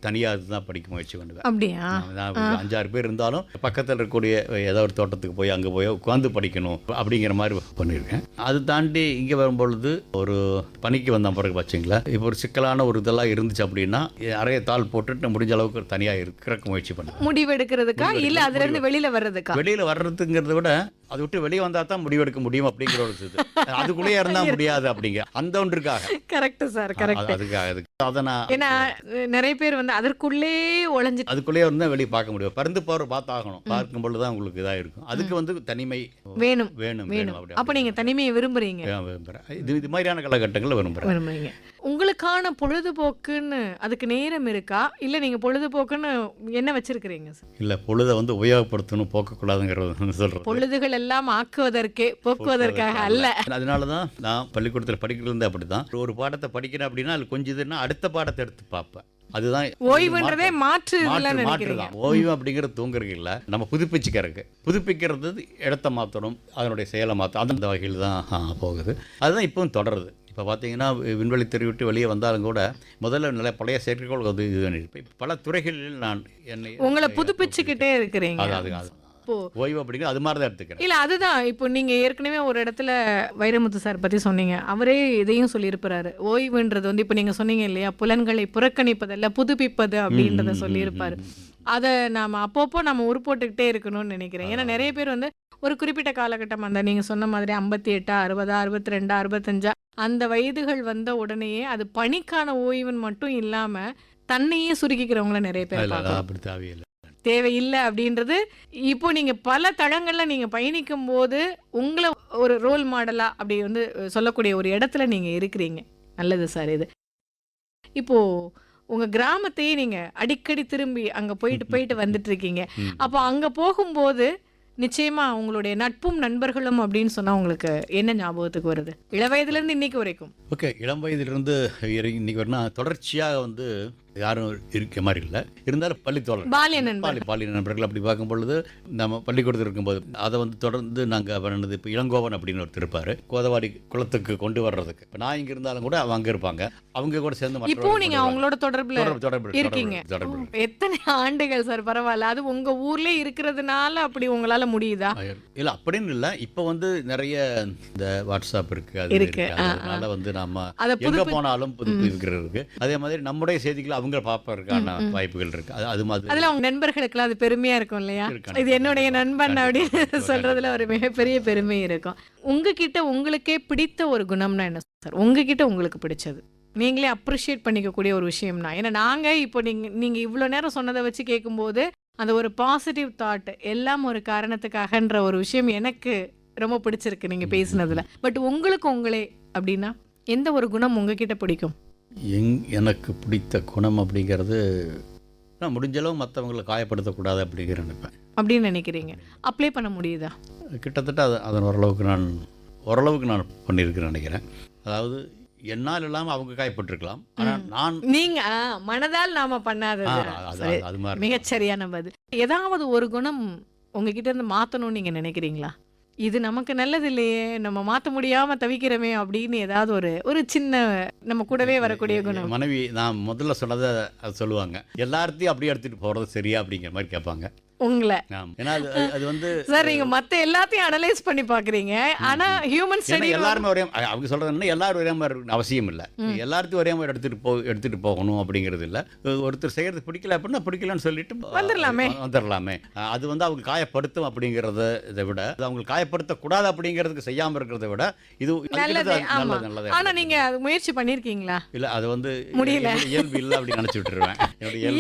தனியாக தான் படிக்க முயற்சி பண்ணுவேன். அப்படியா? நான் 5-6 பேர் இருந்தாலும் பக்கத்தில் இருக்கக்கூடிய ஏதோ ஒரு தோட்டத்துக்கு போய் அங்கே போய் உட்காந்து படிக்கணும் அப்படிங்கிற மாதிரி பண்ணியிருக்கேன். அது தாண்டி இங்கே வரும்பொழுது ஒரு பணிக்கு வந்த பிறகு வச்சுங்களேன், இப்போ ஒரு சிக்கலான ஒரு இதெல்லாம் இருந்துச்சு அப்படின்னா அறைய தாள் போட்டுட்டு முடிஞ்ச அளவுக்கு தனியாக இருக்கிற முயற்சி பண்ணுவேன். முடிவெடுக்கிறதுக்கா இல்லை அதுல இருந்து வெளியில வர்றதுக்கா? வெளியில வர்றதுங்கிறத விட அதை விட்டு வெளியே வந்தா தான் முடிவெடுக்க முடியும் அப்படிங்கிற ஒரு இது. அதுக்குள்ளேயே இருந்தா முடியாது அப்படிங்க அந்த ஒன்றுக்காக. Correct sir, correct. அதுக்காக ஏன்னா நிறைய பேர் அதற்குள்ளே ஒளிஞ்சு அதுக்குள்ளேயே இருந்தா வெளியே பார்க்க முடியும். பறந்து போற பார்த்தாகணும். பார்க்கும் பொழுதுதான் உங்களுக்கு இதா இருக்கும். அதுக்கு தனிமை வேணும். அப்ப நீங்க தனிமையை விரும்புறீங்க? விரும்புறேன். இது மாதிரியான காலகட்டங்களை விரும்புறீங்க. உங்களுக்கான பொழுதுபோக்குன்னு அதுக்கு நேரம் இருக்கா? இல்ல நீங்க பொழுதுபோக்குன்னு என்ன வச்சிருக்கிறீங்க? இல்ல, பொழுதை உபயோகப்படுத்தணும், போக்கக்கூடாதுங்கிறது சொல்றேன். பொழுதுகள் எல்லாம் ஆக்குவதற்கே, போக்குவதற்காக அல்ல. அதனாலதான் நான் பள்ளிக்கூடத்தில் படிக்கிறது அப்படிதான். ஒரு பாடத்தை படிக்கிறேன் அப்படின்னா அது கொஞ்சம் இதுன்னா அடுத்த பாடத்தை எடுத்து பார்ப்பேன். அதுதான் ஓய்வுன்றதே மாற்று. ஓய்வு அப்படிங்கிறது தூங்குறது இல்லை, நம்ம புதுப்பிக்கிறது இடத்த மாற்றணும், அதனுடைய செயலை மாற்றணும். அந்த வகையில் தான் போகுது. அதுதான் இப்பவும் தொடருது. இப்போ பார்த்தீங்கன்னா விண்வெளி தெரிவிட்டு வெளியே வந்தாலும் கூட முதல்ல நல்ல பழைய செயற்கைக்கோள் இது பண்ணியிருப்பேன். பல துறைகளில் நான் உங்களை புதுப்பிச்சுக்கிட்டே இருக்கிறீங்க. ஓய்வு அப்படிங்கிற அது மாதிரி தான் எடுத்துக்கிறேன். இல்லை, அதுதான் இப்போ நீங்கள் ஏற்கனவே ஒரு இடத்துல வைரமுத்து சார் பற்றி சொன்னீங்க. அவரே இதையும் சொல்லியிருப்பாரு. ஓய்வுன்றது இப்போ நீங்கள் சொன்னீங்க இல்லையா, புலன்களை புறக்கணிப்பதல்ல புதுப்பிப்பது அப்படின்றத சொல்லியிருப்பாரு. அதை நாம் அப்பப்போ நம்ம உருப்போட்டுக்கிட்டே இருக்கணும்னு நினைக்கிறேன். ஏன்னா நிறைய பேர் ஒரு குறிப்பிட்ட காலகட்டம் அந்த நீங்க சொன்ன மாதிரி 58 60 62 65 அந்த வயதுகள் வந்த உடனேயே அது பணிக்கான ஓய்வுன்னு மட்டும் இல்லாம தன்னையே சுருக்கிக்கிறவங்கள நிறைய பேர் பார்க்கலாம். அப்படி தேவையில்லை, தேவையில்லை அப்படின்றது இப்போ நீங்க பல தளங்கள்ல நீங்க பயணிக்கும் போது உங்களை ஒரு ரோல் மாடலா அப்படி வந்து சொல்லக்கூடிய ஒரு இடத்துல நீங்க இருக்கிறீங்க. நல்லது சார். இது இப்போ உங்க கிராமத்தையே நீங்க அடிக்கடி திரும்பி அங்க போயிட்டு போயிட்டு வந்துட்டு இருக்கீங்க. அப்போ அங்க போகும்போது நிச்சயமா உங்களுடைய நட்பும் நண்பர்களும் அப்படின்னு சொன்னா உங்களுக்கு என்ன ஞாபகத்துக்கு வருது இளவயதுல இருந்து இன்னைக்கு வரைக்கும்? ஓகே, இளம் வயதிலிருந்து இன்னைக்கு வரணும் தொடர்ச்சியாக வந்து யாரும் இருக்க மாதிரி இல்லை. இருந்தாலும் பள்ளித்தோழர் பாலிய நண்பர் பாலிய நண்பர்கள் அப்படி பார்க்கும் பொழுது நம்ம பள்ளிக்கூடத்தில் இருக்கும்போது அதை வந்து தொடர்ந்து நாங்கள் பண்ணது. இப்போ இளங்கோவன் அப்படின்னு ஒருத்தர் இருப்பார், கோதவாடி குளத்துக்கு கொண்டு வர்றதுக்கு. இப்போ நான் இங்கே இருந்தாலும் கூட அவங்க இருப்பாங்க, அவங்க கூட சேர்ந்து இப்போ நீங்க அவங்களோட தொடர்புல இருக்கீங்க. தொடர்பு. எத்தனை ஆண்டுகள் சார்? பரவாயில்ல. அது உங்க ஊர்லயே இருக்கிறதுனால அப்படி உங்களால முடியுதா? இல்லை அப்படின்னு இல்லை. இப்போ வந்து நிறைய இந்த வாட்ஸ்அப் இருக்கு, அது இருக்கு. அதனால வந்து நம்ம எங்க போனாலும் புதுப்பிக்கிறதுக்கு அதே மாதிரி நம்முடைய செய்திகளை அவங்க பார்ப்பதற்கான வாய்ப்புகள் இருக்கு. அது மாதிரி அதுல அவங்க நண்பர்களுக்கு அது பெருமையா இருக்கும் இல்லையா? இது என்னுடைய நண்பன் அப்படின்னு சொல்றதுல ஒரு மிகப்பெரிய பெருமை இருக்கும். உங்ககிட்ட உங்களுக்கே பிடித்த ஒரு குணம்னா என்ன சார்? உங்ககிட்ட உங்களுக்கு பிடிச்சது நீங்களே அப்ரிஷியேட் பண்ணிக்கக்கூடிய ஒரு விஷயம்னா ஏன்னா நாங்க இப்போ நீங்க இவ்வளோ நேரம் சொன்னதை வச்சு கேட்கும்போது அந்த ஒரு பாசிட்டிவ் தாட் எல்லாம் ஒரு காரணத்துக்காகன்ற ஒரு விஷயம் எனக்கு ரொம்ப பிடிச்சிருக்கு நீங்க பேசினதுல. பட் உங்களுக்கு உங்களே அப்படின்னா எந்த ஒரு குணம் உங்ககிட்ட பிடிக்கும்? எனக்கு பிடித்த குணம் அப்படிங்கிறது நான் முடிஞ்சளவு மற்றவங்களை காயப்படுத்தக்கூடாது அப்படிங்கிற நினைப்பேன். அப்படின்னு நினைக்கிறீங்க? அப்ளை பண்ண முடியுதா? கிட்டத்தட்ட அதன் ஓரளவுக்கு நான் பண்ணியிருக்கிறேன் நினைக்கிறேன். அதாவது என்னால் இல்லாமல் அவங்க காயப்பட்டிருக்கலாம், ஆனால் நான் நீங்க மனதால் நாம பண்ணாதது அது மாதிரி மிகச்சரியான பதில். ஏதாவது ஒரு குணம் உங்ககிட்ட இருந்து மாற்றணும்னு நீங்க நினைக்கிறீங்களா? இது நமக்கு நல்லது இல்லையே, நம்ம மாற்ற முடியாம தவிக்கிறோமே அப்படின்னு ஏதாவது ஒரு சின்ன நம்ம கூடவே வரக்கூடிய குணம்? மனைவி நான் முதல்ல சொன்னதை சொல்லுவாங்க, எல்லாத்தையும் அப்படியே எடுத்துகிட்டு போகிறது சரியா அப்படிங்கிற மாதிரி கேட்பாங்க உங்களை. ஏன்னா அது வந்து சார் நீங்க மத்த எல்லாத்தையும் அனலைஸ் பண்ணி பாக்குறீங்க, ஆனா ஹியூமன் ஸ்டடி எல்லாருமே ஒரே அவங்க சொல்றது எல்லாரும் ஒரே மாதிரி அவசியம் இல்லை. எல்லாத்தையும் ஒரே மாதிரி எடுத்துட்டு போகணும் அப்படிங்கிறது இல்லை. ஒருத்தர் செய்யறது பிடிக்கல அப்படின்னா பிடிக்கலன்னு சொல்லிட்டு வந்துடலாமே. அது வந்து அவங்க காயப்படுத்தும் அப்படிங்கிறத இதை விட அவங்க காயப்படுத்தக்கூடாது அப்படிங்கிறதுக்கு செய்யாம இருக்கிறத விட இது நல்லது. ஆனா நீங்க அது முயற்சி பண்ணிருக்கீங்களா? இல்ல, அது வந்து முடியல, இயல்பு இல்லை அப்படி நினைச்சு விட்டுருவேன்.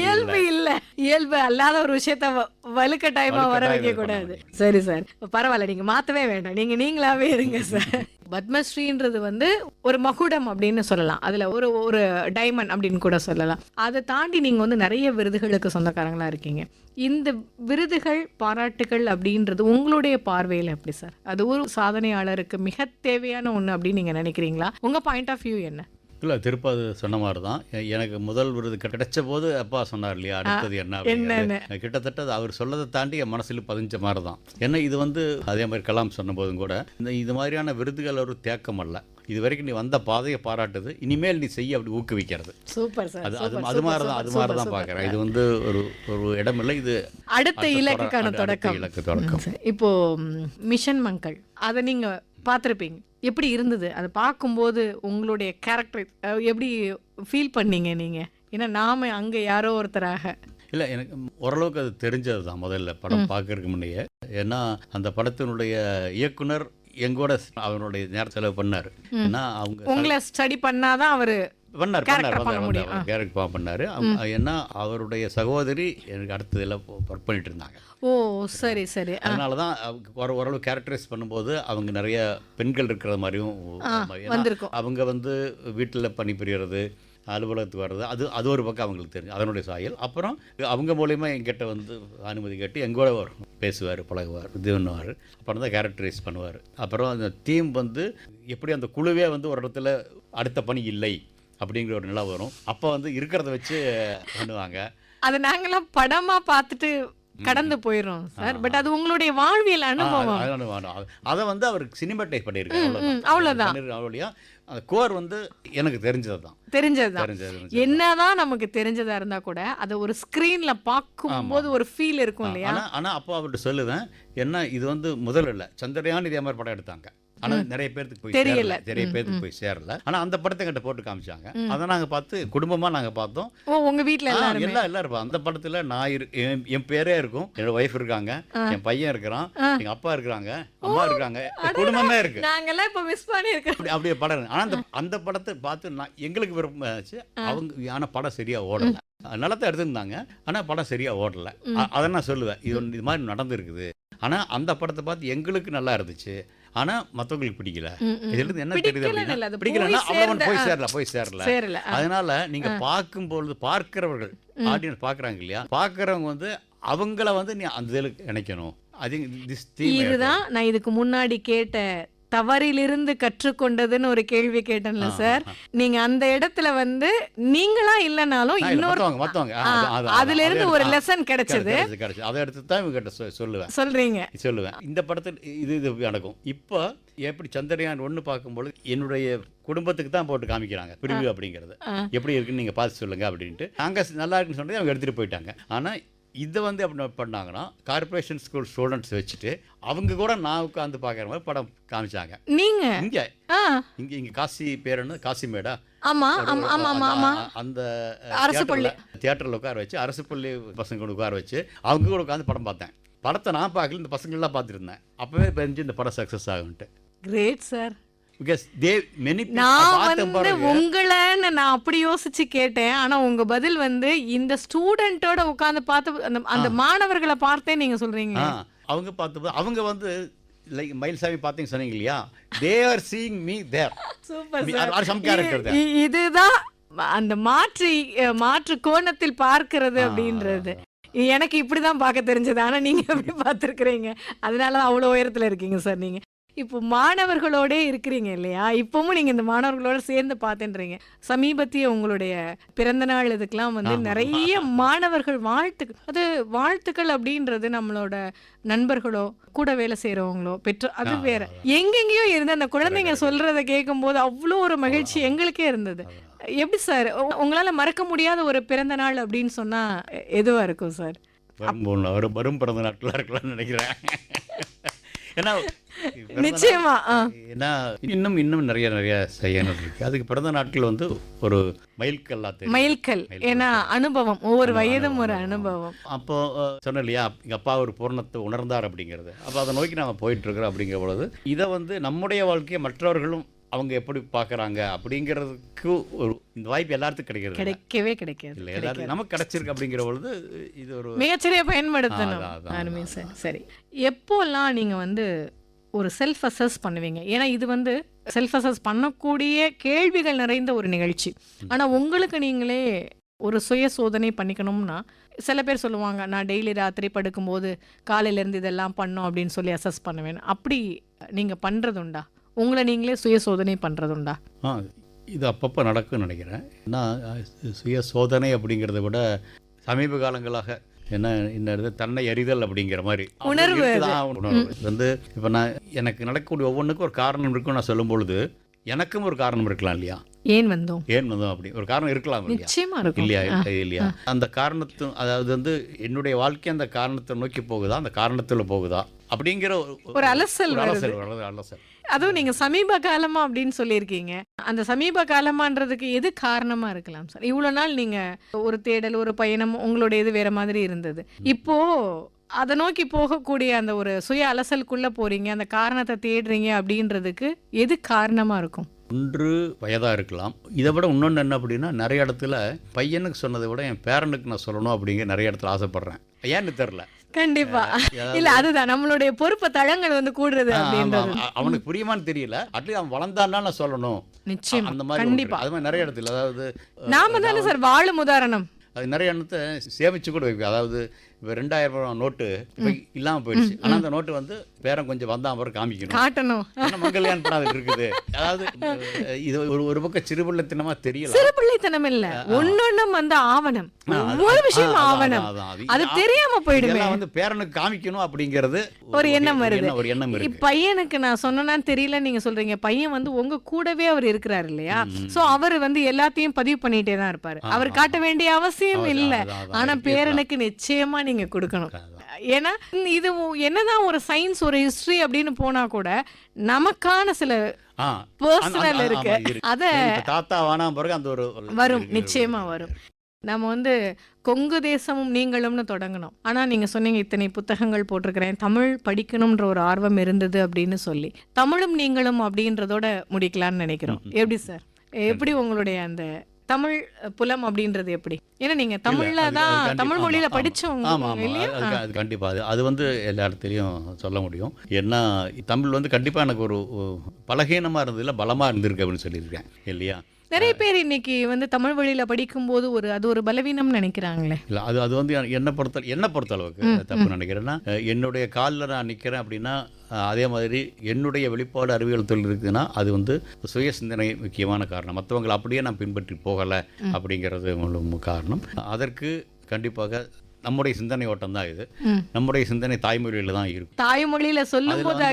இயல்பு இல்ல, இயல்பு அல்லாத ஒரு விஷயத்த வலுக்கட்டாயமா வர வைக்க கூடாது. சரி சார், பரவாயில்ல, நீங்க மாத்தவே வேண்டாம், நீங்களாவே இருங்க சார். பத்மஸ்ரீன்றது வந்து ஒரு மகுடம் அப்படின்னு சொல்லலாம், அதுல ஒரு டைமண்ட் அப்படின்னு கூட சொல்லலாம். அதை தாண்டி நீங்க வந்து நிறைய விருதுகளுக்கு சொந்தக்காரங்களா இருக்கீங்க. இந்த விருதுகள் பாராட்டுகள் அப்படின்றது உங்களுடைய பார்வையில் எப்படி சார்? அது ஒரு சாதனையாளருக்கு மிக தேவையான ஒண்ணு அப்படின்னு நீங்க நினைக்கிறீங்களா? உங்க பாயிண்ட் ஆஃப் வியூ என்ன? இல்லை, திருப்பது சொன்ன மாதிரி தான். எனக்கு முதல் விருது கிடைச்ச போது அப்பா சொன்னார் இல்லையா, அடுத்தது என்ன கிட்டத்தட்ட அவர் சொல்லதை தாண்டி என் மனசில் பதிஞ்ச மாதிரி தான். ஏன்னா இது வந்து அதே மாதிரி கலாம் சொன்ன போதும் கூட இது மாதிரியான விருதுகள் ஒரு தேக்கம் அல்ல, இது வரைக்கும் நீ வந்த பாதையை பாராட்டுது, இனிமேல் நீ செய்ய அப்படி ஊக்குவிக்கிறது. Super sir. அது மாதிரி தான் பார்க்குறேன். இது வந்து ஒரு இடம் இல்லை, இது அடுத்த இலக்குக்கான தொடக்கம். இப்போ மிஷன் மங்கள் அதை நீங்க பார்த்துருப்பீங்க, எப்படி இருந்தது அதை பார்க்கும்போது? உங்களுடைய கேரக்டர் எப்படி ஃபீல் பண்ணீங்க நீங்க? ஏன்னா நாம அங்கே யாரோ ஒருத்தராக இல்லை, எனக்கு ஓரளவுக்கு அது தெரிஞ்சது தான் முதல்ல படம் பார்க்கறதுக்கு முன்னையே. ஏன்னா அந்த படத்தினுடைய இயக்குனர் எங்கூட அவனுடைய நேரம் செலவு பண்ணார். ஏன்னா அவங்க உங்களை ஸ்டடி பண்ணாதான் அவர் கேரக்டர் பண்ணார். ஏன்னா அவருடைய சகோதரி எனக்கு அடுத்ததில் ஒர்க் பண்ணிட்டு இருந்தாங்க. ஓ சரி சரி. அதனால தான் ஓரளவு கேரக்டரைஸ் பண்ணும்போது அவங்க நிறைய பெண்கள் இருக்கிற மாதிரியும் அவங்க வந்து வீட்டில் பணிபுரியறது, அலுவலகத்துக்கு வர்றது, அது ஒரு பக்கம் அவங்களுக்கு தெரிஞ்சு அதனுடைய சாயல். அப்புறம் அவங்க மூலயமா எங்கிட்ட வந்து அனுமதி கேட்டு எங்கூட பேசுவார், பழகுவார், இது பண்ணுவார். அப்புறம் தான் கேரக்டரைஸ் பண்ணுவார். அப்புறம் அந்த டீம் வந்து எப்படி அந்த குழுவே வந்து ஒரு இடத்துல அடுத்த பணி இல்லை அப்படிங்கிற ஒரு நிலை வரும். அப்போ வந்து இருக்கிறத வச்சு பண்ணுவாங்க. அதை நாங்களாம் படமாக பார்த்துட்டு கடந்து போயிடும் சார். பட் அது உங்களுடைய வாழ்வியல் அனுபவம். அதை வந்து அவர் சினிமாட்டைஸ் பண்ணியிருக்காரு, அவ்வளோதான். அந்த கோர் வந்து எனக்கு தெரிஞ்சதுதான். என்னதான் நமக்கு தெரிஞ்சதா இருந்தா கூட அதை ஒரு ஸ்கிரீன்ல பார்க்கும்போது ஒரு ஃபீல் இருக்கும் இல்லையா? ஆனா அப்போ அவர்கிட்ட சொல்லுவேன், என்ன இது வந்து முதல் இல்லை, சந்திரயான் இதே மாதிரி படம் எடுத்தாங்க. ஆனா நிறைய பேருக்கு போய் தெரியல. சேரல, நிறைய பேருக்கு போய் சேரல. ஆனா அந்த படத்தை கிட்ட போட்டு காமிச்சாங்க. அதை நாங்க பார்த்து குடும்பமா நாங்க பார்த்தோம். ஓ, உங்க வீட்ல எல்லாருமே? எல்லாம் இருப்போம் அந்த படத்துல. நான் என் பேரே இருக்கும், என்னோட ஒய்ஃப் இருக்காங்க, என் பையன் இருக்கிறான், எங்க அப்பா இருக்கிறாங்க, அம்மா இருக்காங்க, குடும்பமே இருக்கு. நாங்கெல்லாம் இப்ப மிஸ் பண்ணிருக்கோம். அப்படியே படம் இருக்கு. ஆனா அந்த படத்தை பார்த்து எங்களுக்கு விருப்பம் ஆச்சு. அவங்க ஆனா படம் சரியா ஓடல. நிலத்தை எடுத்திருந்தாங்க, ஆனா படம் சரியா ஓடல. அதை நான் சொல்லுவேன், இது மாதிரி நடந்திருக்குது. ஆனா அந்த படத்தை பார்த்து எங்களுக்கு நல்லா இருந்துச்சு, ஆனா மற்றவங்களுக்கு பிடிக்கல. இதுல இருந்து என்ன தெரியுது அப்படின்னா, பிடிக்கலன்னா அவ்வளவு போய் சேரல. அதனால நீங்க பார்க்கும்பொழுது பார்க்கிறவர்கள், ஆடியன்ஸ் பார்க்கறாங்க இல்லையா, பார்க்கறவங்க வந்து அவங்கள வந்து நீ அந்த இதுல நினைக்கணும். இதுதான் நான் இதுக்கு முன்னாடி கேட்ட தவறிலிருந்து கற்றுக்கொண்டதுன்னு ஒரு கேள்வி கேட்டேன்ல சார். நீங்க அந்த இடத்துல வந்து நீங்களா இல்லனாலும் அதுல இருந்து ஒரு லெசன் கிடைச்சது. அதை எடுத்து தான் இவங்க சொல்லுவேன். இந்த படத்தில் இது நடக்கும். இப்போ எப்படி சந்திரயான் 1 பார்க்கும்போது என்னுடைய குடும்பத்துக்கு தான் போட்டு காமிக்கிறாங்க பிரிவு அப்படிங்கிறது. எப்படி இருக்குன்னு நீங்க பார்த்து சொல்லுங்க அப்படின்ட்டு. நாங்க நல்லா இருக்குன்னு சொன்னதை அவங்க எடுத்துட்டு போயிட்டாங்க. ஆனா இதை வந்து அப்படி பண்ணாங்கன்னா கார்பரேஷன் ஸ்கூல் ஸ்டூடெண்ட்ஸ் வச்சுட்டு அவங்க கூட நான் உட்காந்து பார்க்குற மாதிரி படம் காமிச்சாங்க. நீங்க இங்க காசி பேருன்னு காசிமேடா, அந்த தியேட்டரில் உட்கார வச்சு அரசு பள்ளி பசங்க உட்கார வச்சு அவங்க கூட உட்காந்து படம் பார்த்தேன். படத்தை நான் பார்க்கல, இந்த பசங்கள்லாம் பார்த்துருந்தேன். அப்போவே தெரிஞ்சு இந்த படம் சக்ஸஸ் ஆகுன்ட்டு. Great sir. நான் உங்களை நான் அப்படி யோசிச்சு கேட்டேன். ஆனா உங்க பதில் வந்து இந்த ஸ்டூடெண்டோட உட்கார்ந்து பார்த்து அந்த மாணவர்களை பார்த்தே நீங்க சொல்றீங்க. அவங்க பார்த்து அவங்க வந்து லைக் மயில்சாமி பார்த்தீங்க சொன்னீங்க இல்லையா, they are seeing me there. Super some character there. இதுதான் அந்த மாற்று கோணத்தில் பார்க்கிறது அப்படின்றது. எனக்கு இப்படிதான் பார்க்க தெரிஞ்சது, ஆனா நீங்க எப்படி பார்த்துருக்கிறீங்க. அதனால அவ்வளவு உயரத்துல இருக்கீங்க சார். நீங்க இப்போ மாணவர்களோட இருக்கிறீங்க இல்லையா, இப்பவும் நீங்க இந்த மாணவர்களோட சேர்ந்து பார்த்துன்றீங்க. சமீபத்திய உங்களுடைய பிறந்த நாள் இதுக்கெல்லாம் வந்து நிறைய மாணவர்கள் வாழ்த்துக்கள் அப்படின்றது நம்மளோட நண்பர்களோ கூட வேலை செய்யறவங்களோ அது வேற எங்கெங்கயோ இருந்து அந்த குழந்தைங்க சொல்றதை கேட்கும் போது அவ்வளோ ஒரு மகிழ்ச்சி எங்களுக்கே இருந்தது. எப்படி சார் உங்களால மறக்க முடியாத ஒரு பிறந்த நாள் அப்படின்னு சொன்னா எதுவா இருக்கும் சார்? வரும் பிறந்த நாட்களா இருக்கலாம்னு நினைக்கிறேன். நிச்சயமா. ஏன்னா இன்னும் நிறைய செய்யணும் இருக்கு. அதுக்கு பிறந்த நாட்கள் வந்து ஒரு மைல்கல். ஏன்னா அனுபவம், ஒவ்வொரு வயதும் ஒரு அனுபவம். அப்போ சொன்ன இல்லையா, எங்க அப்பா ஒரு பூரணத்தை உணர்ந்தார் அப்படிங்கிறது. அப்போ அதை நோக்கி நாம போயிட்டு இருக்கிறோம். அப்படிங்கிற பொழுது இதை வந்து நம்முடைய வாழ்க்கையை மற்றவர்களும் அவங்க எப்படி பார்க்குறாங்க அப்படிங்கிறதுக்கு ஒரு இந்த வாய்ப்பு எல்லாத்துக்கும் கிடைக்கவே இல்லை. எல்லாரும் நமக்கு கிடைச்சிருக்கு அப்படிங்கிற பொழுது இது ஒரு மிகச்சரியா பயன்படுத்தணும். சரி, எப்போல்லாம் நீங்கள் வந்து ஒரு செல்ஃப் அசஸ் பண்ணுவீங்க? ஏன்னா இது வந்து செல்ஃப் அசஸ் பண்ணக்கூடிய கேள்விகள் நிறைந்த ஒரு நிகழ்ச்சி. ஆனால் உங்களுக்கு நீங்களே ஒரு சுய சோதனை பண்ணிக்கணும்னா சில பேர் சொல்லுவாங்க, நான் டெய்லி ராத்திரி படுக்கும்போது காலையிலேருந்து இதெல்லாம் பண்ணோம் அப்படின்னு சொல்லி அசஸ் பண்ணுவேன். அப்படி நீங்கள் பண்ணுறதுண்டா? உங்களை நீங்களே சுய சோதனை பண்ணுறதுண்டா? இது அப்பப்போ நடக்குன்னு நினைக்கிறேன். ஏன்னா சுய சோதனை அப்படிங்கிறத விட சமீப காலங்களாக என்ன தன்னை அறிதல் அப்படிங்கிற மாதிரி உணர்வு வந்து இப்போ எனக்கு நடக்கக்கூடிய ஒவ்வொன்றுக்கும் ஒரு காரணம் இருக்குன்னு நான் சொல்லும் பொழுது எனக்கும் ஒரு காரணம் இருக்கலாம் இல்லையா, ஏன் வந்தோம் அப்படி ஒரு காரணம் இருக்கலாம் இல்லையா. அந்த காரணத்து அதாவது வந்து என்னுடைய வாழ்க்கை அந்த காரணத்தை நோக்கி போகுதா, அந்த காரணத்தில் போகுதா அப்படிங்கிற ஒரு அலசல். அதுவும் நீங்க சமீப காலமா அப்படின்னு சொல்லியிருக்கீங்க. அந்த சமீப காலமான்றதுக்கு எது காரணமா இருக்கலாம் சார்? இவ்வளவு நாள் நீங்க ஒரு தேடல், ஒரு பயணம், உங்களுடைய இது வேற மாதிரி இருந்தது. இப்போ அதை நோக்கி போகக்கூடிய அந்த ஒரு சுய அலசலுக்குள்ள போறீங்க, அந்த காரணத்தை தேடுறீங்க அப்படின்றதுக்கு எது காரணமா இருக்கும்? ஒன்று வயதா இருக்கலாம். இதை விட இன்னொன்று என்ன அப்படின்னா, நிறைய இடத்துல பையனுக்கு சொன்னதை விட என் பேரனுக்கு நான் சொல்லணும் அப்படிங்கிற நிறைய இடத்துல ஆசைப்படுறேன். ஏன்னு தெரியல. கண்டிப்பா இல்ல, அதுதான் நம்மளுடைய பொறுப்பு தளங்கள் வந்து கூடுறது அப்படின்றது. அவனுக்கு புரியுமான்னு தெரியல. அட்லீஸ்ட் அவன் வளர்ந்தான்னா நான் சொல்லணும். நிச்சயம் அந்த மாதிரி கண்டிப்பா அது மாதிரி நிறைய இடத்துல. அதாவது நாம தானே சார் வாழும் உதாரணம். அது நிறைய எண்ணத்தை சேமிச்சு கூட வைப்பேன். அதாவது இப்போ 2000 நோட்டு இப்போ இல்லாமல் போயிடுச்சு. ஆனால் அந்த நோட்டு வந்து பேரன் கொஞ்சம் வந்தால் அப்புறம் காட்டணும். மங்கல்யான் படம் இருக்குது. அதாவது இது ஒரு பக்கம் சிறுபிள்ளைத்தனமா தெரியல. சிறுபிள்ளைத்தனம் இல்ல, ஒன்னொன்னும் வந்து ஆவணம், ஒவ்வொரு விஷயம் ஆவணம். அது தெரியாம போயிடுமே. வந்து பேரனுக்கு காமிக்கணும் அப்படிங்கிறது ஒரு எண்ணம் வருது. பையனுக்கு நான் சொன்னேன்னு தெரியல நீங்க சொல்றீங்க. பையன் வந்து உங்க கூடவே அவர் இருக்கிறாரு இல்லையா, சோ அவர் வந்து எல்லாத்தையும் பதிவு பண்ணிட்டே தான் இருப்பாரு. அவர் காட்ட வேண்டிய அவசியம் இல்ல. ஆனா பேரனுக்கு நிச்சயமா நீங்க கொடுக்கணும். ஏன்னா இது என்னதான் ஒரு சயின்ஸ் ஒரு ஹிஸ்டரி அப்படின்னு போனா கூட நமக்கான சில பர்சனல் இருக்கு. அத தாத்தா வானா பிறகு அந்த ஒரு வரும், நிச்சயமா வரும். நம்ம வந்து கொங்கு தேசமும் நீங்களும்னு தொடங்கணும். ஆனா நீங்க சொன்னீங்க இத்தனை புத்தகங்கள் போட்டிருக்கிறேன், தமிழ் படிக்கணும்ன்ற ஒரு ஆர்வம் இருந்தது அப்படின்னு சொல்லி தமிழும் நீங்களும் அப்படின்றதோட முடிக்கலாம்னு நினைக்கிறோம். எப்படி சார், எப்படி உங்களுடைய அந்த தமிழ் புலம் அப்படின்றது எப்படி? ஏன்னா நீங்க தமிழ்ல தான் தமிழ் மொழியில படிச்சவங்க இல்லையா? அது கண்டிப்பா அது வந்து எல்லா இடத்துலையும் சொல்ல முடியும். ஏன்னா தமிழ் வந்து கண்டிப்பா எனக்கு ஒரு பலகீனமா இருந்ததில்ல, பலமா இருந்திருக்கு அப்படின்னு சொல்லியிருக்கேன் இல்லையா. நிறைய பேர் இன்னைக்கு வந்து தமிழ் வழியில படிக்கும்போது அது ஒரு பலவீனம் நினைக்கிறாங்களே. இல்லை, அது வந்து என்னை பொறுத்த அளவுக்கு தப்பு நினைக்கிறேன்னா, என்னுடைய காலில் நான் நிற்கிறேன் அப்படின்னா அதே மாதிரி என்னுடைய வெளிப்பாடு அறிவியல் தொழில் இருக்குதுன்னா அது வந்து சுய சிந்தனை முக்கியமான காரணம். மற்றவங்களை அப்படியே நான் பின்பற்றி போகலை அப்படிங்கிறது காரணம். அதற்கு கண்டிப்பாக நம்முடைய சிந்தனை ஓட்டம் தான் இது. நம்முடைய சிந்தனை தாய்மொழியில தான் இருக்கும். தாய்மொழியில சொல்லும்போது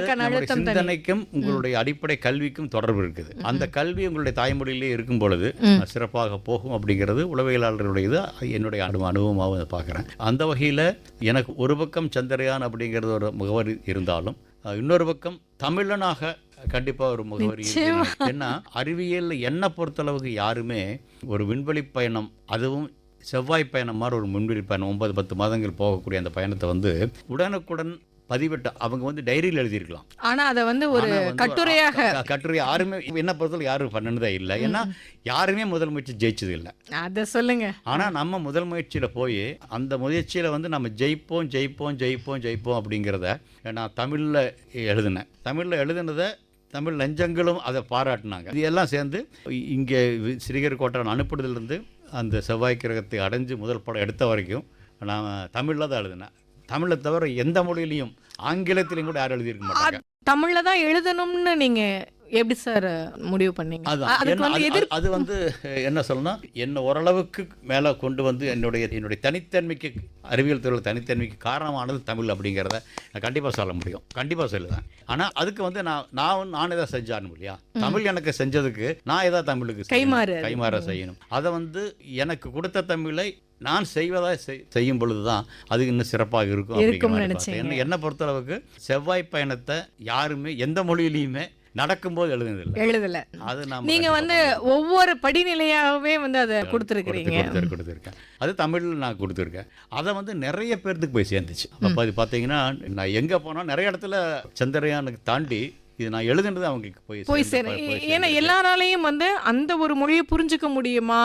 சிந்தனைக்கும் உங்களுடைய அடிப்படை கல்விக்கும் தொடர்பு இருக்குது. அந்த கல்வி உங்களுடைய தாய்மொழியிலே இருக்கும் பொழுது சிறப்பாக போகும் அப்படிங்கிறது உளவியலாளர்களுடைய என்னுடைய அனுபவமாக பார்க்குறேன். அந்த வகையில் எனக்கு ஒரு பக்கம் சந்திரயான் அப்படிங்கிறது ஒரு முகவரி இருந்தாலும் இன்னொரு பக்கம் தமிழனாக கண்டிப்பாக ஒரு முகவரி. ஏன்னா அறிவியல் என்னை பொறுத்தளவுக்கு யாருமே ஒரு விண்வெளி பயணம், அதுவும் செவ்வாய் பயணம் மாதிரி ஒரு விண்வெளி பயணம் 9-10 மாதங்கள் போகக்கூடிய அந்த பயணத்தை வந்து உடனுக்குடன் பதிவிட்டு அவங்க வந்து டைரியில் எழுதியிருக்கலாம். ஆனால் அதை வந்து ஒரு கட்டுரை யாருமே என்ன பொறுத்தவரை யாரும் பண்ணனதே இல்லை. ஏன்னா யாருமே முதல் முயற்சி ஜெயிச்சது இல்லை. அதை சொல்லுங்க. ஆனால் நம்ம முதல் முயற்சியில் போய் அந்த முயற்சியில் வந்து நம்ம ஜெயிப்போம் அப்படிங்கிறத நான் தமிழில் எழுதினதை தமிழ் நெஞ்சங்களும் அதை பாராட்டினாங்க. இது எல்லாம் சேர்ந்து இங்கே ஸ்ரீஹரிகோட்டை அனுப்புறதுலேருந்து அந்த செவ்வாய் கிரகத்தை அடைஞ்சு முதல் படம் எடுத்த வரைக்கும் நான் தமிழில் தான் எழுதினேன். தமிழை தவிர எந்த மொழியிலையும் ஆங்கிலத்திலையும் கூட யாரும் எழுதியிருக்க மாட்டாங்க. தமிழில் தான் எழுதணும்னு நீங்கள் எப்படி சார் முடிவு பண்ணீங்க? அது வந்து என்ன சொல்லணும், என்னை ஓரளவுக்கு மேலே கொண்டு வந்து என்னுடைய தனித்தன்மைக்கு, அறிவியல் துறையில் தனித்தன்மைக்கு காரணமானது தமிழ் அப்படிங்கிறத நான் கண்டிப்பாக சொல்ல முடியும். கண்டிப்பாக சொல்லுவேன். ஆனால் அதுக்கு வந்து நான் எதாவது செஞ்சானும் இல்லையா, தமிழ் எனக்கு செஞ்சதுக்கு நான் எதாவது தமிழுக்கு கைமாற செய்யணும். அதை வந்து எனக்கு கொடுத்த தமிழை நான் செய்யும் பொழுது தான் அது இன்னும் சிறப்பாக இருக்கும் அப்படிங்கிற என்னை பொறுத்தளவுக்கு செவ்வாய் பயணத்தை யாருமே எந்த மொழியிலையுமே நடக்கும்போது எழுதல. அது நீங்க வந்து ஒவ்வொரு படிநிலையாகவே வந்து அதை கொடுத்துருக்கேன். அது தமிழில் நான் கொடுத்துருக்கேன். அதை வந்து நிறைய பேர்த்துக்கு போய் சேர்ந்துச்சு. அப்போ அது பார்த்தீங்கன்னா நான் எங்கே போனால் நிறைய இடத்துல சந்திரயானுக்கு தாண்டி இது நான் எழுதுனது அவங்களுக்கு போய் சேரும். ஏன்னா எல்லாராலையும் வந்து அந்த ஒரு மொழியை புரிஞ்சுக்க முடியுமா,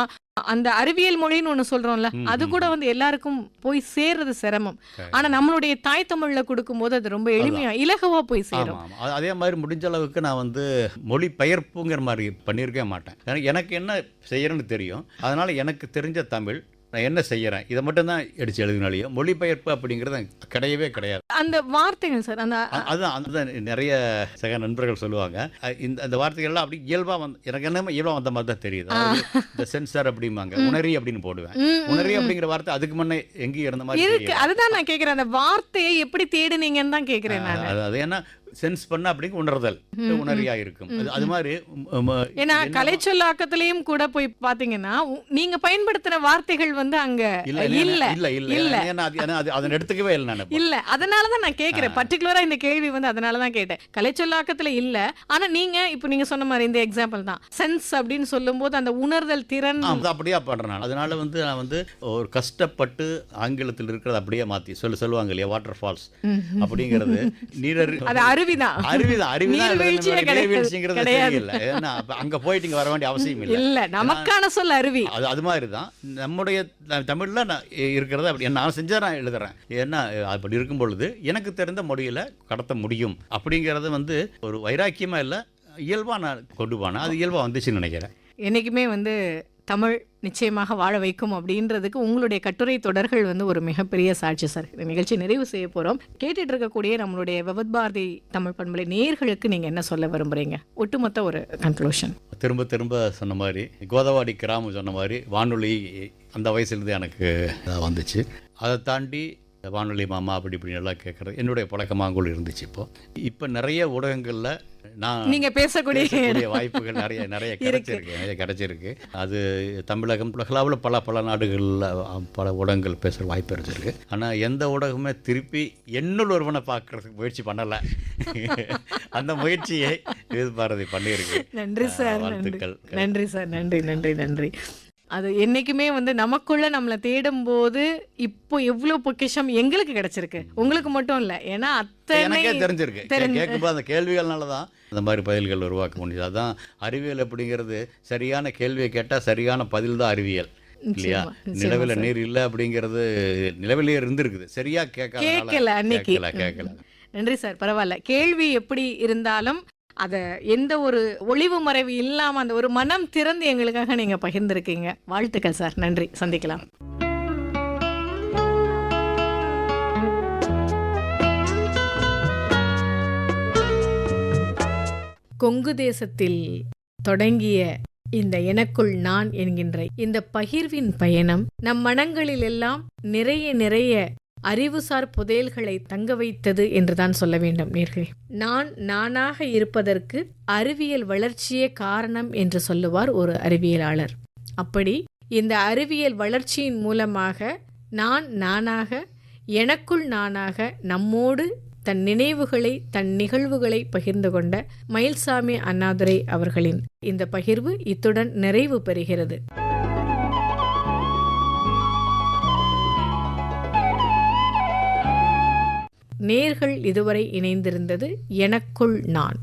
அந்த அறிவியல் மொழின்னு ஒண்ணு சொல்றோம்ல, அது கூட வந்து எல்லாருக்கும் போய் சேர்றது சிரமம். ஆனா நம்மளுடைய தாய் தமிழ்ல கொடுக்கும்போது அது ரொம்ப எளிமையா இலகுவா போய் சேரும். அதே மாதிரி முடிஞ்ச அளவுக்கு நான் வந்து மொழி பெயர்ப்புங்கிற மாதிரி பண்ணியிருக்கவே மாட்டேன். எனக்கு என்ன செய்யறேன்னு தெரியும். அதனால எனக்கு தெரிஞ்ச தமிழ் நான் என்ன செய்யறேன் இதை மட்டும் தான் எடுத்து எழுதினாலையும் மொழிபெயர்ப்பு அப்படிங்கிறது கிடையவே கிடையாது. அந்த வார்த்தைகள் சார் அதுதான் நிறைய சக நண்பர்கள் சொல்லுவாங்க. இந்த வார்த்தைகள்லாம் அப்படி இயல்பா எனக்கு என்ன இயல்பா வந்த மாதிரி தான் தெரியுது. இந்த சென்சார் அப்படிம்பாங்க, உணரி அப்படின்னு போடுவேன். உணரி அப்படிங்கிற வார்த்தை அதுக்கு முன்னே எங்கேயும் இருந்த மாதிரி இருக்கு. அதுதான் நான் கேட்கிறேன், அந்த வார்த்தையை எப்படி தேடுனீங்கன்னு தான் கேட்கிறேன். அது ஏன்னா சென்ஸ் பண்ண அப்படிங்க உணர்தல் உணரியா இருக்கும். அது மாதிரி ஏன்னா கலைச்சொல்லாக்கத்திலையும் கூட போய் பாத்தீங்கன்னா நீங்க பயன்படுத்தின வார்த்தைகள் வந்து அங்க இல்ல அதன் எடுத்துக்கவே இல்ல. அதனாலதான் நான் கேட்கிறேன், பர்டிகுலரா இந்த கேள்வி வந்து அதனாலதான் கேட்டேன். கலைச்சொல்லாக்கத்துல இல்ல, ஆனா நீங்க இப்ப நீங்க சொன்ன மாதிரி இந்த எக்ஸாம்பிள் தான் சென்ஸ் அப்படின்னு சொல்லும் போது அந்த உணர்தல் திறன் அப்படியே பண்றேன். அதனால வந்து நான் வந்து ஒரு கஷ்டப்பட்டு ஆங்கிலத்தில் இருக்கிறது அப்படியே மாத்தி சொல்லுவாங்க இல்லையா, வாட்டர் ஃபால்ஸ் அப்படிங்கிறது அங்க போயிட்டு வர வேண்டிய அவசியம் இல்ல. நமக்கான சொல் அருவி. அது மாதிரி தான் நம்முடைய தமிழ்ல இருக்கிறத அப்படி நான் செஞ்சா நான் எழுதுறேன். ஏன்னா அப்படி இருக்கும் பொழுது எனக்கு தெரிந்த மொழியில கடத்த முடியும் அப்படிங்கறது வந்து ஒரு வைராக்கியமா இல்ல, இயல்பா நான் கொண்டு போனேன். அது இயல்பா வந்துச்சுன்னு நினைக்கிறேன். என்னைக்குமே வந்து தமிழ் நிச்சயமாக வாழ வைக்கும் அப்படின்றதுக்கு உங்களுடைய கட்டுரை தொடர்கள் வந்து ஒரு மிகப்பெரிய சாட்சி சார். இந்த நிகழ்ச்சி நிறைவு செய்ய போகிறோம். கேட்டுட்டு இருக்கக்கூடிய நம்மளுடைய விவத் பாரதி தமிழ் பண்பலை நேயர்களுக்கு நீங்கள் என்ன சொல்ல விரும்புகிறீங்க, ஒட்டுமொத்த ஒரு கன்க்ளூஷன்? திரும்ப சொன்ன மாதிரி கோதாவரி கிராமம் சொன்ன மாதிரி வானொலி அந்த வயசுலேருந்து எனக்கு வந்துச்சு. அதை தாண்டி வானொலி மாமா அப்படி இப்படின்னு எல்லாம் கேட்குறது என்னுடைய பழக்கமாகூட இருந்துச்சு. இப்போ நிறைய ஊடகங்களில் நான் நீங்க பேசக்கூடிய வாய்ப்புகள் நிறைய கிடைச்சிருக்கு. அது தமிழகம் உலகளவில் பல நாடுகளில் பல ஊடகங்கள் பேசுகிற வாய்ப்பு இருந்திருக்கு. ஆனால் எந்த ஊடகமே திருப்பி என்னுள் ஒருவனை பார்க்கறதுக்கு முயற்சி பண்ணலை. அந்த முயற்சியை பாரதி பண்ணியிருக்கு. நன்றி சார். வாழ்த்துக்கள். நன்றி சார். நன்றி நன்றி நன்றி. அது என்னைக்குமே நமக்குள்ள நம்மளை தேடும் போது இப்போ எவ்வளவு பொக்கிஷம் எங்களுக்கு கிடைச்சிருக்கு, உங்களுக்கு மட்டும் இல்லை. ஏன்னா எனக்கே தெரிஞ்சிருக்கு. கேட்கும்போது அந்த கேள்விகள்னால தான் அந்த மாதிரி பதில்கள் உருவாக்க முடியுது. அதான் அறிவியல் அப்படிங்கிறது. சரியான கேள்வியை கேட்டால் சரியான பதில் தான் அறிவியல், இல்லையா? நிலவில் நீர் இல்லை அப்படிங்கிறது நிலவிலேயே இருந்திருக்குது, சரியா கேட்கல அன்னைக்கு. கேட்கல. நன்றி சார். பரவாயில்ல. கேள்வி எப்படி இருந்தாலும் அதை எந்த ஒரு ஒளிவு மறைவு இல்லாமல் அந்த ஒரு மனம் திறந்து எங்களுக்காக நீங்கள் பகிர்ந்திருக்கீங்க. வாழ்த்துக்கள் சார். நன்றி. சந்திக்கலாம். கொங்கு தேசத்தில் தொடங்கிய இந்த எனக்குள் நான் என்கின்ற இந்த பகிர்வின் பயணம் நம் மனங்களில் எல்லாம் நிறைய அறிவுசார் புதையல்களை தங்க வைத்தது என்றுதான் சொல்ல வேண்டும். நேர்களே, நானாக இருப்பதற்கு அறிவியல் வளர்ச்சியே காரணம் என்று சொல்லுவார் ஒரு அறிவியலாளர். அப்படி இந்த அறிவியல் வளர்ச்சியின் மூலமாக நானாக, எனக்குள் நானாக, நம்மோடு தன் நினைவுகளை, தன் நிகழ்வுகளை பகிர்ந்து கொண்ட மயில்சாமி அண்ணாதுரை அவர்களின் இந்த பகிர்வு இத்துடன் நிறைவு பெறுகிறது. நேர்கள் இதுவரை இணைந்திருந்தது எனக்குள் நான்.